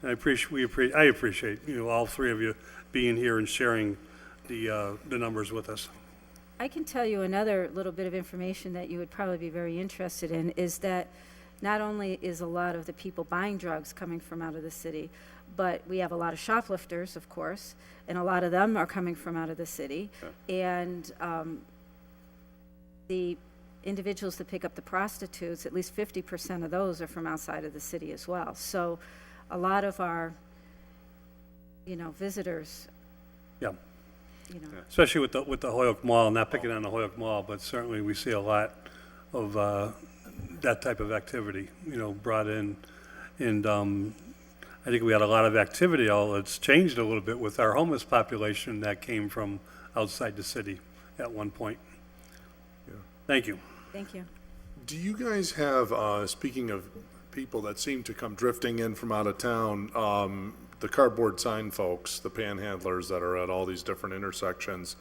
I appreciate all three of you being here and sharing the numbers with us. I can tell you another little bit of information that you would probably be very interested in, is that not only is a lot of the people buying drugs coming from out of the city, but we have a lot of shoplifters, of course, and a lot of them are coming from out of the city. And the individuals that pick up the prostitutes, at least 50% of those are from outside of the city as well. So a lot of our, visitors, Yeah. Especially with the Holyoke Mall, not picking on the Holyoke Mall, but certainly we see a lot of that type of activity, brought in. And I think we had a lot of activity, it's changed a little bit with our homeless population that came from outside the city at one point. Thank you. Thank you. Do you guys have, speaking of people that seem to come drifting in from out of town, the cardboard sign folks, the panhandlers that are at all these different intersections,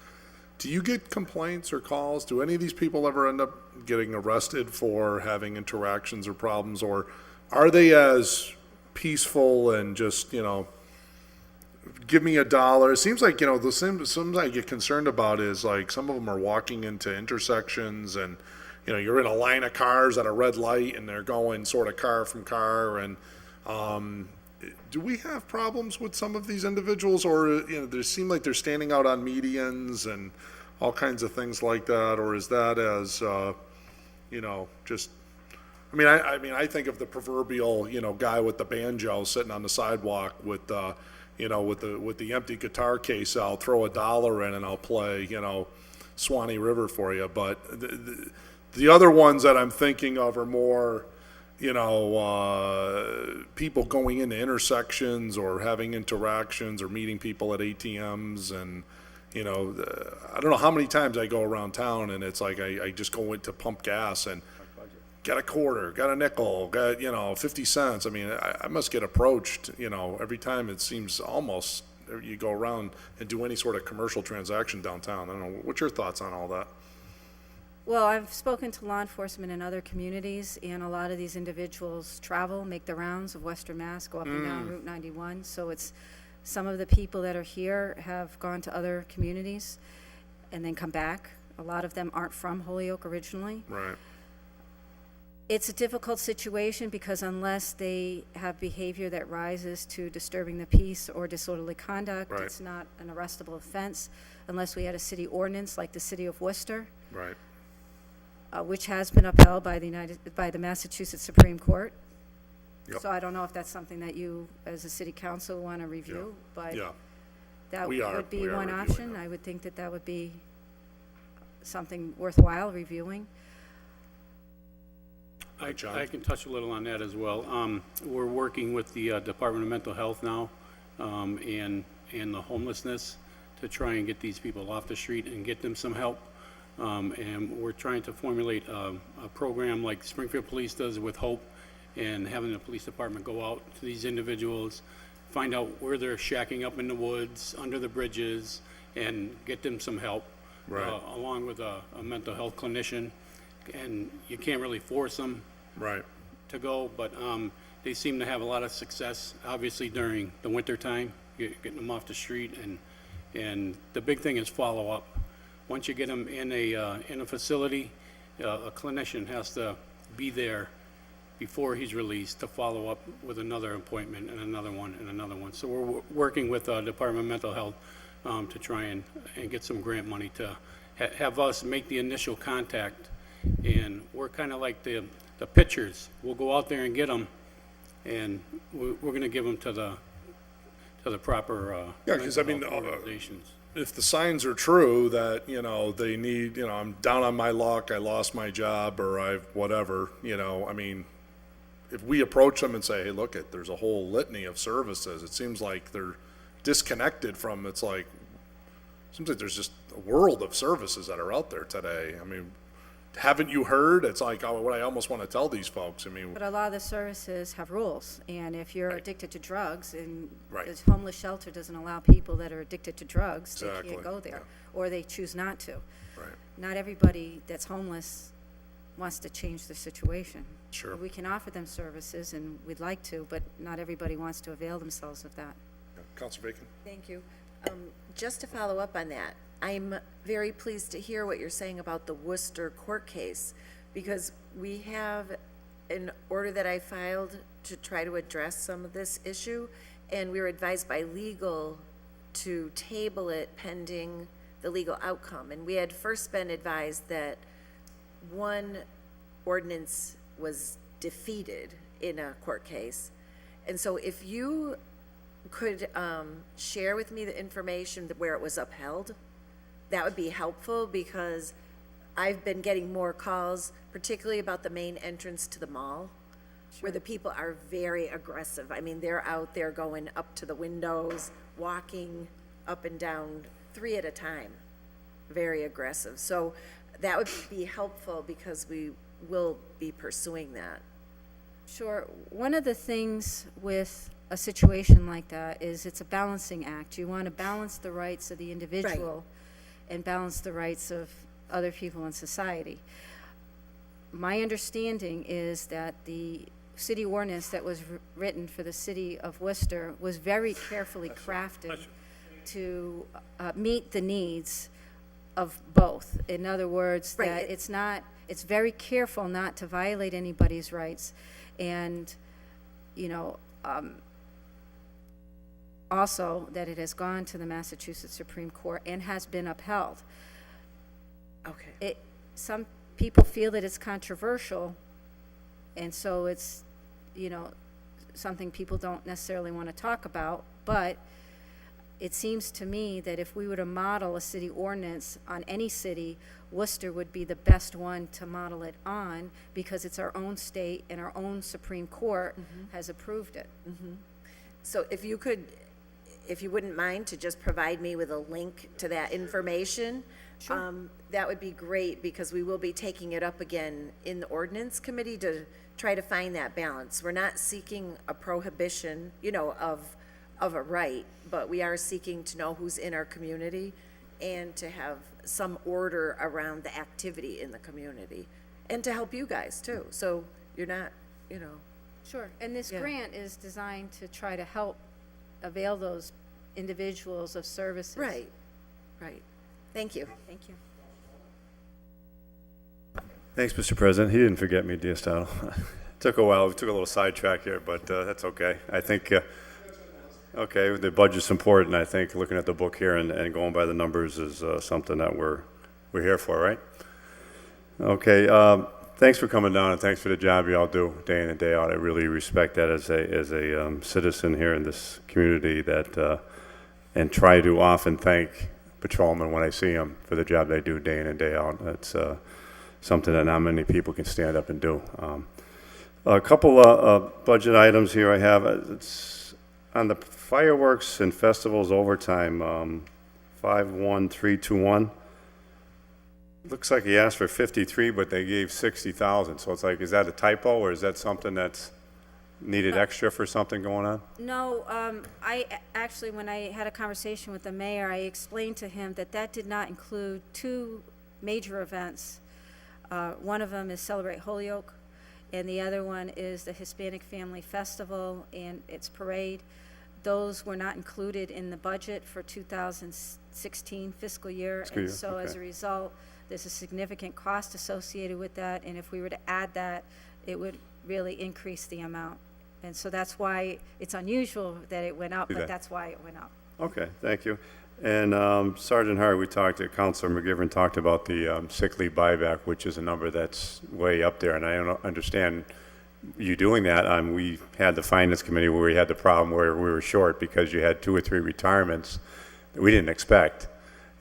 do you get complaints or calls? Do any of these people ever end up getting arrested for having interactions or problems, or are they as peaceful and just, give me $1? It seems like, the some I get concerned about is like some of them are walking into intersections and, you're in a line of cars at a red light and they're going sort of car from car. And do we have problems with some of these individuals, or, they seem like they're standing out on medians and all kinds of things like that? Or is that as, just, I think of the proverbial, guy with the banjo sitting on the sidewalk with, with the empty guitar case out, throw $1 in and I'll play, Swanee River for you. But the other ones that I'm thinking of are more people going into intersections or having interactions or meeting people at ATMs and, I don't know how many times I go around town and it's like I just go in to pump gas and got a quarter, got a nickel, got, 50 cents. I mean, I must get approached, every time it seems almost you go around and do any sort of commercial transaction downtown. I don't know. What's your thoughts on all that? Well, I've spoken to law enforcement in other communities, and a lot of these individuals travel, make the rounds of Western Mass, go up and down Route 91. So it's, some of the people that are here have gone to other communities and then come back. A lot of them aren't from Holyoke originally. Right. It's a difficult situation because unless they have behavior that rises to disturbing the peace or disorderly conduct, Right. it's not an arrestable offense unless we had a city ordinance like the city of Worcester, Right. which has been upheld by the Massachusetts Supreme Court. Yep. So I don't know if that's something that you, as a city council, want to review, but Yeah. that We would be are one reviewing option. them. I would think that that would be something worthwhile reviewing. I John? can touch a little on that as well. We're working with the Department of Mental Health now, and the homelessness to try and get these people off the street and get them some help. And we're trying to formulate a program like Springfield Police does with Hope, and having the police department go out to these individuals, find out where they're shacking up in the woods, under the bridges, and get them some help. Right. Along with a mental health clinician. And you can't really force them Right. to go, but they seem to have a lot of success, obviously during the winter time, getting them off the street, and the big thing is follow up. Once you get them in a facility, a clinician has to be there before he's released to follow up with another appointment and another one and another one. So we're working with Department of Mental Health to try and get some grant money to have us make the initial contact. And we're kind of like the pitchers. We'll go out there and get them, and we're going to give them to the proper Yeah, 'cause I mean, mental health organizations. If the signs are true that, they need, I'm down on my luck, I lost my job, or I've whatever, I mean, if we approach them and say, hey, look, there's a whole litany of services, it seems like they're disconnected from, seems like there's just a world of services that are out there today. I mean, haven't you heard? It's like what I almost want to tell these folks. I mean, But a lot of the services have rules, and if you're addicted to drugs, and Right. the homeless shelter doesn't allow people that are addicted to drugs, they Exactly, can't go there, or they choose not to. right, Not everybody that's homeless wants to change their situation. Sure. We can offer them services, and we'd like to, but not everybody wants to avail themselves of that. Counselor Bacon? Thank you. Just to follow up on that, I'm very pleased to hear what you're saying about the Worcester court case, because we have an order that I filed to try to address some of this issue, and we were advised by legal to table it pending the legal outcome. And we had first been advised that one ordinance was defeated in a court case. And so if you could share with me the information where it was upheld, that would be helpful, because I've been getting more calls, particularly about the main entrance to the mall, where the people are very aggressive. I mean, they're out there going up to the windows, walking up and down, 3 at a time, very aggressive. So that would be helpful, because we will be pursuing that. Sure. One of the things with a situation like that is it's a balancing act. You want to balance the rights of the individual and balance the rights of other people in society. My understanding is that the city ordinance that was written for the city of Worcester was very carefully crafted to meet the needs of both. In other words, Right. that it's very careful not to violate anybody's rights. And, also that it has gone to the Massachusetts Supreme Court and has been upheld. Okay. Some people feel that it's controversial, and so it's, something people don't necessarily want to talk about, but it seems to me that if we were to model a city ordinance on any city, Worcester would be the best one to model it on, because it's our own state and our own Supreme Court has approved it. So if you could, if you wouldn't mind to just provide me with a link to that information, that would be great, because we will be taking it up again in the ordinance committee to try to find that balance. We're not seeking a prohibition, you know, of a right, but we are seeking to know who's in our community and to have some order around the activity in the community, and to help you guys too, so you're not, you know. Sure, and this Yeah. grant is designed to try to help avail those individuals of services. Right, right. Thank you. Thank you. Thanks, Mr. President. He didn't forget me, Diosdado. Took a while. We took a little sidetrack here, but that's okay. I think, okay, the budget's important. I think looking at the book here and going by the numbers is something that we're here for, right? Okay. Thanks for coming down, and thanks for the job you all do day in and day out. I really respect that as a citizen here in this community, that and try to often thank patrolmen when I see them for the job they do day in and day out. That's something that not many people can stand up and do. A couple of budget items here I have. It's on the fireworks and festivals overtime, 51321. Looks like he asked for 53, but they gave 60,000. So it's like, is that a typo, or is that something that's needed extra for something going on? No, actually, when I had a conversation with the mayor, I explained to him that that did not include two major events. One of them is Celebrate Holyoke, and the other one is the Hispanic Family Festival and its parade. Those were not included in the budget for 2016 fiscal year. Fiscal year, And so as a okay. result, there's a significant cost associated with that, and if we were to add that, it would really increase the amount. And so that's why it's unusual that it went up, See but that. that's why it went up. Okay, thank you. And Sergeant Hart, Councilor McGivern talked about the sick leave buyback, which is a number that's way up there, and I don't understand you doing that. We had the Finance Committee where we had the problem where we were short because you had 2 or 3 retirements that we didn't expect.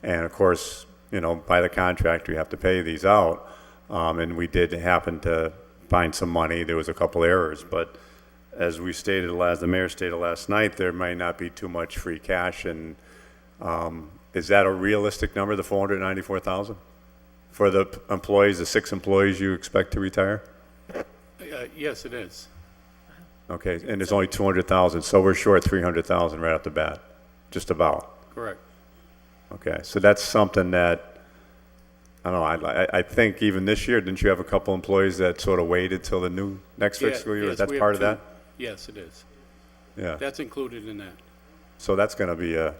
And of course, you know, by the contract, we have to pay these out. And we did happen to find some money. There was a couple errors, but as we stated the mayor stated last night, there might not be too much free cash. And is that a realistic number, the 494,000 for the employees, the 6 employees you expect to retire? Yes, it is. Okay, and it's only 200,000, so we're short 300,000 right off the bat, just about. Correct. Okay, so that's something that, I don't know, I think even this year, didn't you have a couple employees that sort of waited till the next fiscal year? Is that part of that? Yes, it is. Yeah. That's included in that. So that's going to be a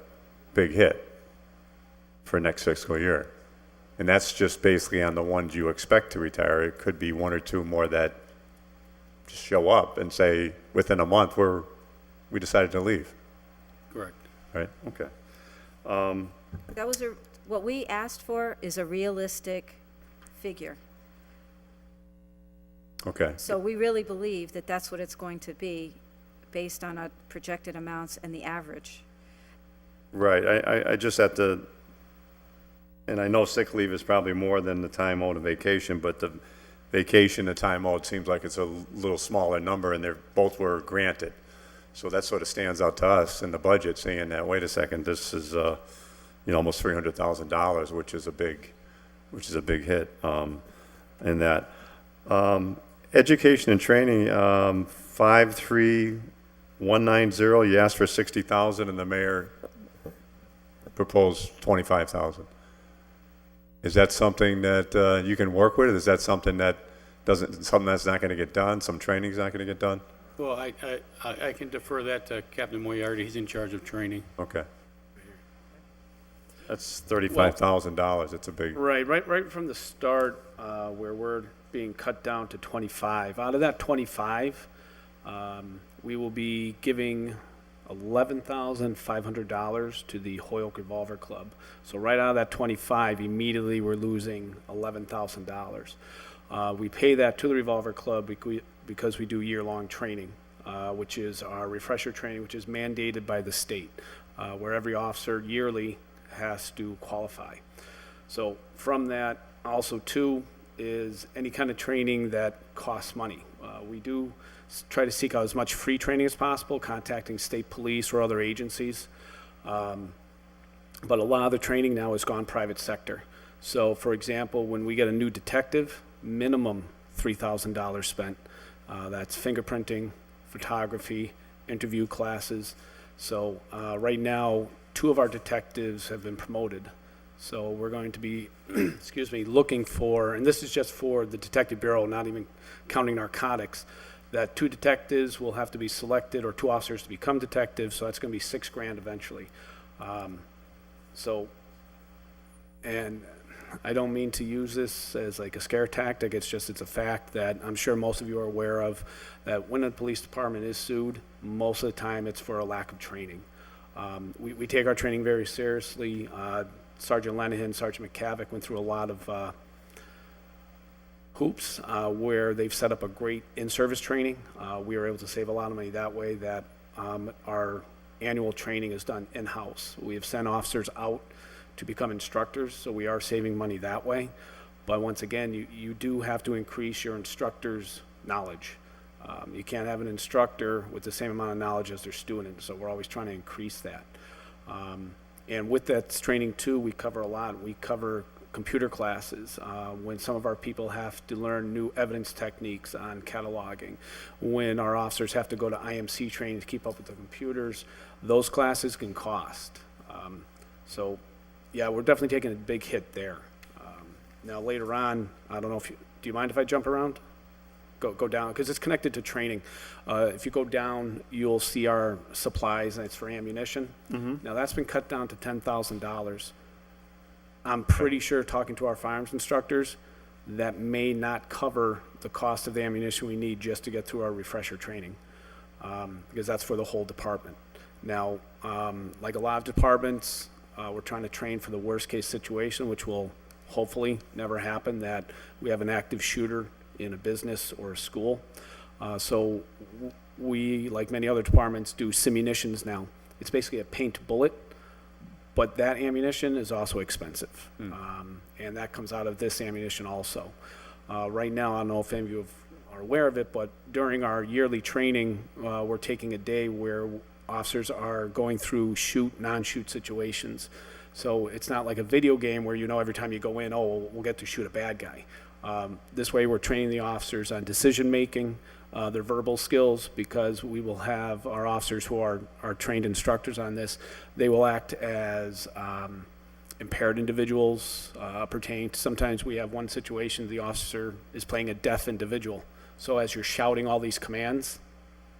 big hit for next fiscal year. And that's just basically on the ones you expect to retire. It could be 1 or 2 more that just show up and say, within a month, we decided to leave, Correct. right? Okay. That was what we asked for is a realistic figure. Okay. So we really believe that that's what it's going to be, based on our projected amounts and the average. Right, I just have to, and I know sick leave is probably more than the time owed in vacation, but the vacation, the time owed seems like it's a little smaller number, and both were granted. So that sort of stands out to us in the budget, saying that, wait a second, this is, almost $300,000, which is a big hit, in that. Education and training, 53190, you asked for 60,000, and the mayor proposed 25,000. Is that something that you can work with? Is that something that's not going to get done? Some training's not going to get done? Well, I can defer that to Captain Moriarty. He's in charge of training. Okay. That's $35,000. It's a big. Right from the start, where we're being cut down to 25. Out of that 25, we will be giving $11,500 to the Holyoke Revolver Club. So right out of that 25, immediately we're losing $11,000. We pay that to the Revolver Club because we do year-long training which is our refresher training, which is mandated by the state, where every officer yearly has to qualify. So from that, also too, is any kind of training that costs money. We do try to seek out as much free training as possible, contacting state police or other agencies. But a lot of the training now has gone private sector. So for example, when we get a new detective, minimum $3,000 spent. That's fingerprinting, photography, interview classes. So right now, 2 of our detectives have been promoted. So we're going to be, excuse me, looking for, and this is just for the Detective Bureau, not even counting narcotics, that 2 detectives will have to be selected, or 2 officers to become detectives, so that's going to be $6,000 eventually. And I don't mean to use this as like a scare tactic, it's a fact that I'm sure most of you are aware of, that when a police department is sued, most of the time it's for a lack of training. We take our training very seriously. Sergeant Lenahan, Sergeant McCavick went through a lot of hoops where they've set up a great in-service training. We were able to save a lot of money that way, that our annual training is done in-house. We have sent officers out to become instructors, so we are saving money that way. But once again, you do have to increase your instructor's knowledge. You can't have an instructor with the same amount of knowledge as their student, so we're always trying to increase that. And with that training too, we cover a lot. We cover computer classes, when some of our people have to learn new evidence techniques on cataloging, when our officers have to go to IMC training to keep up with the computers, those classes can cost. So yeah, we're definitely taking a big hit there. Now later on, I don't know if do you mind if I jump around? Go down, because it's connected to training. If you go down, you'll see our supplies, and it's for ammunition. Now that's been cut down to $10,000. I'm pretty sure, talking to our firearms instructors, that may not cover the cost of the ammunition we need just to get through our refresher training, because that's for the whole department. Now, like a lot of departments, we're trying to train for the worst case situation, which will hopefully never happen, that we have an active shooter in a business or a school. So we, like many other departments, do simunitions now. It's basically a paint bullet, but that ammunition is also expensive. And that comes out of this ammunition also. Right now, I don't know if any of you are aware of it, but during our yearly training, we're taking a day where officers are going through shoot, non-shoot situations. So it's not like a video game where you know every time you go in, oh, we'll get to shoot a bad guy. This way we're training the officers on decision-making, their verbal skills, because we will have our officers who are trained instructors on this. They will act as impaired individuals pertaining to, sometimes we have one situation, the officer is playing a deaf individual. So as you're shouting all these commands,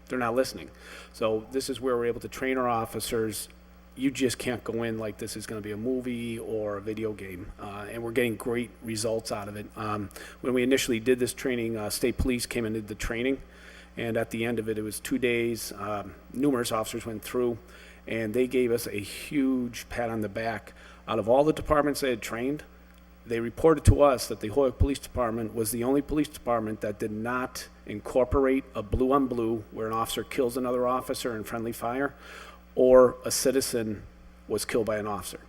they're not listening. So this is where we're able to train our officers. You just can't go in like this is going to be a movie or a video game, and we're getting great results out of it. When we initially did this training, state police came and did the training, and at the end of it, it was 2 days. Numerous officers went through, and they gave us a huge pat on the back. Out of all the departments they had trained, they reported to us that the Hoyoke Police Department was the only police department that did not incorporate a blue on blue, where an officer kills another officer in friendly fire, or a citizen was killed by an officer.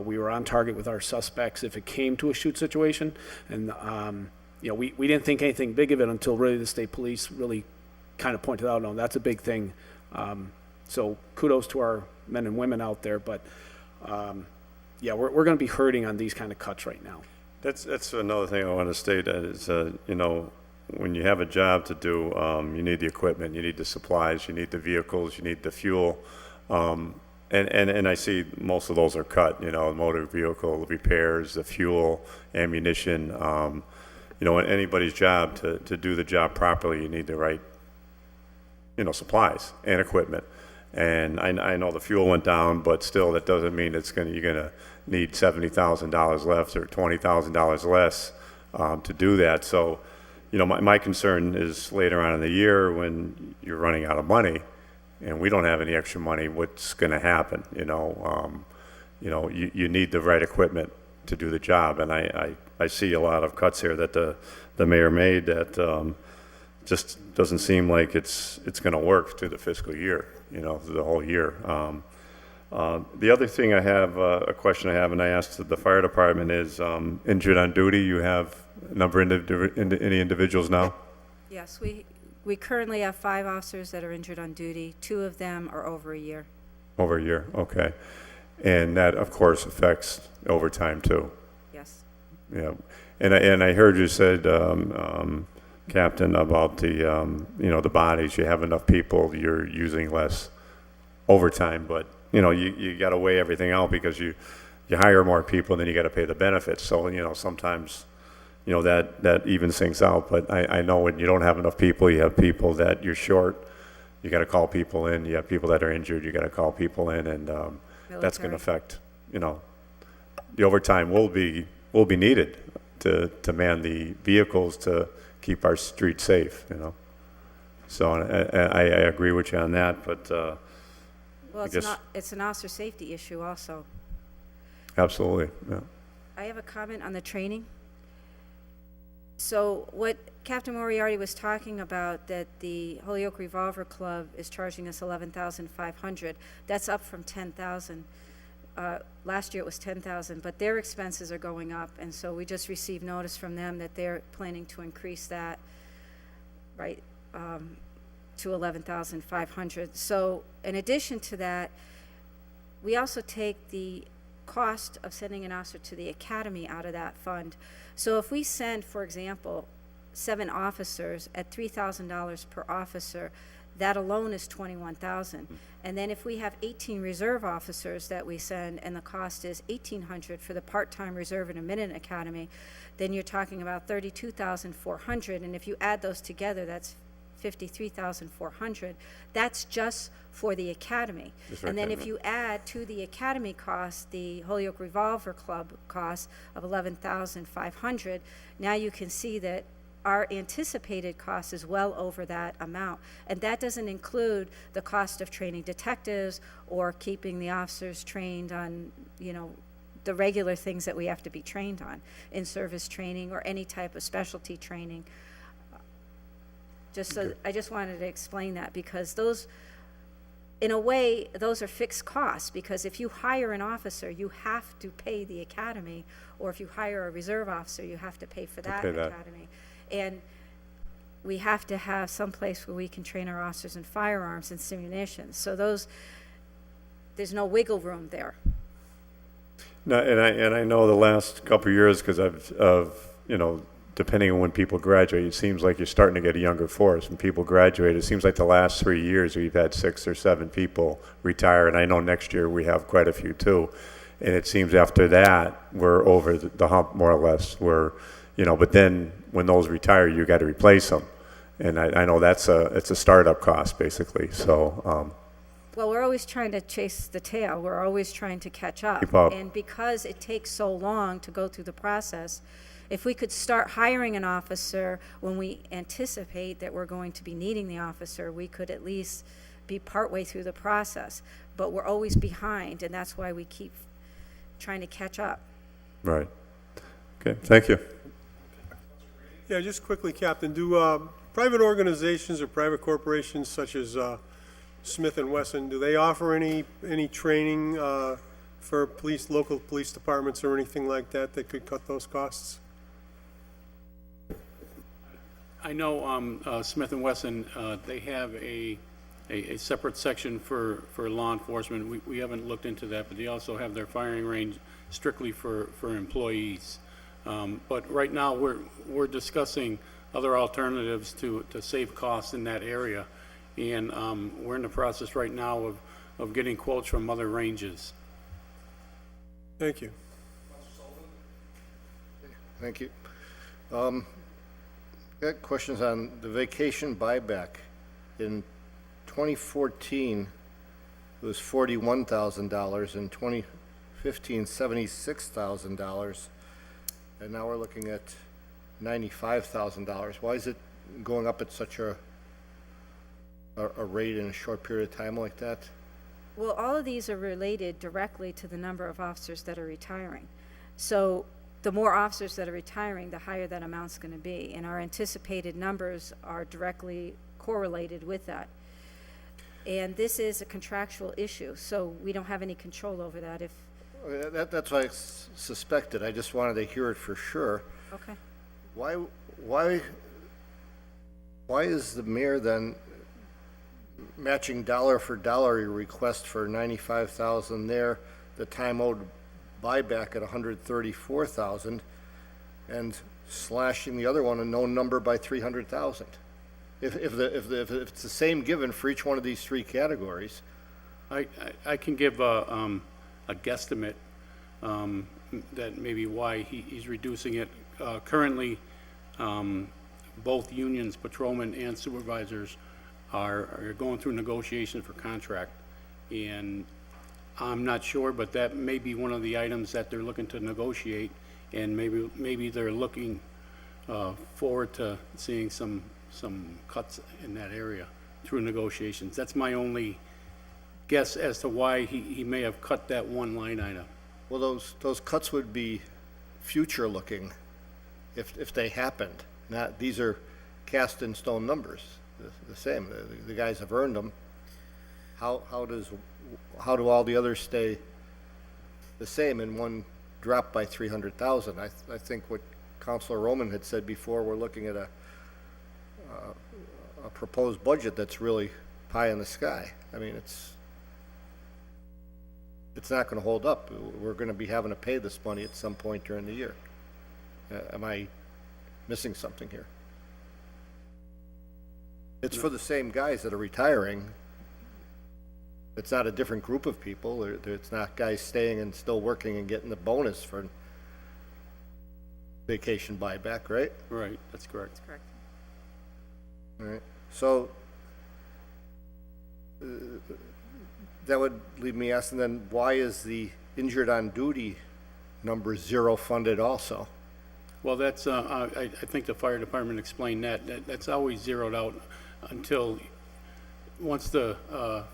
We were on target with our suspects if it came to a shoot situation, and we didn't think anything big of it until really the state police really kind of pointed out, no, that's a big thing. So kudos to our men and women out there, but yeah, we're going to be hurting on these kind of cuts right now. That's another thing I want to state, that is, when you have a job to do, you need the equipment, you need the supplies, you need the vehicles, you need the fuel. And I see most of those are cut, motor vehicle repairs, the fuel, ammunition. In anybody's job, to do the job properly, you need the right, supplies and equipment. And I know the fuel went down, but still that doesn't mean you're gonna need $70,000 less or $20,000 less to do that. So, my concern is later on in the year when you're running out of money and we don't have any extra money, what's going to happen? You need the right equipment to do the job. And I see a lot of cuts here that the mayor made that just doesn't seem like it's going to work through the fiscal year, you know, through the whole year. The other thing I have, a question I have, and I asked the fire department is, injured on duty, you have a number of any individuals now? Yes, we currently have 5 officers that are injured on duty. 2 of them are over a year. Over a year, okay. And that, of course, affects overtime too. Yes. Yeah, and I heard you said, Captain, about the, you know, the bodies, you have enough people, you're using less overtime, but, you know, you gotta weigh everything out because you hire more people, then you gotta pay the benefits, so, you know, sometimes, you know, that evens things out, but I know when you don't have enough people, you have people that you're short, you gotta call people in, you have people that are injured, you gotta call people in, and, that's gonna affect, you know, the overtime will be needed to man the vehicles to keep our streets safe, you know. So I agree with you on that, but Well, it's an officer safety issue also. absolutely, yeah. I have a comment on the training. So what Captain Moriarty was talking about, that the Holyoke Revolver Club is charging us $11,500, that's up from $10,000. Last year it was $10,000, but their expenses are going up, and so we just received notice from them that they're planning to increase that, right, to $11,500. So in addition to that, we also take the cost of sending an officer to the academy out of that fund. So if we send, for example, 7 officers at $3,000 per officer, that alone is $21,000. And then if we have 18 reserve officers that we send, and the cost is $1,800 for the part-time reserve and admitted academy, then you're talking about $32,400. And if you add those together, that's $53,400. That's just for the academy. And then if you add to the academy cost the Holyoke Revolver Club cost of $11,500, now you can see that our anticipated cost is well over that amount. And that doesn't include the cost of training detectives or keeping the officers trained on, you know, the regular things that we have to be trained on, in-service training or any type of specialty training. Just so, I just wanted to explain that, because those, in a way, those are fixed costs, because if you hire an officer, you have to pay the academy, or if you hire a reserve officer, you have to pay for that academy. And we have to have some place where we can train our officers in firearms and simulations. So those, there's no wiggle room there. No, and I know the last couple of years, because you know, depending on when people graduate, it seems like you're starting to get a younger force. When people graduate, it seems like the last 3 years we've had 6 or 7 people retire, and I know next year we have quite a few too. And it seems after that we're over the hump more or less. We're, you know, but then when those retire, you got to replace them, and I know it's a startup cost basically. So. Well, we're always trying to chase the tail. We're always trying to catch up. Keep up. And because it takes so long to go through the process, if we could start hiring an officer when we anticipate that we're going to be needing the officer, we could at least be partway through the process. But we're always behind, and that's why we keep trying to catch up. Right. Okay, thank you. Yeah, just quickly, Captain, do private organizations or private corporations such as Smith & Wesson, do they offer any training for local police departments or anything like that that could cut those costs? I know Smith & Wesson, they have a separate section for law enforcement. We haven't looked into that, but they also have their firing range strictly for employees. But right now, we're discussing other alternatives to save costs in that area. And we're in the process right now of getting quotes from other ranges. Thank you. Thank you. Got questions on the vacation buyback. In 2014, it was $41,000. In 2015, $76,000. And now we're looking at $95,000. Why is it going up at such a rate in a short period of time like that? Well, all of these are related directly to the number of officers that are retiring. So the more officers that are retiring, the higher that amount's going to be. And our anticipated numbers are directly correlated with that. And this is a contractual issue, so we don't have any control over that if, That's what I suspected. I just wanted to hear it for sure. okay. Why is the mayor then matching dollar for dollar your request for 95,000 there, the time owed buyback at 134,000, and slashing the other one a known number by 300,000? If it's the same given for each one of these three categories, I can give a guesstimate that maybe why he's reducing it. Currently, both unions, patrolmen and supervisors, are going through negotiations for contract. And I'm not sure, but that may be one of the items that they're looking to negotiate, and maybe they're looking forward to seeing some cuts in that area through negotiations. That's my only guess as to why he may have cut that one line item. well, those cuts would be future-looking if they happened. Not, these are cast-in-stone numbers, the same. The guys have earned them. How do all the others stay the same and one drop by 300,000? I think what Councilor Roman had said before, we're looking at a proposed budget that's really pie in the sky. I mean, it's not going to hold up. We're going to be having to pay this money at some point during the year. Am I missing something here? It's for the same guys that are retiring. It's not a different group of people. It's not guys staying and still working and getting the bonus for vacation buyback, right? Right, that's correct. That's correct. All right. So that would leave me asking then, why is the injured on duty number zero funded also? Well, that's, I think the fire department explained that. That's always zeroed out until, once the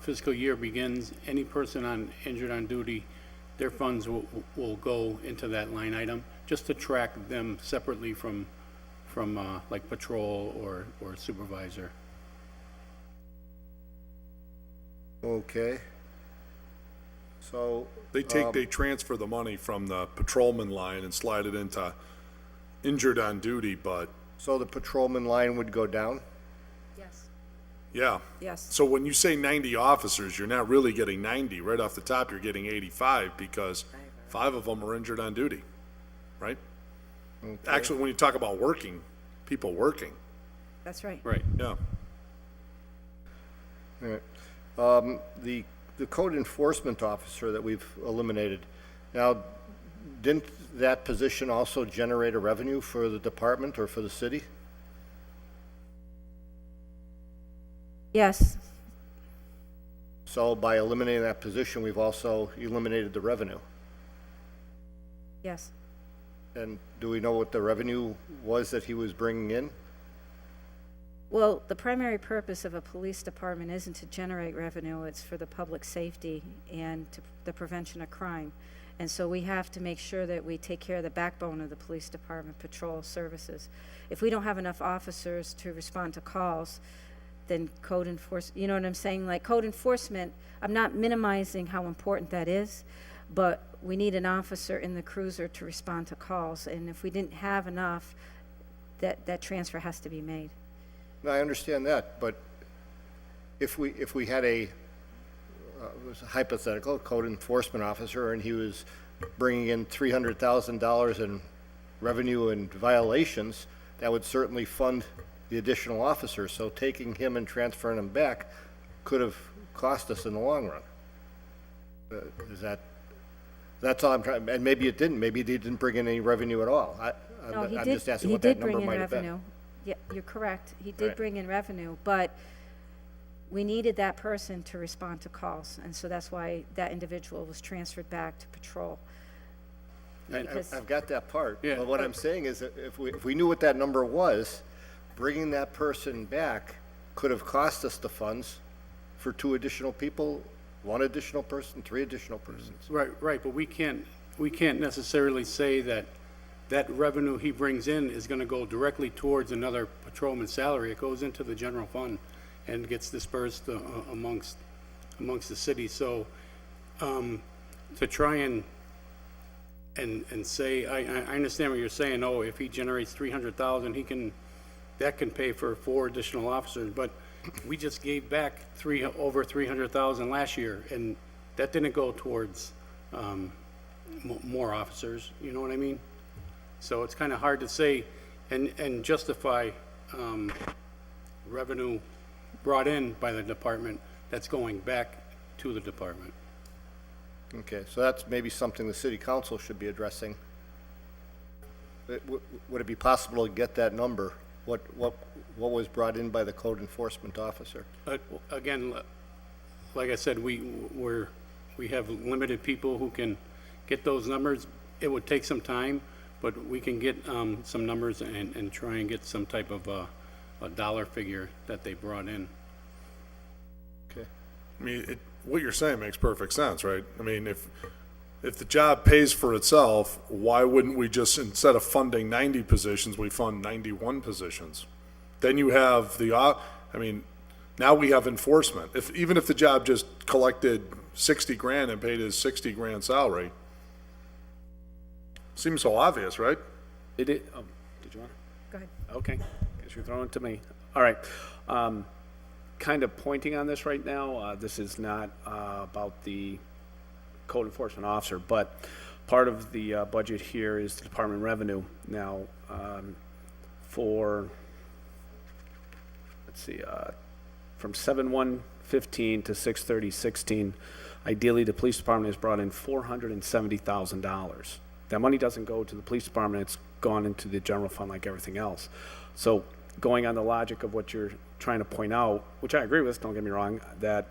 fiscal year begins, any person injured on duty, their funds will go into that line item, just to track them separately from like patrol or supervisor. Okay. So. They transfer the money from the patrolman line and slide it into injured on duty, but So the patrolman line would go down? Yes. yeah. Yes. So when you say 90 officers, you're not really getting 90. Right off the top, you're getting 85 because 5 of them are injured on duty, right? Okay. Actually, when you talk about people working, That's right. Right. yeah. All right. The code enforcement officer that we've eliminated, now, didn't that position also generate a revenue for the department or for the city? Yes. So by eliminating that position, we've also eliminated the revenue. Yes. And do we know what the revenue was that he was bringing in? Well, the primary purpose of a police department isn't to generate revenue, it's for the public safety and the prevention of crime. And so we have to make sure that we take care of the backbone of the police department, patrol services. If we don't have enough officers to respond to calls, then code enforcement, you know what I'm saying? Like code enforcement, I'm not minimizing how important that is, but we need an officer in the cruiser to respond to calls. And if we didn't have enough, that transfer has to be made. No, I understand that, but if we had it was a hypothetical code enforcement officer and he was bringing in $300,000 in revenue and violations, that would certainly fund the additional officers. So taking him and transferring him back could have cost us in the long run. That's all I'm trying, and maybe it didn't. Maybe they didn't bring in any revenue at all. No, I'm just asking what that number might have been. He did bring in revenue. Yeah, you're correct. He did Right. bring in revenue, but we needed that person to respond to calls, and so that's why that individual was transferred back to patrol. Because- I've got that part, Yeah. but what I'm saying is that if we knew what that number was, bringing that person back could have cost us the funds for 2 additional people, 1 additional person, 3 additional persons. Right, but we can't necessarily say that that revenue he brings in is gonna go directly towards another patrolman's salary. It goes into the general fund and gets dispersed amongst the city. So, to try and say, I understand what you're saying, oh, if he generates 300,000, that can pay for 4 additional officers, but we just gave back over 300,000 last year, and that didn't go towards, more officers, you know what I mean? So it's kind of hard to say and justify, revenue brought in by the department that's going back to the department. Okay, so that's maybe something the city council should be addressing. Would it be possible to get that number? What was brought in by the code enforcement officer? Again, like I said, we have limited people who can get those numbers. It would take some time, but we can get some numbers and try and get some type of a dollar figure that they brought in. Okay. I mean, what you're saying makes perfect sense, right? I mean, if the job pays for itself, why wouldn't we just, instead of funding 90 positions, we fund 91 positions? Then you have now we have enforcement. Even if the job just collected 60 grand and paid his 60 grand salary, seems so obvious, right? Did you want to? Go ahead. Okay, guess you're throwing it to me. All right. Kind of pointing on this right now, this is not about the code enforcement officer, but part of the budget here is the Department of Revenue. Now, from 7/1/15 to 6/30/16, ideally the police department has brought in $470,000. That money doesn't go to the police department, it's gone into the general fund like everything else. So going on the logic of what you're trying to point out, which I agree with, don't get me wrong, that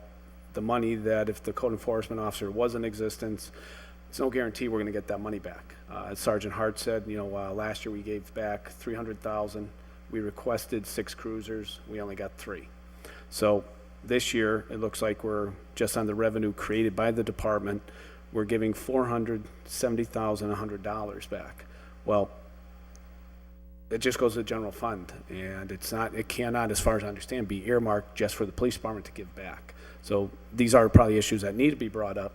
the money that if the code enforcement officer was in existence, it's no guarantee we're going to get that money back. As Sergeant Hart said, last year we gave back $300,000. We requested 6 cruisers. We only got 3. So this year, it looks like we're just on the revenue created by the department. We're giving $470,100 back. Well, it just goes to the general fund, and it cannot, as far as I understand, be earmarked just for the police department to give back. So these are probably issues that need to be brought up,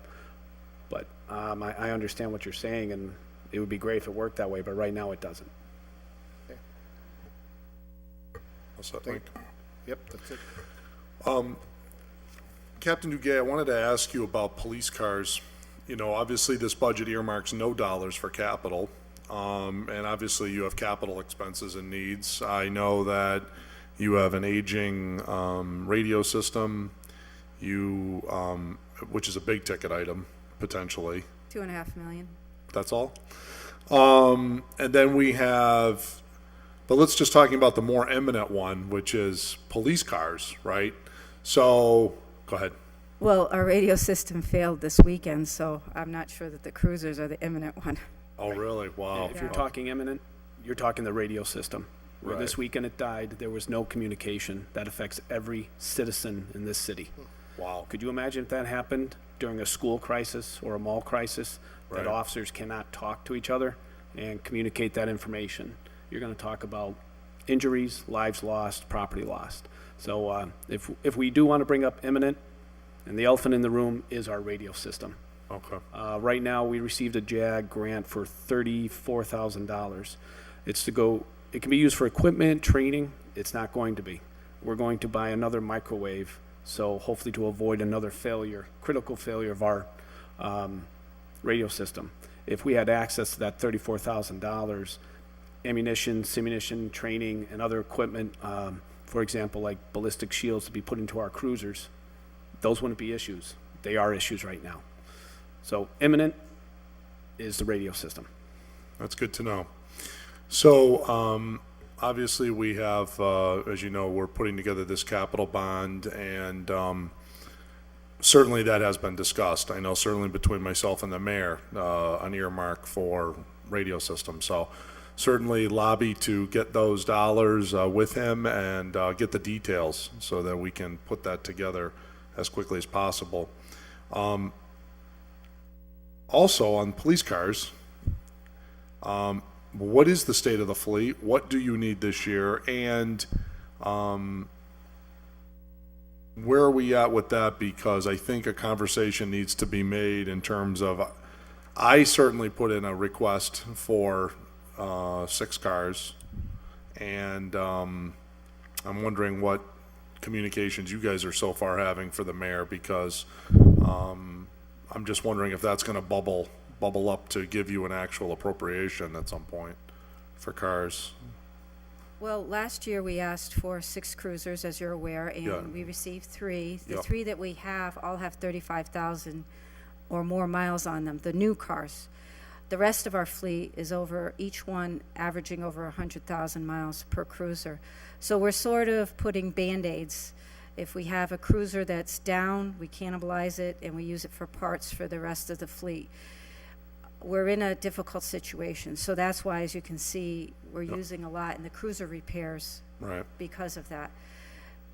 but I understand what you're saying, and it would be great if it worked that way, but right now it doesn't. Yep, that's it. Captain Duguay, I wanted to ask you about police cars. Obviously this budget earmarks no dollars for capital. And obviously you have capital expenses and needs. I know that you have an aging radio system, which is a big ticket item, potentially. $2.5 million. That's all? And then we have, but let's just talking about the more imminent one, which is police cars, right? So, go ahead. Well, our radio system failed this weekend, so I'm not sure that the cruisers are the imminent one. Oh, really? Wow. If you're talking imminent, you're talking the radio system. Where this Right. weekend it died, there was no communication. That affects every citizen in this city. Wow. Could you imagine if that happened during a school crisis or a mall crisis, Right. that officers cannot talk to each other and communicate that information? You're going to talk about injuries, lives lost, property lost. So if we do want to bring up imminent, and the elephant in the room is our radio system. Okay. Right now, we received a JAG grant for $34,000. It can be used for equipment, training. It's not going to be. We're going to buy another microwave, so hopefully to avoid another critical failure of our radio system. If we had access to that $34,000, ammunition, simunition, training, and other equipment, for example, like ballistic shields to be put into our cruisers, those wouldn't be issues. They are issues right now. So imminent is the radio system. That's good to know. So, obviously we have, as you know, we're putting together this capital bond, and certainly that has been discussed. I know certainly between myself and the mayor, an earmark for radio systems. So certainly lobby to get those dollars with him and get the details so that we can put that together as quickly as possible. Also on police cars, what is the state of the fleet? What do you need this year? And where are we at with that? Because I think a conversation needs to be made in terms of, I certainly put in a request for 6 cars, and I'm wondering what communications you guys are so far having for the mayor, because I'm just wondering if that's going to bubble up to give you an actual appropriation at some point for cars. Well, last year we asked for 6 cruisers, as you're aware, Yeah. and we received 3. The Yep. 3 that we have all have 35,000 or more miles on them, the new cars. The rest of our fleet is over, each one averaging over 100,000 miles per cruiser. So we're sort of putting Band-Aids. If we have a cruiser that's down, we cannibalize it and we use it for parts for the rest of the fleet. We're in a difficult situation, so that's why, as you can see, we're using a lot in the cruiser repairs Right. because of that.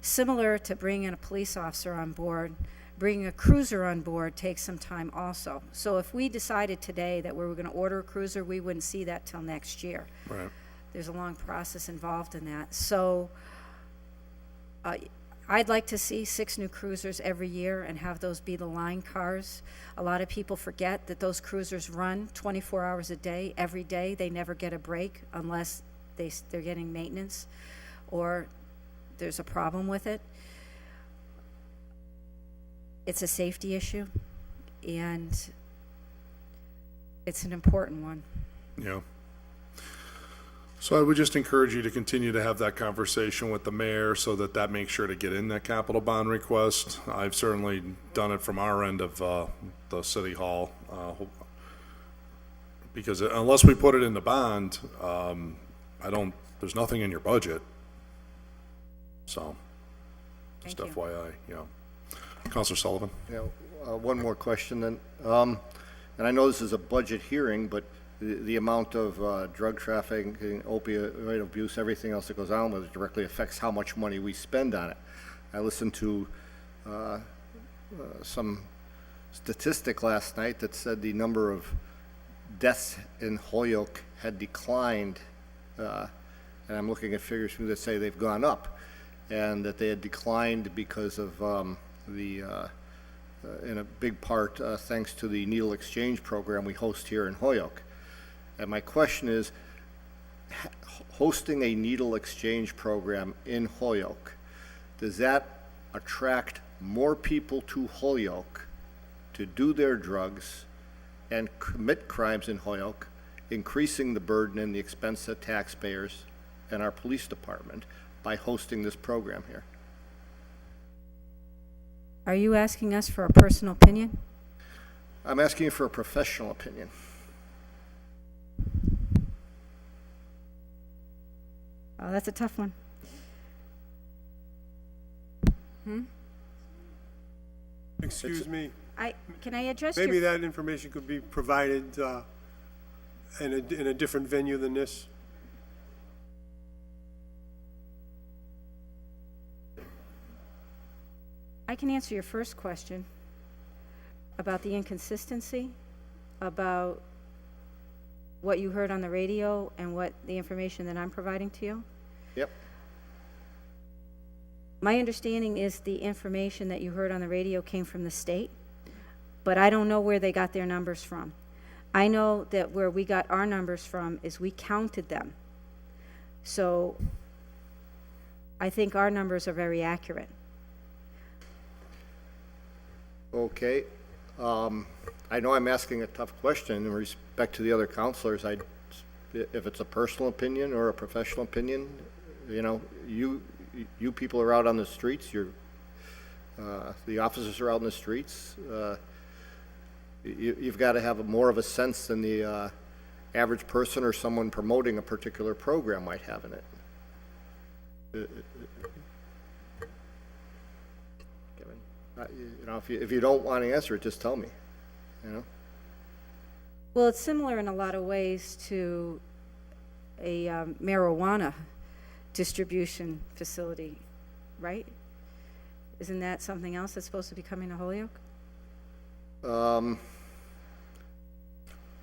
Similar to bringing a police officer on board, bringing a cruiser on board takes some time also. So if we decided today that we were going to order a cruiser, we wouldn't see that till next year. Right. There's a long process involved in that. So I'd like to see 6 new cruisers every year and have those be the line cars. A lot of people forget that those cruisers run 24 hours a day, every day. They never get a break unless they're getting maintenance or there's a problem with it. It's a safety issue, and it's an important one. Yeah. So I would just encourage you to continue to have that conversation with the mayor so that that makes sure to get in that capital bond request. I've certainly done it from our end of the city hall. Because unless we put it in the bond, there's nothing in your budget. So, just Thank you. FYI, yeah. Counselor Sullivan? Yeah, one more question then. And I know this is a budget hearing, but the amount of drug trafficking, opioid abuse, everything else that goes on with it directly affects how much money we spend on it. I listened to some statistic last night that said the number of deaths in Holyoke had declined, and I'm looking at figures that say they've gone up, and that they had declined because of in a big part thanks to the needle exchange program we host here in Holyoke. And my question is, hosting a needle exchange program in Holyoke, does that attract more people to Holyoke to do their drugs and commit crimes in Holyoke, increasing the burden and the expense of taxpayers and our police department by hosting this program here? Are you asking us for a personal opinion? I'm asking you for a professional opinion. Oh, that's a tough one. Excuse me, Can I address maybe your... that information could be provided in a different venue than this? I can answer your first question about the inconsistency, about what you heard on the radio and what the information that I'm providing to you. Yep. My understanding is the information that you heard on the radio came from the state, but I don't know where they got their numbers from. I know that where we got our numbers from is we counted them. So I think our numbers are very accurate. Okay. I know I'm asking a tough question in respect to the other counselors. If it's a personal opinion or a professional opinion, you know, you people are out on the streets, the officers are out in the streets. You've got to have more of a sense than the average person or someone promoting a particular program might have in it. You know, if you don't want to answer it, just tell me, you know? Well, it's similar in a lot of ways to a marijuana distribution facility, right? Isn't that something else that's supposed to be coming to Holyoke?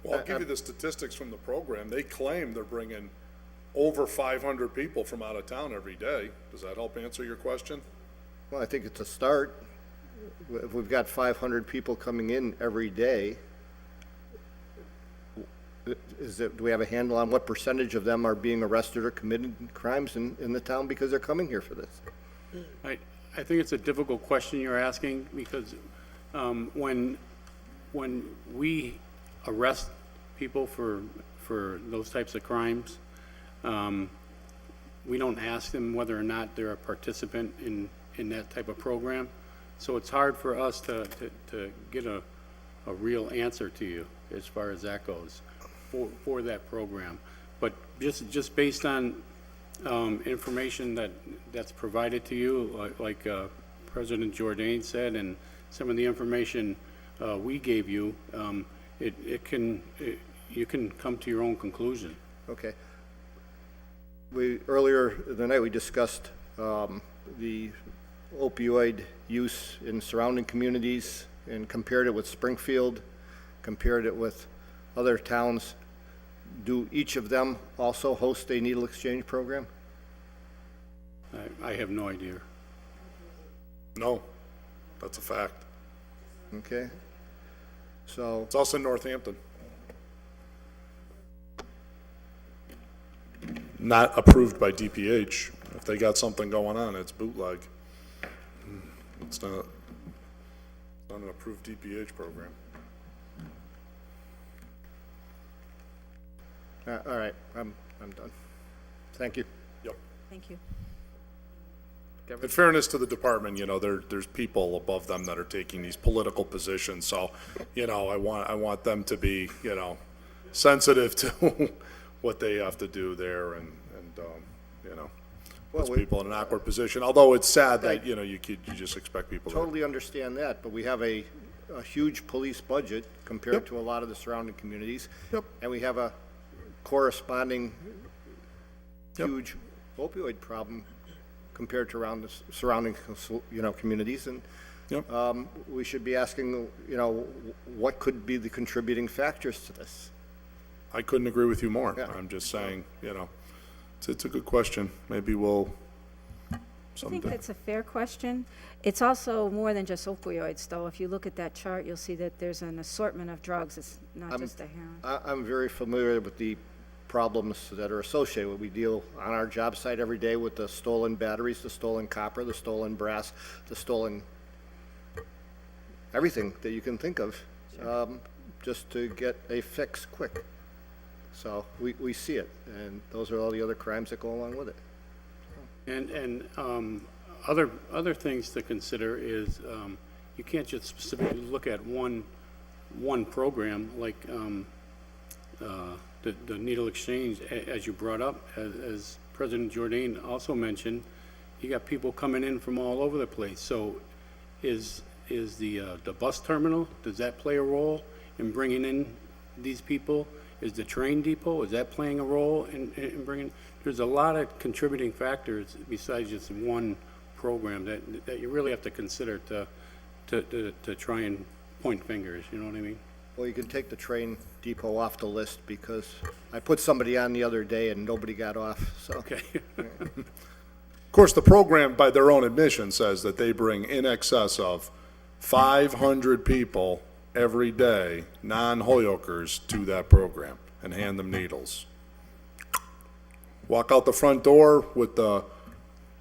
Well, I'll give you the statistics from the program. They claim they're bringing over 500 people from out of town every day. Does that help answer your question? Well, I think it's a start. If we've got 500 people coming in every day, do we have a handle on what percentage of them are being arrested or committed crimes in the town because they're coming here for this? I think it's a difficult question you're asking, because when we arrest people for those types of crimes, we don't ask them whether or not they're a participant in that type of program. So it's hard for us to get a real answer to you as far as that goes for that program. But just based on information that's provided to you, like President Jourdain said, and some of the information we gave you, you can come to your own conclusion. Okay. Earlier in the night, we discussed the opioid use in surrounding communities and compared it with Springfield, compared it with other towns. Do each of them also host a needle exchange program? I have no idea. No, that's a fact. Okay. So. It's also in Northampton. Not approved by DPH. If they got something going on, it's bootleg. It's not an approved DPH program. All right, I'm done. Thank you. Yep. Thank you. In fairness to the department, there's people above them that are taking these political positions, so, I want them to be, sensitive to what they have to do there and puts people in an awkward position, although it's sad that, you just expect people to. Totally understand that, but we have a huge police budget compared to a lot of the surrounding communities. Yep. And we have a corresponding huge opioid problem compared to around the surrounding, communities. And we should be asking, what could be the contributing factors to this? I couldn't agree with you more. Yeah. I'm just saying, it's a good question. Maybe we'll I think someday. that's a fair question. It's also more than just opioids, though. If you look at that chart, you'll see that there's an assortment of drugs. It's not just the heroin. I'm very familiar with the problems that are associated with. We deal on our job site every day with the stolen batteries, the stolen copper, the stolen brass, the stolen everything that you can think of, just to get a fix quick. So we see it, and those are all the other crimes that go along with it. And other things to consider is you can't just specifically look at one program like the needle exchange, as you brought up, as President Jourdain also mentioned. You got people coming in from all over the place. So is the bus terminal, does that play a role in bringing in these people? Is the train depot, is that playing a role in bringing? There's a lot of contributing factors besides just one program that you really have to consider to try and point fingers, you know what I mean? Well, you can take the train depot off the list because I put somebody on the other day and nobody got off, so. Okay. Of course, the program, by their own admission, says that they bring in excess of 500 people every day, non-Hoyokers, to that program and hand them needles. Walk out the front door with the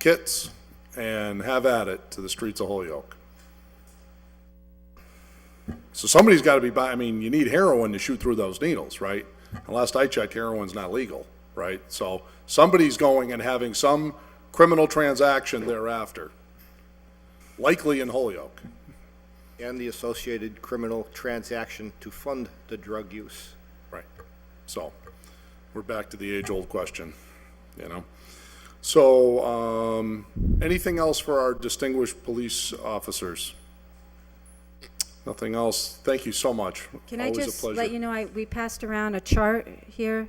kits and have at it to the streets of Holyoke. So somebody's got to be you need heroin to shoot through those needles, right? And last I checked, heroin's not legal, right? So somebody's going and having some criminal transaction thereafter, likely in Holyoke. And the associated criminal transaction to fund the drug use. Right. So we're back to the age-old question, So anything else for our distinguished police officers? Nothing else. Thank you so much. Can I Always a just pleasure. let you know, we passed around a chart here.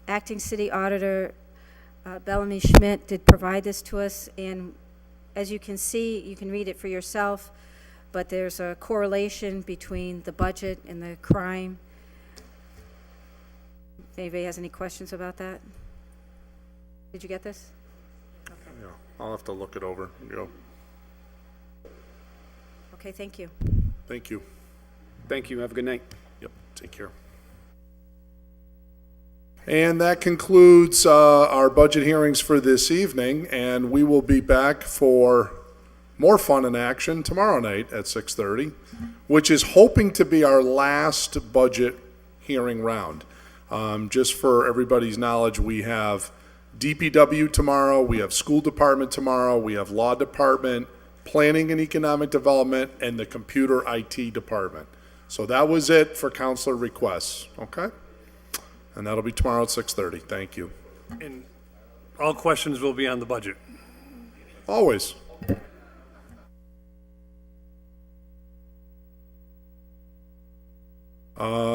Acting City Auditor Bellamy Schmidt did provide this to us, and as you can see, you can read it for yourself, but there's a correlation between the budget and the crime. If anybody has any questions about that? Did you get this? Yeah, I'll have to look it over. Yep. Okay, thank you. Thank you. Thank you. Have a good night. Yep, take care. And that concludes our budget hearings for this evening, and we will be back for more fun and action tomorrow night at 6:30, which is hoping to be our last budget hearing round. Just for everybody's knowledge, we have DPW tomorrow, we have school department tomorrow, we have law department, planning and economic development, and the computer IT department. So that was it for counselor requests, okay? And that'll be tomorrow at 6:30. Thank you. And all questions will be on the budget. Always.